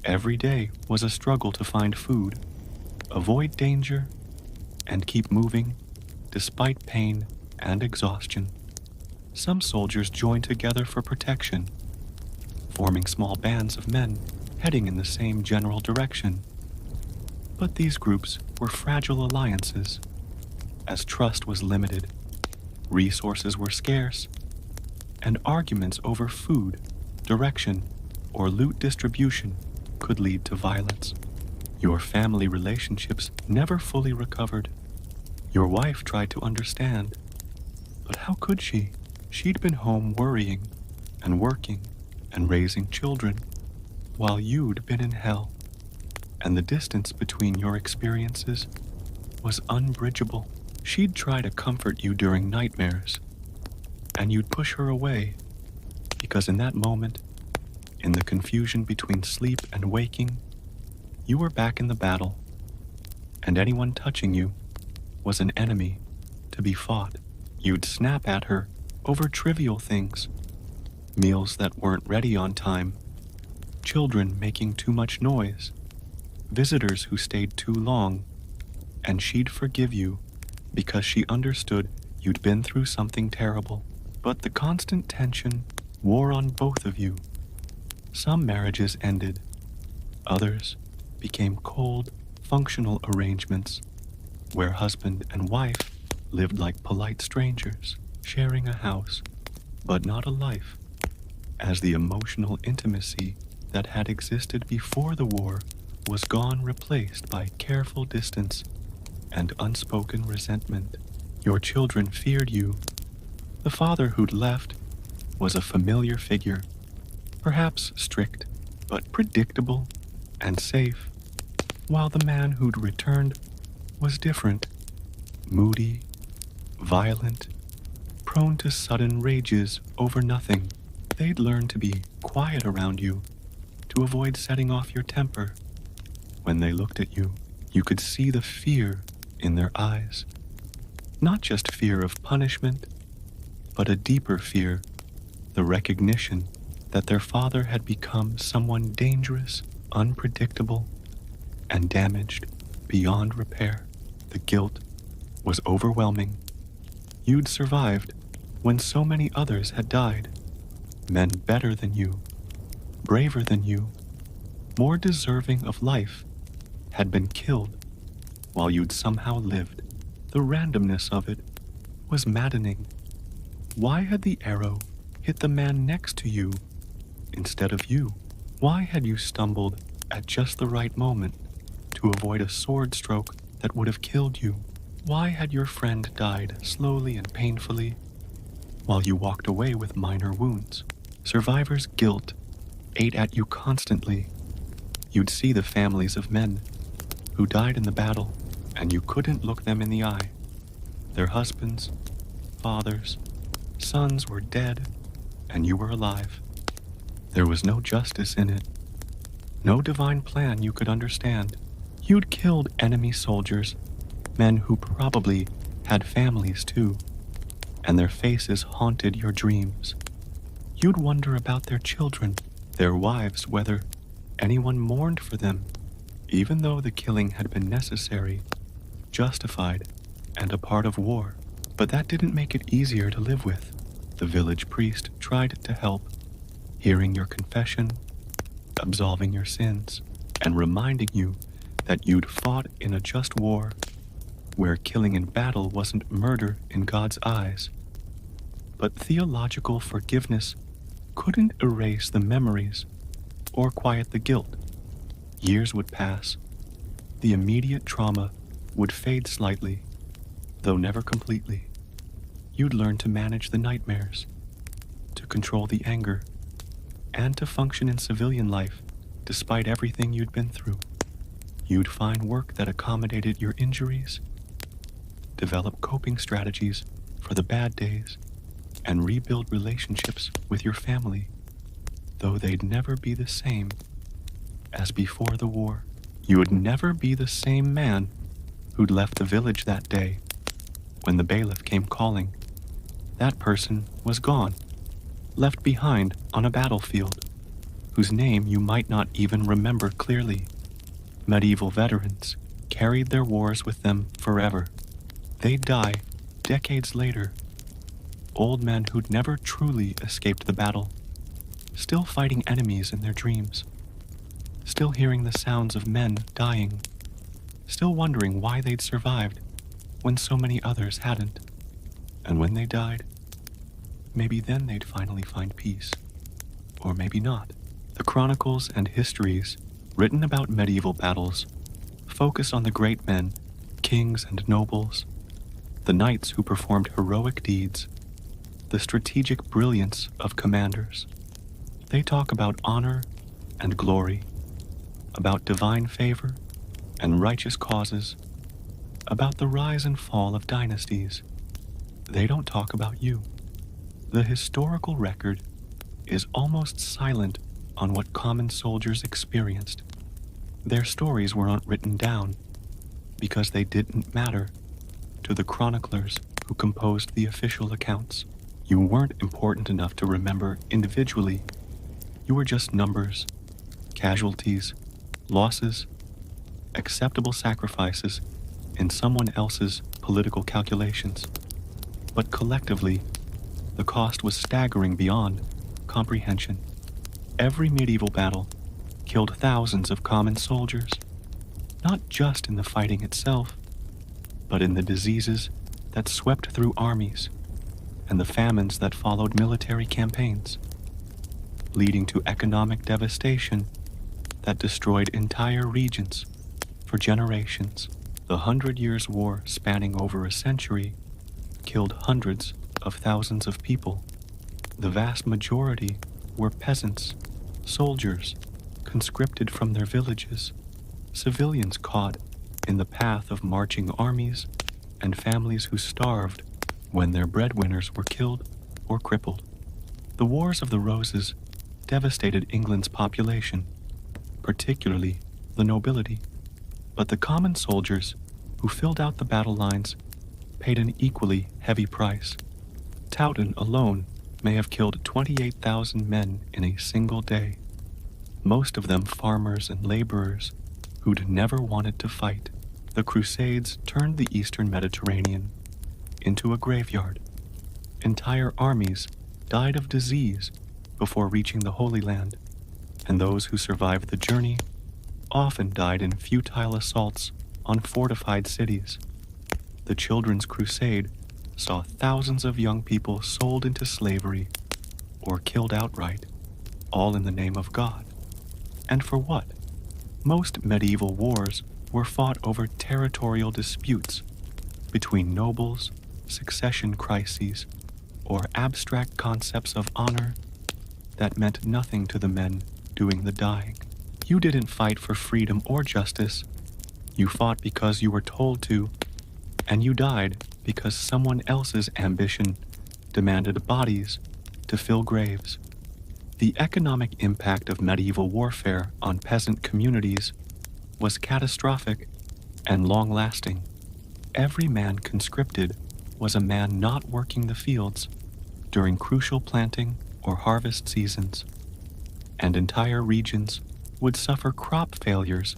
Every day was a struggle to find food, avoid danger, and keep moving despite pain and exhaustion. Some soldiers joined together for protection, forming small bands of men heading in the same general direction. But these groups were fragile alliances, as trust was limited, resources were scarce, and arguments over food, direction, or loot distribution could lead to violence. Your family relationships never fully recovered. Your wife tried to understand, but how could she? She'd been home worrying and working and raising children, while you'd been in hell, and the distance between your experiences was unbridgeable. She'd try to comfort you during nightmares, and you'd push her away, because in that moment, in the confusion between sleep and waking, you were back in the battle, and anyone touching you was an enemy to be fought. You'd snap at her over trivial things, meals that weren't ready on time, children making too much noise, visitors who stayed too long, and she'd forgive you because she understood you'd been through something terrible. But the constant tension wore on both of you. Some marriages ended, others became cold, functional arrangements where husband and wife lived like polite strangers, sharing a house, but not a life, as the emotional intimacy that had existed before the war was gone, replaced by careful distance and unspoken resentment. Your children feared you. The father who'd left was a familiar figure, perhaps strict, but predictable and safe, while the man who'd returned was different, moody, violent, prone to sudden rages over nothing. They'd learned to be quiet around you, to avoid setting off your temper. When they looked at you, you could see the fear in their eyes. Not just fear of punishment, but a deeper fear, the recognition that their father had become someone dangerous, unpredictable, and damaged beyond repair. The guilt was overwhelming. You'd survived when so many others had died. Men better than you, braver than you, more deserving of life, had been killed while you'd somehow lived. The randomness of it was maddening. Why had the arrow hit the man next to you instead of you? Why had you stumbled at just the right moment to avoid a sword stroke that would have killed you? Why had your friend died slowly and painfully while you walked away with minor wounds? Survivor's guilt ate at you constantly. You'd see the families of men who died in the battle, and you couldn't look them in the eye. Their husbands, fathers, sons were dead, and you were alive. There was no justice in it, no divine plan you could understand. You'd killed enemy soldiers, men who probably had families too, and their faces haunted your dreams. You'd wonder about their children, their wives, whether anyone mourned for them, even though the killing had been necessary, justified, and a part of war. But that didn't make it easier to live with. The village priest tried to help, hearing your confession, absolving your sins, and reminding you that you'd fought in a just war, where killing in battle wasn't murder in God's eyes. But theological forgiveness couldn't erase the memories or quiet the guilt. Years would pass. The immediate trauma would fade slightly, though never completely. You'd learn to manage the nightmares, to control the anger, and to function in civilian life despite everything you'd been through. You'd find work that accommodated your injuries, develop coping strategies for the bad days, and rebuild relationships with your family, though they'd never be the same as before the war. You would never be the same man who'd left the village that day when the bailiff came calling. That person was gone, left behind on a battlefield, whose name you might not even remember clearly. Medieval veterans carried their wars with them forever. They'd die decades later, old men who'd never truly escaped the battle, still fighting enemies in their dreams, still hearing the sounds of men dying, still wondering why they'd survived when so many others hadn't. And when they died, maybe then they'd finally find peace. Or maybe not. The chronicles and histories written about medieval battles focus on the great men, kings and nobles, the knights who performed heroic deeds, the strategic brilliance of commanders. They talk about honor and glory, about divine favor and righteous causes, about the rise and fall of dynasties. They don't talk about you. The historical record is almost silent on what common soldiers experienced. Their stories weren't written down because they didn't matter to the chroniclers who composed the official accounts. You weren't important enough to remember individually. You were just numbers, casualties, losses, acceptable sacrifices in someone else's political calculations. But collectively, the cost was staggering beyond comprehension. Every medieval battle killed thousands of common soldiers, not just in the fighting itself, but in the diseases that swept through armies and the famines that followed military campaigns, leading to economic devastation that destroyed entire regions for generations. The 100 Years' War, spanning over a century, killed hundreds of thousands of people. The vast majority were peasants, soldiers, conscripted from their villages, civilians caught in the path of marching armies, and families who starved when their breadwinners were killed or crippled. The Wars of the Roses devastated England's population, particularly the nobility, but the common soldiers who filled out the battle lines paid an equally heavy price. Towton alone may have killed 28,000 men in a single day, most of them farmers and laborers who'd never wanted to fight. The Crusades turned the eastern Mediterranean into a graveyard. Entire armies died of disease before reaching the Holy Land, and those who survived the journey often died in futile assaults on fortified cities. The Children's Crusade saw thousands of young people sold into slavery or killed outright, all in the name of God. And for what? Most medieval wars were fought over territorial disputes between nobles, succession crises, or abstract concepts of honor that meant nothing to the men doing the dying. You didn't fight for freedom or justice. You fought because you were told to, and you died because someone else's ambition demanded bodies to fill graves. The economic impact of medieval warfare on peasant communities was catastrophic and long-lasting. Every man conscripted was a man not working the fields during crucial planting or harvest seasons, and entire regions would suffer crop failures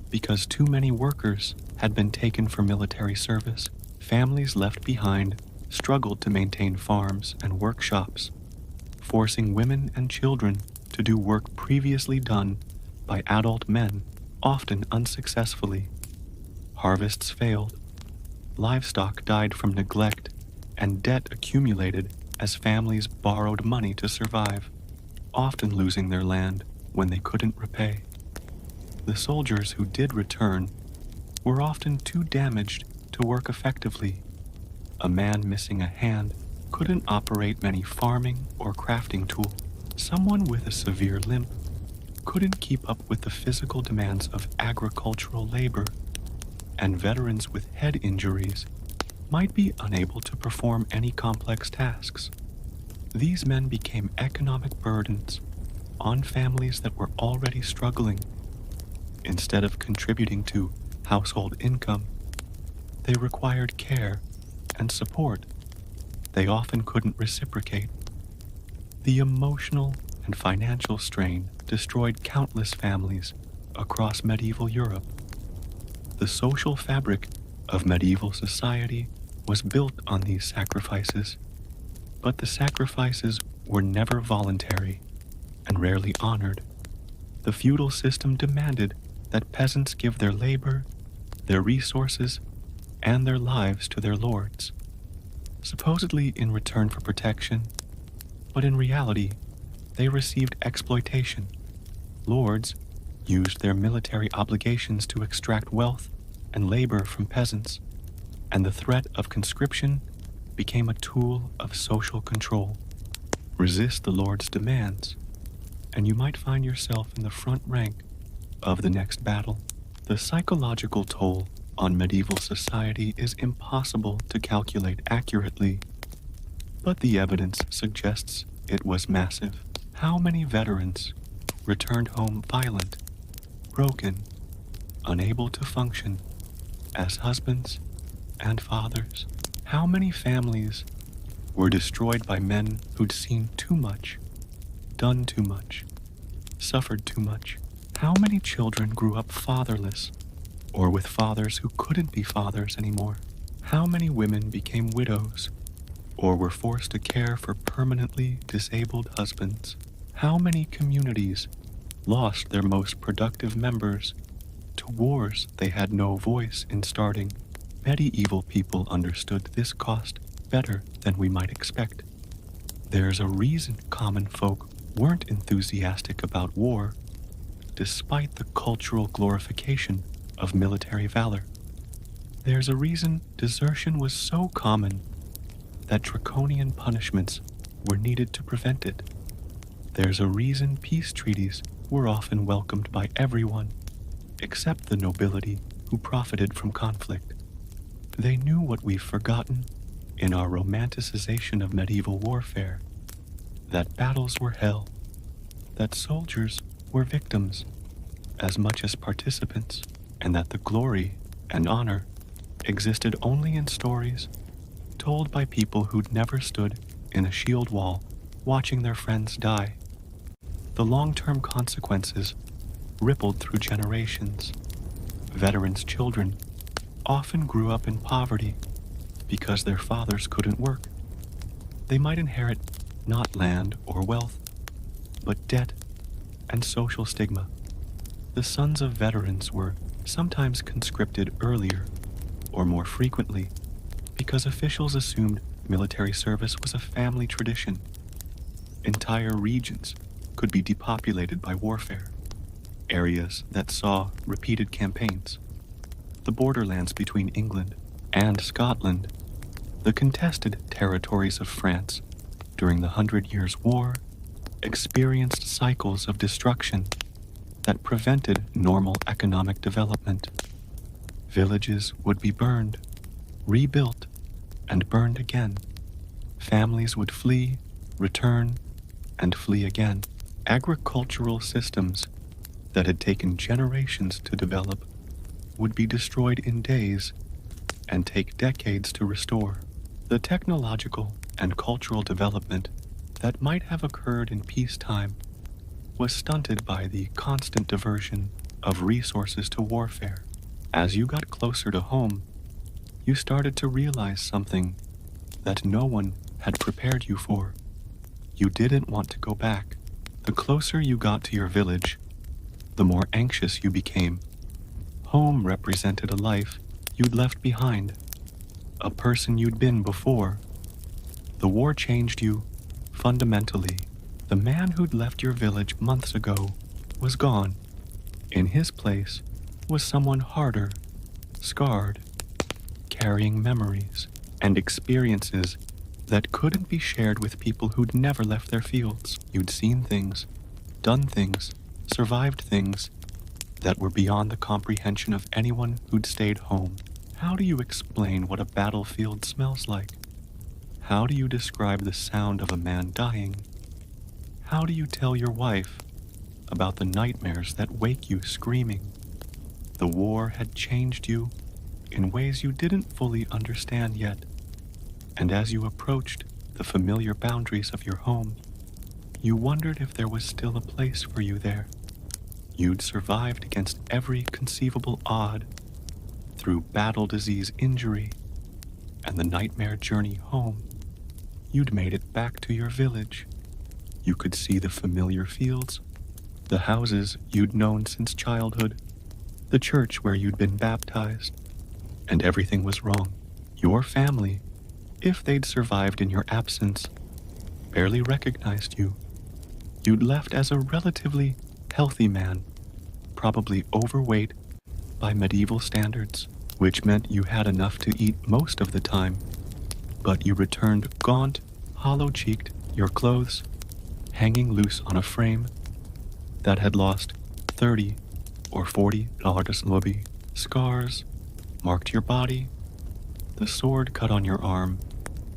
because too many workers had been taken for military service. Families left behind struggled to maintain farms and workshops, forcing women and children to do work previously done by adult men, often unsuccessfully. Harvests failed, livestock died from neglect, and debt accumulated as families borrowed money to survive, often losing their land when they couldn't repay. The soldiers who did return were often too damaged to work effectively. A man missing a hand couldn't operate many farming or crafting tools. Someone with a severe limp couldn't keep up with the physical demands of agricultural labor, and veterans with head injuries might be unable to perform any complex tasks. These men became economic burdens on families that were already struggling. Instead of contributing to household income, they required care and support they often couldn't reciprocate. The emotional and financial strain destroyed countless families across medieval Europe. The social fabric of medieval society was built on these sacrifices, but the sacrifices were never voluntary and rarely honored. The feudal system demanded that peasants give their labor, their resources, and their lives to their lords, supposedly in return for protection, but in reality, they received exploitation. Lords used their military obligations to extract wealth and labor from peasants, and the threat of conscription became a tool of social control. Resist the Lord's demands, and you might find yourself in the front rank of the next battle. The psychological toll on medieval society is impossible to calculate accurately, but the evidence suggests it was massive. How many veterans returned home violent, broken, unable to function as husbands and fathers? How many families were destroyed by men who'd seen too much, done too much, suffered too much? How many children grew up fatherless, or with fathers who couldn't be fathers anymore? How many women became widows, or were forced to care for permanently disabled husbands? How many communities lost their most productive members to wars they had no voice in starting? Medieval people understood this cost better than we might expect. There's a reason common folk weren't enthusiastic about war, despite the cultural glorification of military valor. There's a reason desertion was so common that draconian punishments were needed to prevent it. There's a reason peace treaties were often welcomed by everyone, except the nobility who profited from conflict. They knew what we've forgotten in our romanticization of medieval warfare, that battles were hell, that soldiers were victims as much as participants, and that the glory and honor existed only in stories told by people who'd never stood in a shield wall watching their friends die. The long-term consequences rippled through generations. Veterans' children often grew up in poverty because their fathers couldn't work. They might inherit not land or wealth, but debt and social stigma. The sons of veterans were sometimes conscripted earlier or more frequently because officials assumed military service was a family tradition. Entire regions could be depopulated by warfare. Areas that saw repeated campaigns. The borderlands between England and Scotland, the contested territories of France during the 100 Years' War, experienced cycles of destruction that prevented normal economic development. Villages would be burned, rebuilt, and burned again. Families would flee, return, and flee again. Agricultural systems that had taken generations to develop would be destroyed in days and take decades to restore. The technological and cultural development that might have occurred in peacetime was stunted by the constant diversion of resources to warfare. As you got closer to home, you started to realize something that no one had prepared you for. You didn't want to go back. The closer you got to your village, the more anxious you became. Home represented a life you'd left behind, a person you'd been before. The war changed you fundamentally. The man who'd left your village months ago was gone. In his place was someone harder, scarred, carrying memories and experiences that couldn't be shared with people who'd never left their fields. You'd seen things, done things, survived things that were beyond the comprehension of anyone who'd stayed home. How do you explain what a battlefield smells like? How do you describe the sound of a man dying? How do you tell your wife about the nightmares that wake you screaming? The war had changed you in ways you didn't fully understand yet, and as you approached the familiar boundaries of your home, you wondered if there was still a place for you there. You'd survived against every conceivable odd through battle, disease, injury, and the nightmare journey home. You'd made it back to your village. You could see the familiar fields, the houses you'd known since childhood, the church where you'd been baptized, and everything was wrong. Your family, if they'd survived in your absence, barely recognized you. You'd left as a relatively healthy man, probably overweight by medieval standards, which meant you had enough to eat most of the time. But you returned gaunt, hollow-cheeked, your clothes hanging loose on a frame that had lost $30 or $40 lobby. Scars marked your body. The sword cut on your arm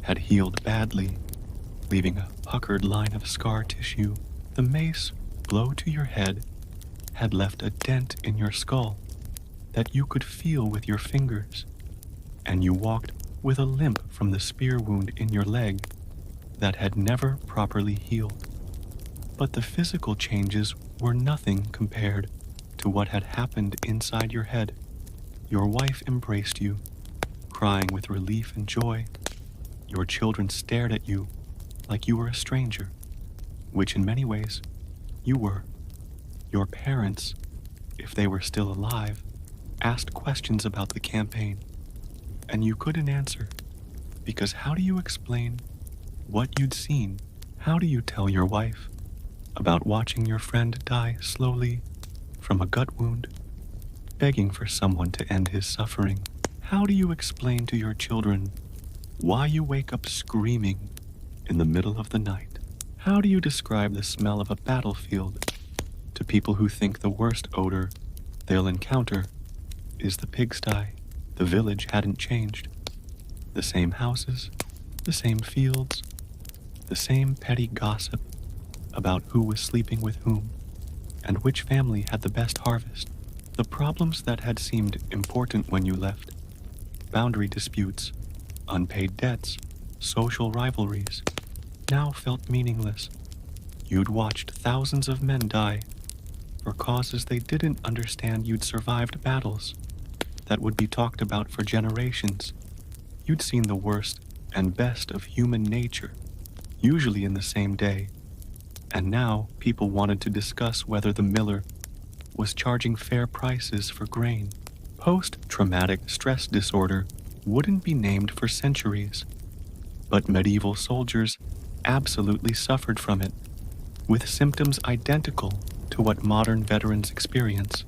had healed badly, leaving a puckered line of scar tissue. The mace blow to your head had left a dent in your skull that you could feel with your fingers, and you walked with a limp from the spear wound in your leg that had never properly healed. But the physical changes were nothing compared to what had happened inside your head. Your wife embraced you, crying with relief and joy. Your children stared at you like you were a stranger, which in many ways you were. Your parents, if they were still alive, asked questions about the campaign, and you couldn't answer, because how do you explain what you'd seen? How do you tell your wife about watching your friend die slowly from a gut wound, begging for someone to end his suffering? How do you explain to your children why you wake up screaming in the middle of the night? How do you describe the smell of a battlefield to people who think the worst odor they'll encounter is the pigsty? The village hadn't changed. The same houses, the same fields, the same petty gossip about who was sleeping with whom and which family had the best harvest. The problems that had seemed important when you left, boundary disputes, unpaid debts, social rivalries, now felt meaningless. You'd watched thousands of men die for causes they didn't understand. You'd survived battles that would be talked about for generations. You'd seen the worst and best of human nature, usually in the same day. And now people wanted to discuss whether the miller was charging fair prices for grain. Post-traumatic stress disorder wouldn't be named for centuries, but medieval soldiers absolutely suffered from it, with symptoms identical to what modern veterans experience,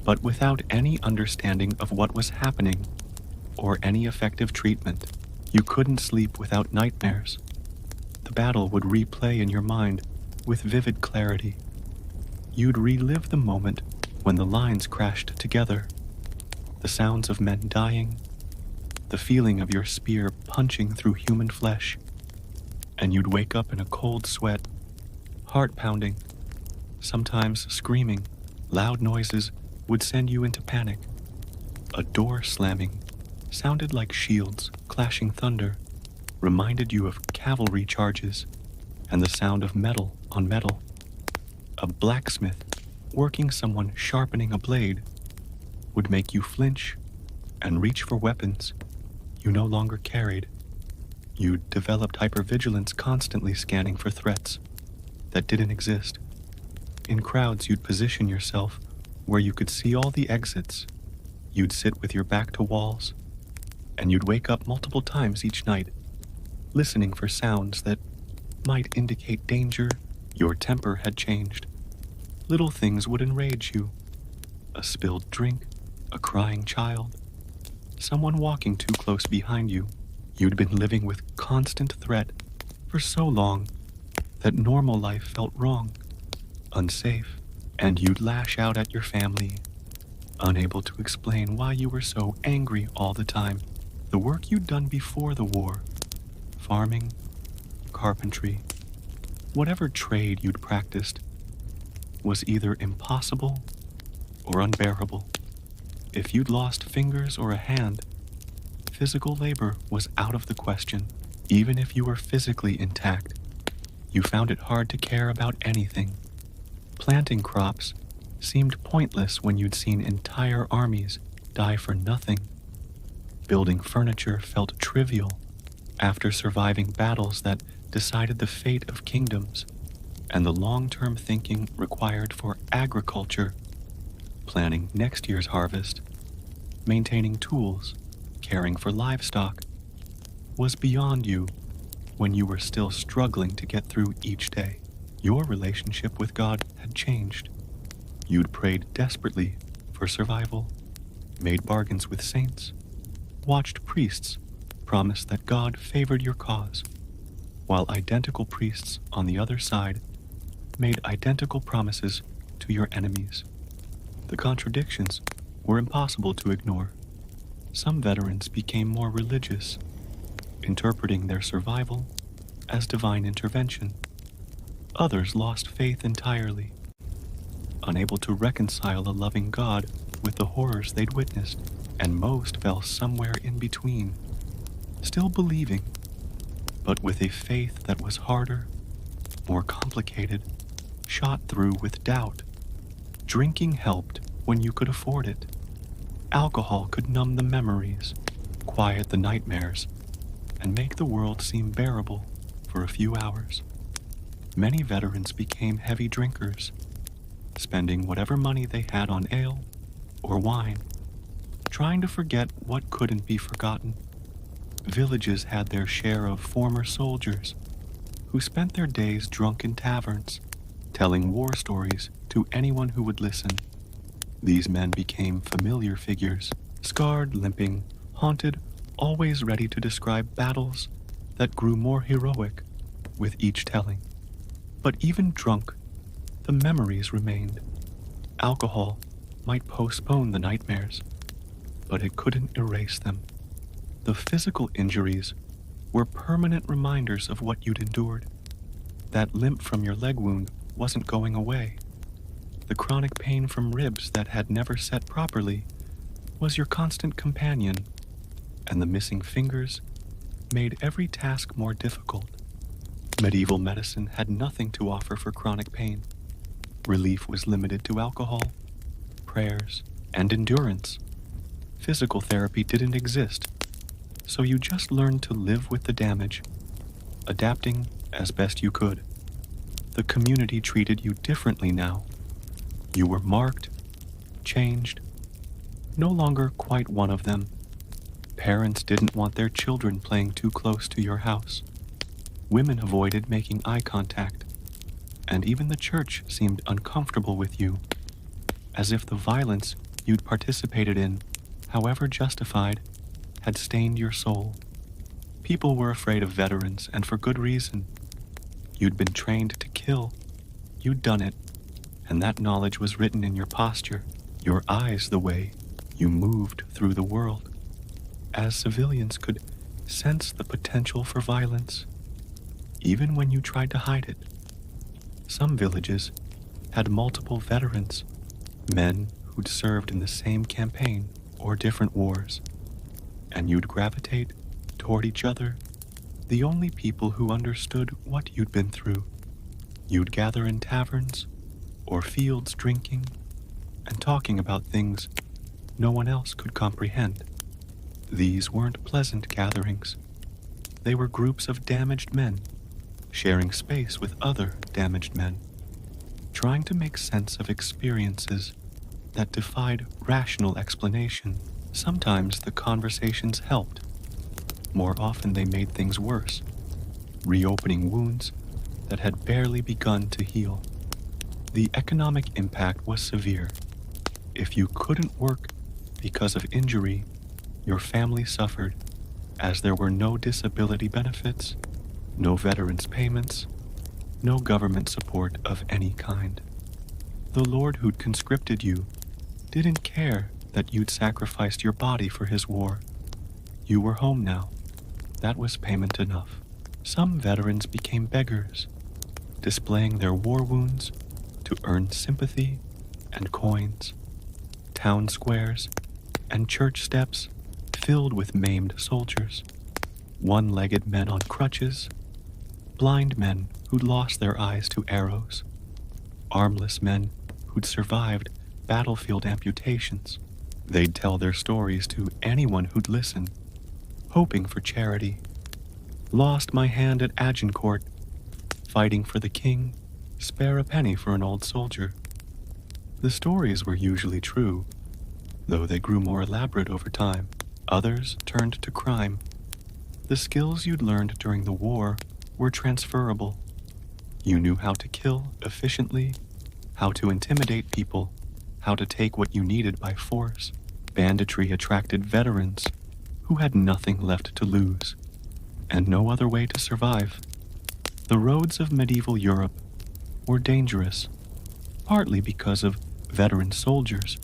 but without any understanding of what was happening or any effective treatment. You couldn't sleep without nightmares. The battle would replay in your mind with vivid clarity. You'd relive the moment when the lines crashed together, the sounds of men dying, the feeling of your spear punching through human flesh, and you'd wake up in a cold sweat, heart pounding, sometimes screaming. Loud noises would send you into panic. A door slamming sounded like shields clashing thunder, reminded you of cavalry charges and the sound of metal on metal. A blacksmith working someone sharpening a blade would make you flinch and reach for weapons you no longer carried. You developed hypervigilance, constantly scanning for threats that didn't exist. In crowds, you'd position yourself where you could see all the exits. You'd sit with your back to walls, and you'd wake up multiple times each night, listening for sounds that might indicate danger. Your temper had changed. Little things would enrage you. A spilled drink, a crying child, someone walking too close behind you. You'd been living with constant threat for so long that normal life felt wrong, unsafe, and you'd lash out at your family unable to explain why you were so angry all the time. The work you'd done before the war, farming, carpentry, whatever trade you'd practiced, was either impossible or unbearable. If you'd lost fingers or a hand, physical labor was out of the question. Even if you were physically intact, you found it hard to care about anything. Planting crops seemed pointless when you'd seen entire armies die for nothing. Building furniture felt trivial after surviving battles that decided the fate of kingdoms, and the long-term thinking required for agriculture, planning next year's harvest, maintaining tools, caring for livestock, was beyond you when you were still struggling to get through each day. Your relationship with God had changed. You'd prayed desperately for survival, made bargains with saints, watched priests promise that God favored your cause, while identical priests on the other side made identical promises to your enemies. The contradictions were impossible to ignore. Some veterans became more religious, interpreting their survival as divine intervention. Others lost faith entirely, unable to reconcile a loving God with the horrors they'd witnessed, and most fell somewhere in between, still believing, but with a faith that was harder, more complicated, shot through with doubt. Drinking helped when you could afford it. Alcohol could numb the memories, quiet the nightmares, and make the world seem bearable for a few hours. Many veterans became heavy drinkers, spending whatever money they had on ale or wine, trying to forget what couldn't be forgotten. Villages had their share of former soldiers who spent their days drunk in taverns, telling war stories to anyone who would listen. These men became familiar figures, scarred, limping, haunted, always ready to describe battles that grew more heroic with each telling. But even drunk, the memories remained. Alcohol might postpone the nightmares, but it couldn't erase them. The physical injuries were permanent reminders of what you'd endured. That limp from your leg wound wasn't going away. The chronic pain from ribs that had never set properly was your constant companion, and the missing fingers made every task more difficult. Medieval medicine had nothing to offer for chronic pain. Relief was limited to alcohol, prayers, and endurance. Physical therapy didn't exist, so you just learned to live with the damage, adapting as best you could. The community treated you differently now. You were marked, changed, no longer quite one of them. Parents didn't want their children playing too close to your house. Women avoided making eye contact, and even the church seemed uncomfortable with you, as if the violence you'd participated in, however justified, had stained your soul. People were afraid of veterans, and for good reason. You'd been trained to kill. You'd done it, and that knowledge was written in your posture, your eyes, the way you moved through the world. As civilians could sense the potential for violence, even when you tried to hide it. Some villages had multiple veterans, men who'd served in the same campaign or different wars, and you'd gravitate toward each other, the only people who understood what you'd been through. You'd gather in taverns or fields drinking and talking about things no one else could comprehend. These weren't pleasant gatherings. They were groups of damaged men, sharing space with other damaged men, trying to make sense of experiences that defied rational explanation. Sometimes the conversations helped. More often they made things worse, reopening wounds that had barely begun to heal. The economic impact was severe. If you couldn't work because of injury, your family suffered, as there were no disability benefits, no veterans payments, no government support of any kind. The Lord who'd conscripted you didn't care that you'd sacrificed your body for his war. You were home now. That was payment enough. Some veterans became beggars, displaying their war wounds to earn sympathy and coins. Town squares and church steps filled with maimed soldiers, one-legged men on crutches, blind men who'd lost their eyes to arrows, armless men who'd survived battlefield amputations. They'd tell their stories to anyone who'd listen, hoping for charity. Lost my hand at Agincourt, fighting for the king, spare a penny for an old soldier. The stories were usually true, though they grew more elaborate over time. Others turned to crime. The skills you'd learned during the war were transferable. You knew how to kill efficiently, how to intimidate people, how to take what you needed by force. Banditry attracted veterans who had nothing left to lose and no other way to survive. The roads of medieval Europe were dangerous, partly because of veteran soldiers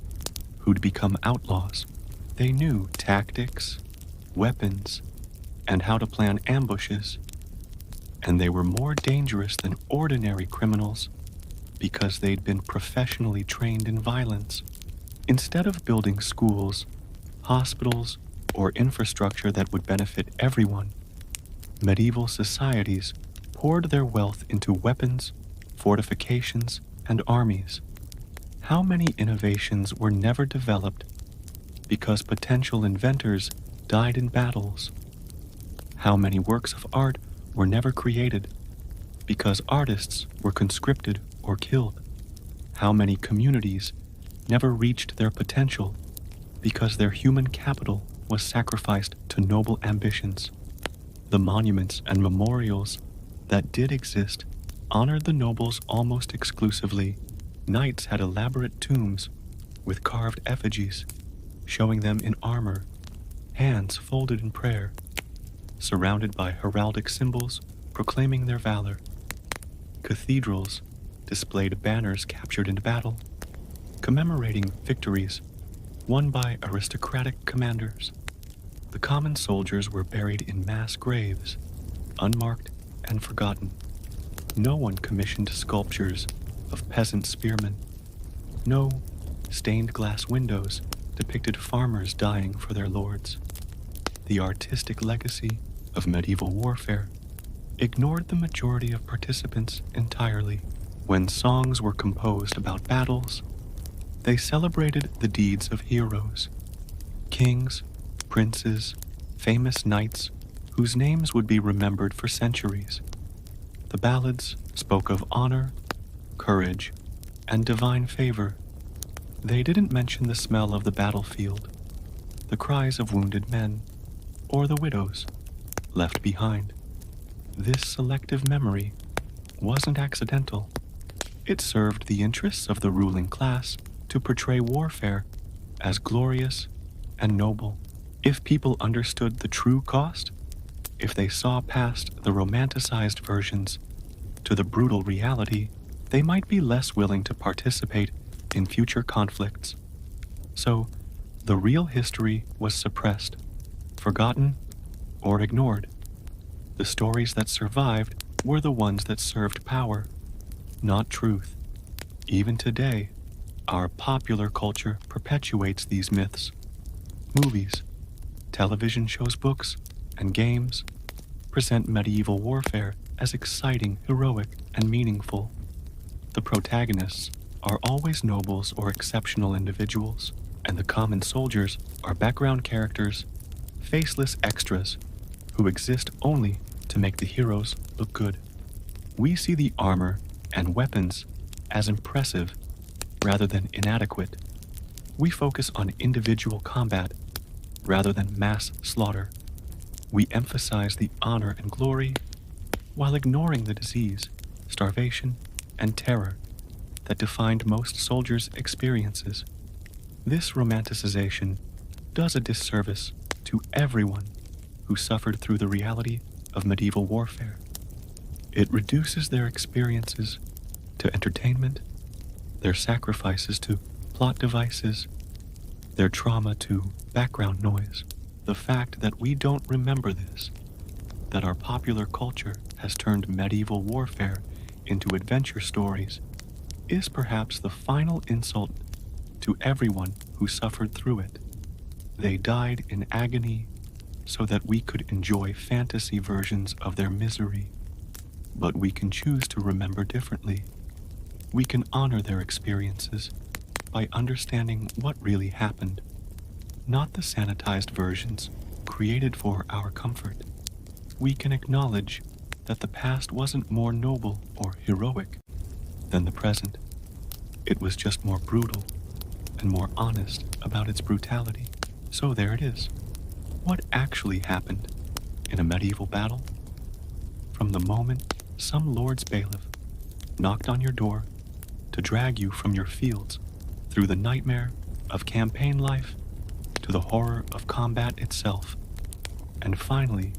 who'd become outlaws. They knew tactics, weapons, and how to plan ambushes, and they were more dangerous than ordinary criminals because they'd been professionally trained in violence. Instead of building schools, hospitals, or infrastructure that would benefit everyone, medieval societies poured their wealth into weapons, fortifications, and armies. How many innovations were never developed because potential inventors died in battles? How many works of art were never created because artists were conscripted or killed? How many communities never reached their potential because their human capital was sacrificed to noble ambitions? The monuments and memorials that did exist honored the nobles almost exclusively. Knights had elaborate tombs with carved effigies, showing them in armor, hands folded in prayer, surrounded by heraldic symbols proclaiming their valor. Cathedrals displayed banners captured in battle, commemorating victories won by aristocratic commanders. The common soldiers were buried in mass graves, unmarked and forgotten. No one commissioned sculptures of peasant spearmen. No stained glass windows depicted farmers dying for their lords. The artistic legacy of medieval warfare ignored the majority of participants entirely. When songs were composed about battles, they celebrated the deeds of heroes, kings, princes, famous knights whose names would be remembered for centuries. The ballads spoke of honor, courage, and divine favor. They didn't mention the smell of the battlefield, the cries of wounded men, or the widows left behind. This selective memory wasn't accidental. It served the interests of the ruling class to portray warfare as glorious and noble. If people understood the true cost, if they saw past the romanticized versions to the brutal reality, they might be less willing to participate in future conflicts. So, the real history was suppressed, forgotten, or ignored. The stories that survived were the ones that served power, not truth. Even today, our popular culture perpetuates these myths. Movies, television shows, books, and games present medieval warfare as exciting, heroic, and meaningful. The protagonists are always nobles or exceptional individuals, and the common soldiers are background characters, faceless extras who exist only to make the heroes look good. We see the armor and weapons as impressive rather than inadequate. We focus on individual combat rather than mass slaughter. We emphasize the honor and glory while ignoring the disease, starvation, and terror that defined most soldiers' experiences. This romanticization does a disservice to everyone who suffered through the reality of medieval warfare. It reduces their experiences to entertainment, their sacrifices to plot devices, their trauma to background noise. The fact that we don't remember this, that our popular culture has turned medieval warfare into adventure stories, is perhaps the final insult to everyone who suffered through it. They died in agony so that we could enjoy fantasy versions of their misery. But we can choose to remember differently. We can honor their experiences by understanding what really happened, not the sanitized versions created for our comfort. We can acknowledge that the past wasn't more noble or heroic than the present. It was just more brutal and more honest about its brutality. So there it is. What actually happened in a medieval battle? From the moment some lord's bailiff knocked on your door to drag you from your fields through the nightmare of campaign life to the horror of combat itself, and finally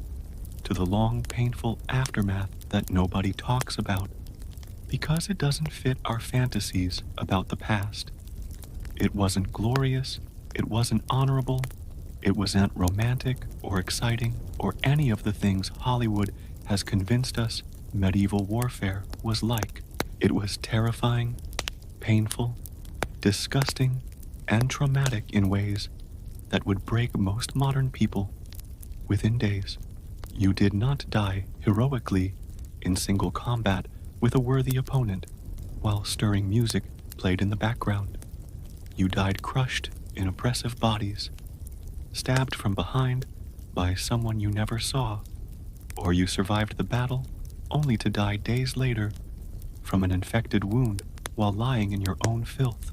to the long, painful aftermath that nobody talks about because it doesn't fit our fantasies about the past. It wasn't glorious, it wasn't honorable, it wasn't romantic or exciting or any of the things Hollywood has convinced us medieval warfare was like. It was terrifying, painful, disgusting, and traumatic in ways that would break most modern people within days. You did not die heroically in single combat with a worthy opponent while stirring music played in the background. You died crushed in oppressive bodies, stabbed from behind by someone you never saw, or you survived the battle only to die days later from an infected wound while lying in your own filth.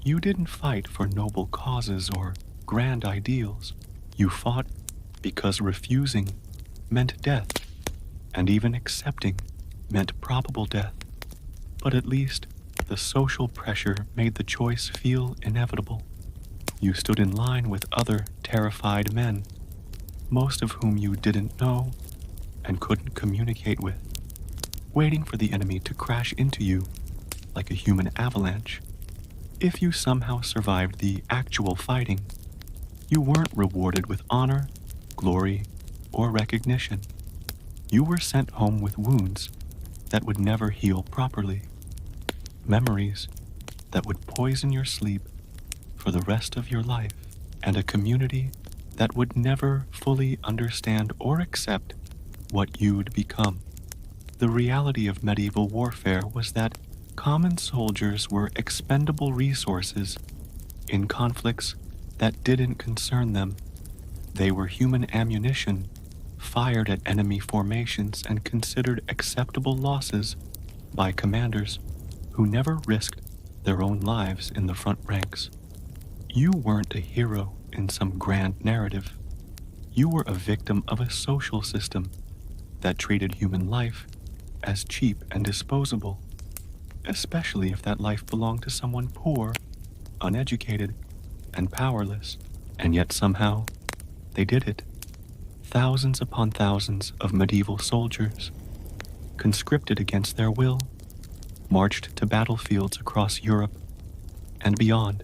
You didn't fight for noble causes or grand ideals. You fought because refusing meant death, and even accepting meant probable death. But at least the social pressure made the choice feel inevitable. You stood in line with other terrified men, most of whom you didn't know and couldn't communicate with, waiting for the enemy to crash into you like a human avalanche. If you somehow survived the actual fighting, you weren't rewarded with honor, glory, or recognition. You were sent home with wounds that would never heal properly, memories that would poison your sleep for the rest of your life, and a community that would never fully understand or accept what you'd become. The reality of medieval warfare was that common soldiers were expendable resources in conflicts that didn't concern them. They were human ammunition fired at enemy formations and considered acceptable losses by commanders who never risked their own lives in the front ranks. You weren't a hero in some grand narrative. You were a victim of a social system that treated human life as cheap and disposable, especially if that life belonged to someone poor, uneducated, and powerless. And yet somehow, they did it. Thousands upon thousands of medieval soldiers, conscripted against their will, marched to battlefields across Europe and beyond.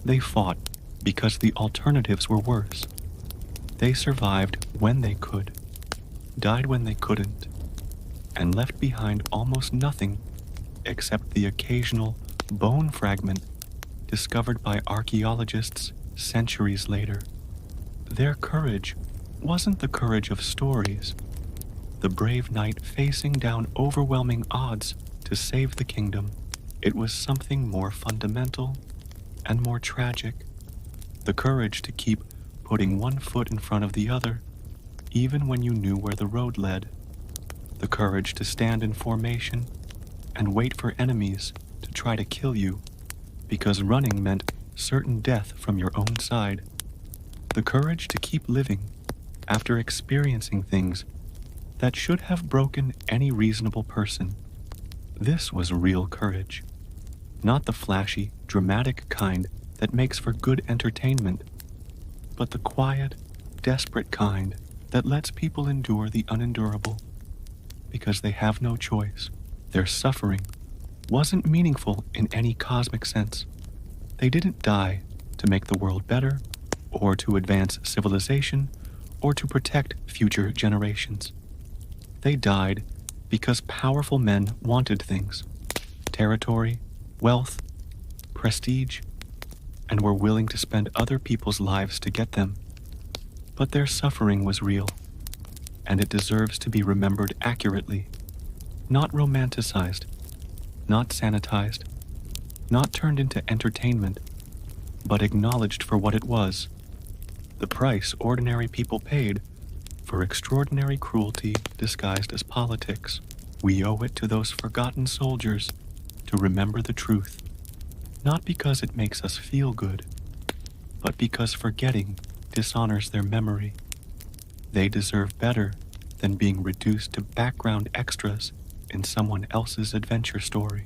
They fought because the alternatives were worse. They survived when they could, died when they couldn't, and left behind almost nothing except the occasional bone fragment discovered by archaeologists centuries later. Their courage wasn't the courage of stories, the brave knight facing down overwhelming odds to save the kingdom. It was something more fundamental and more tragic, the courage to keep putting one foot in front of the other, even when you knew where the road led, the courage to stand in formation and wait for enemies to try to kill you, because running meant certain death from your own side, the courage to keep living after experiencing things that should have broken any reasonable person. This was real courage, not the flashy, dramatic kind that makes for good entertainment, but the quiet, desperate kind that lets people endure the unendurable because they have no choice. Their suffering wasn't meaningful in any cosmic sense. They didn't die to make the world better, or to advance civilization, or to protect future generations. They died because powerful men wanted things: territory, wealth, prestige, and were willing to spend other people's lives to get them. But their suffering was real, and it deserves to be remembered accurately, not romanticized, not sanitized, not turned into entertainment, but acknowledged for what it was: the price ordinary people paid for extraordinary cruelty disguised as politics. We owe it to those forgotten soldiers to remember the truth, not because it makes us feel good, but because forgetting dishonors their memory. They deserve better than being reduced to background extras in someone else's adventure story.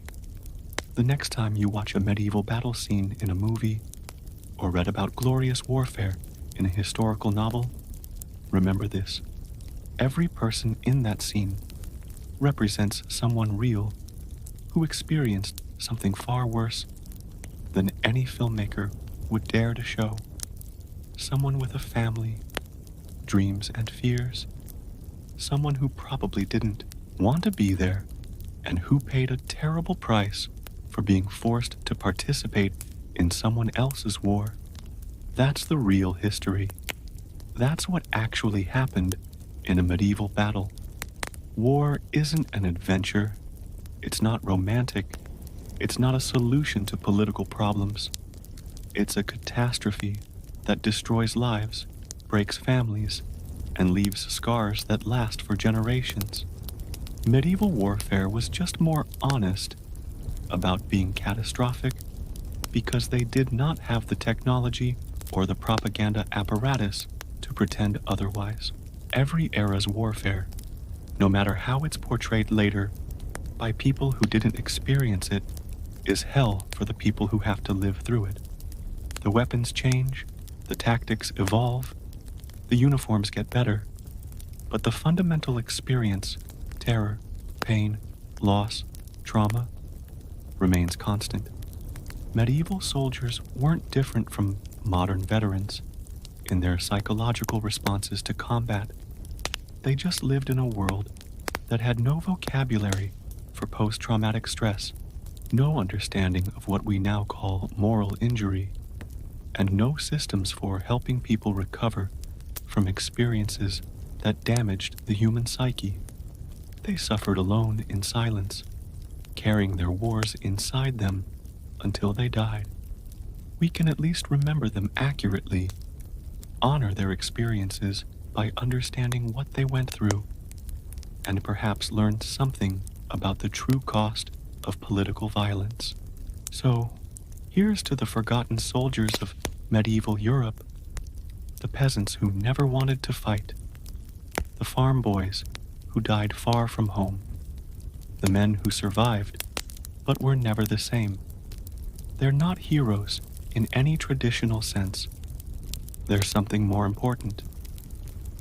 The next time you watch a medieval battle scene in a movie, or read about glorious warfare in a historical novel, remember this: every person in that scene represents someone real who experienced something far worse than any filmmaker would dare to show. Someone with a family, dreams and fears. Someone who probably didn't want to be there, and who paid a terrible price for being forced to participate in someone else's war. That's the real history. That's what actually happened in a medieval battle. War isn't an adventure. It's not romantic. It's not a solution to political problems. It's a catastrophe that destroys lives, breaks families, and leaves scars that last for generations. Medieval warfare was just more honest about being catastrophic because they did not have the technology or the propaganda apparatus to pretend otherwise. Every era's warfare, no matter how it's portrayed later by people who didn't experience it, is hell for the people who have to live through it. The weapons change, the tactics evolve, the uniforms get better, but the fundamental experience, terror, pain, loss, trauma, remains constant. Medieval soldiers weren't different from modern veterans in their psychological responses to combat. They just lived in a world that had no vocabulary for post-traumatic stress, no understanding of what we now call moral injury, and no systems for helping people recover from experiences that damaged the human psyche. They suffered alone in silence, carrying their wars inside them until they died. We can at least remember them accurately, honor their experiences by understanding what they went through, and perhaps learn something about the true cost of political violence. So, here's to the forgotten soldiers of medieval Europe, the peasants who never wanted to fight, the farm boys who died far from home, the men who survived but were never the same. They're not heroes in any traditional sense. They're something more important.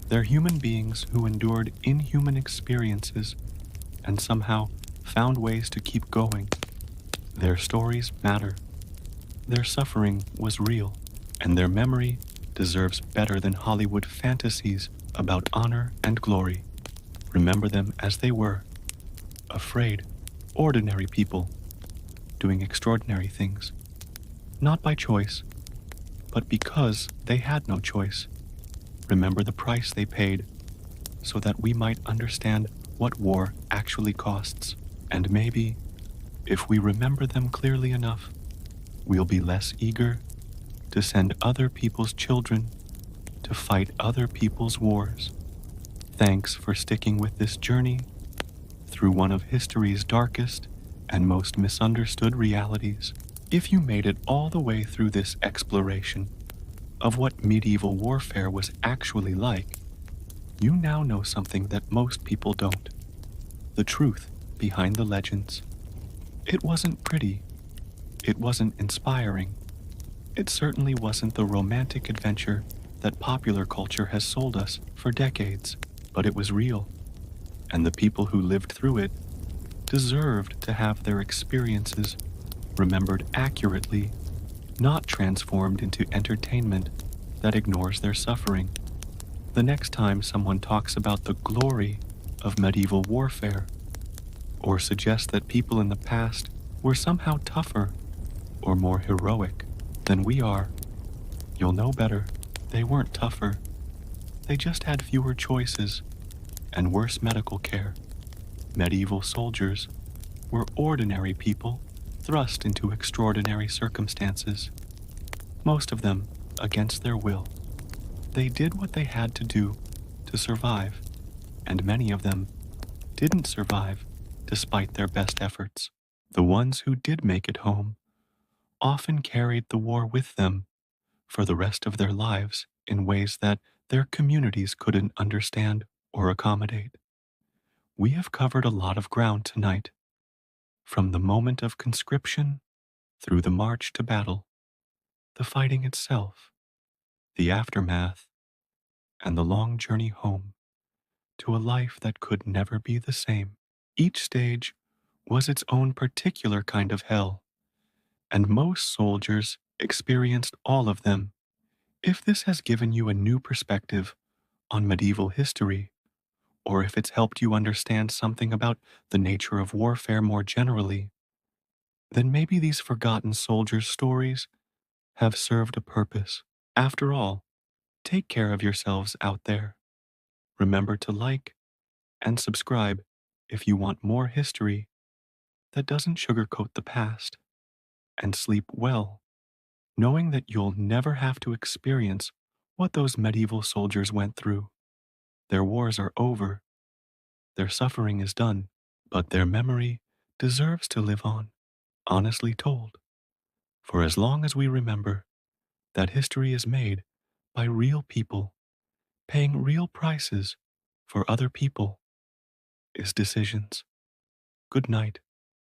They're human beings who endured inhuman experiences and somehow found ways to keep going. Their stories matter. Their suffering was real, and their memory deserves better than Hollywood fantasies about honor and glory. Remember them as they were: afraid, ordinary people, doing extraordinary things, not by choice, but because they had no choice. Remember the price they paid, so that we might understand what war actually costs. And maybe, if we remember them clearly enough, we'll be less eager to send other people's children to fight other people's wars. Thanks for sticking with this journey through one of history's darkest and most misunderstood realities. If you made it all the way through this exploration of what medieval warfare was actually like, you now know something that most people don't: the truth behind the legends. It wasn't pretty. It wasn't inspiring. It certainly wasn't the romantic adventure that popular culture has sold us for decades, but it was real, and the people who lived through it deserved to have their experiences remembered accurately not transformed into entertainment that ignores their suffering. The next time someone talks about the glory of medieval warfare, or suggests that people in the past were somehow tougher or more heroic than we are, you'll know better. They weren't tougher. They just had fewer choices and worse medical care. Medieval soldiers were ordinary people thrust into extraordinary circumstances, most of them against their will. They did what they had to do to survive, and many of them didn't survive despite their best efforts. The ones who did make it home often carried the war with them for the rest of their lives in ways that their communities couldn't understand or accommodate. We have covered a lot of ground tonight, from the moment of conscription through the march to battle, the fighting itself, the aftermath, and the long journey home to a life that could never be the same. Each stage was its own particular kind of hell, and most soldiers experienced all of them. If this has given you a new perspective on medieval history, or if it's helped you understand something about the nature of warfare more generally, then maybe these forgotten soldiers' stories have served a purpose. After all, take care of yourselves out there. Remember to like and subscribe if you want more history that doesn't sugarcoat the past, and sleep well, knowing that you'll never have to experience what those medieval soldiers went through. Their wars are over, their suffering is done, but their memory deserves to live on, honestly told, for as long as we remember that history is made by real people paying real prices for other people is decisions. Good night.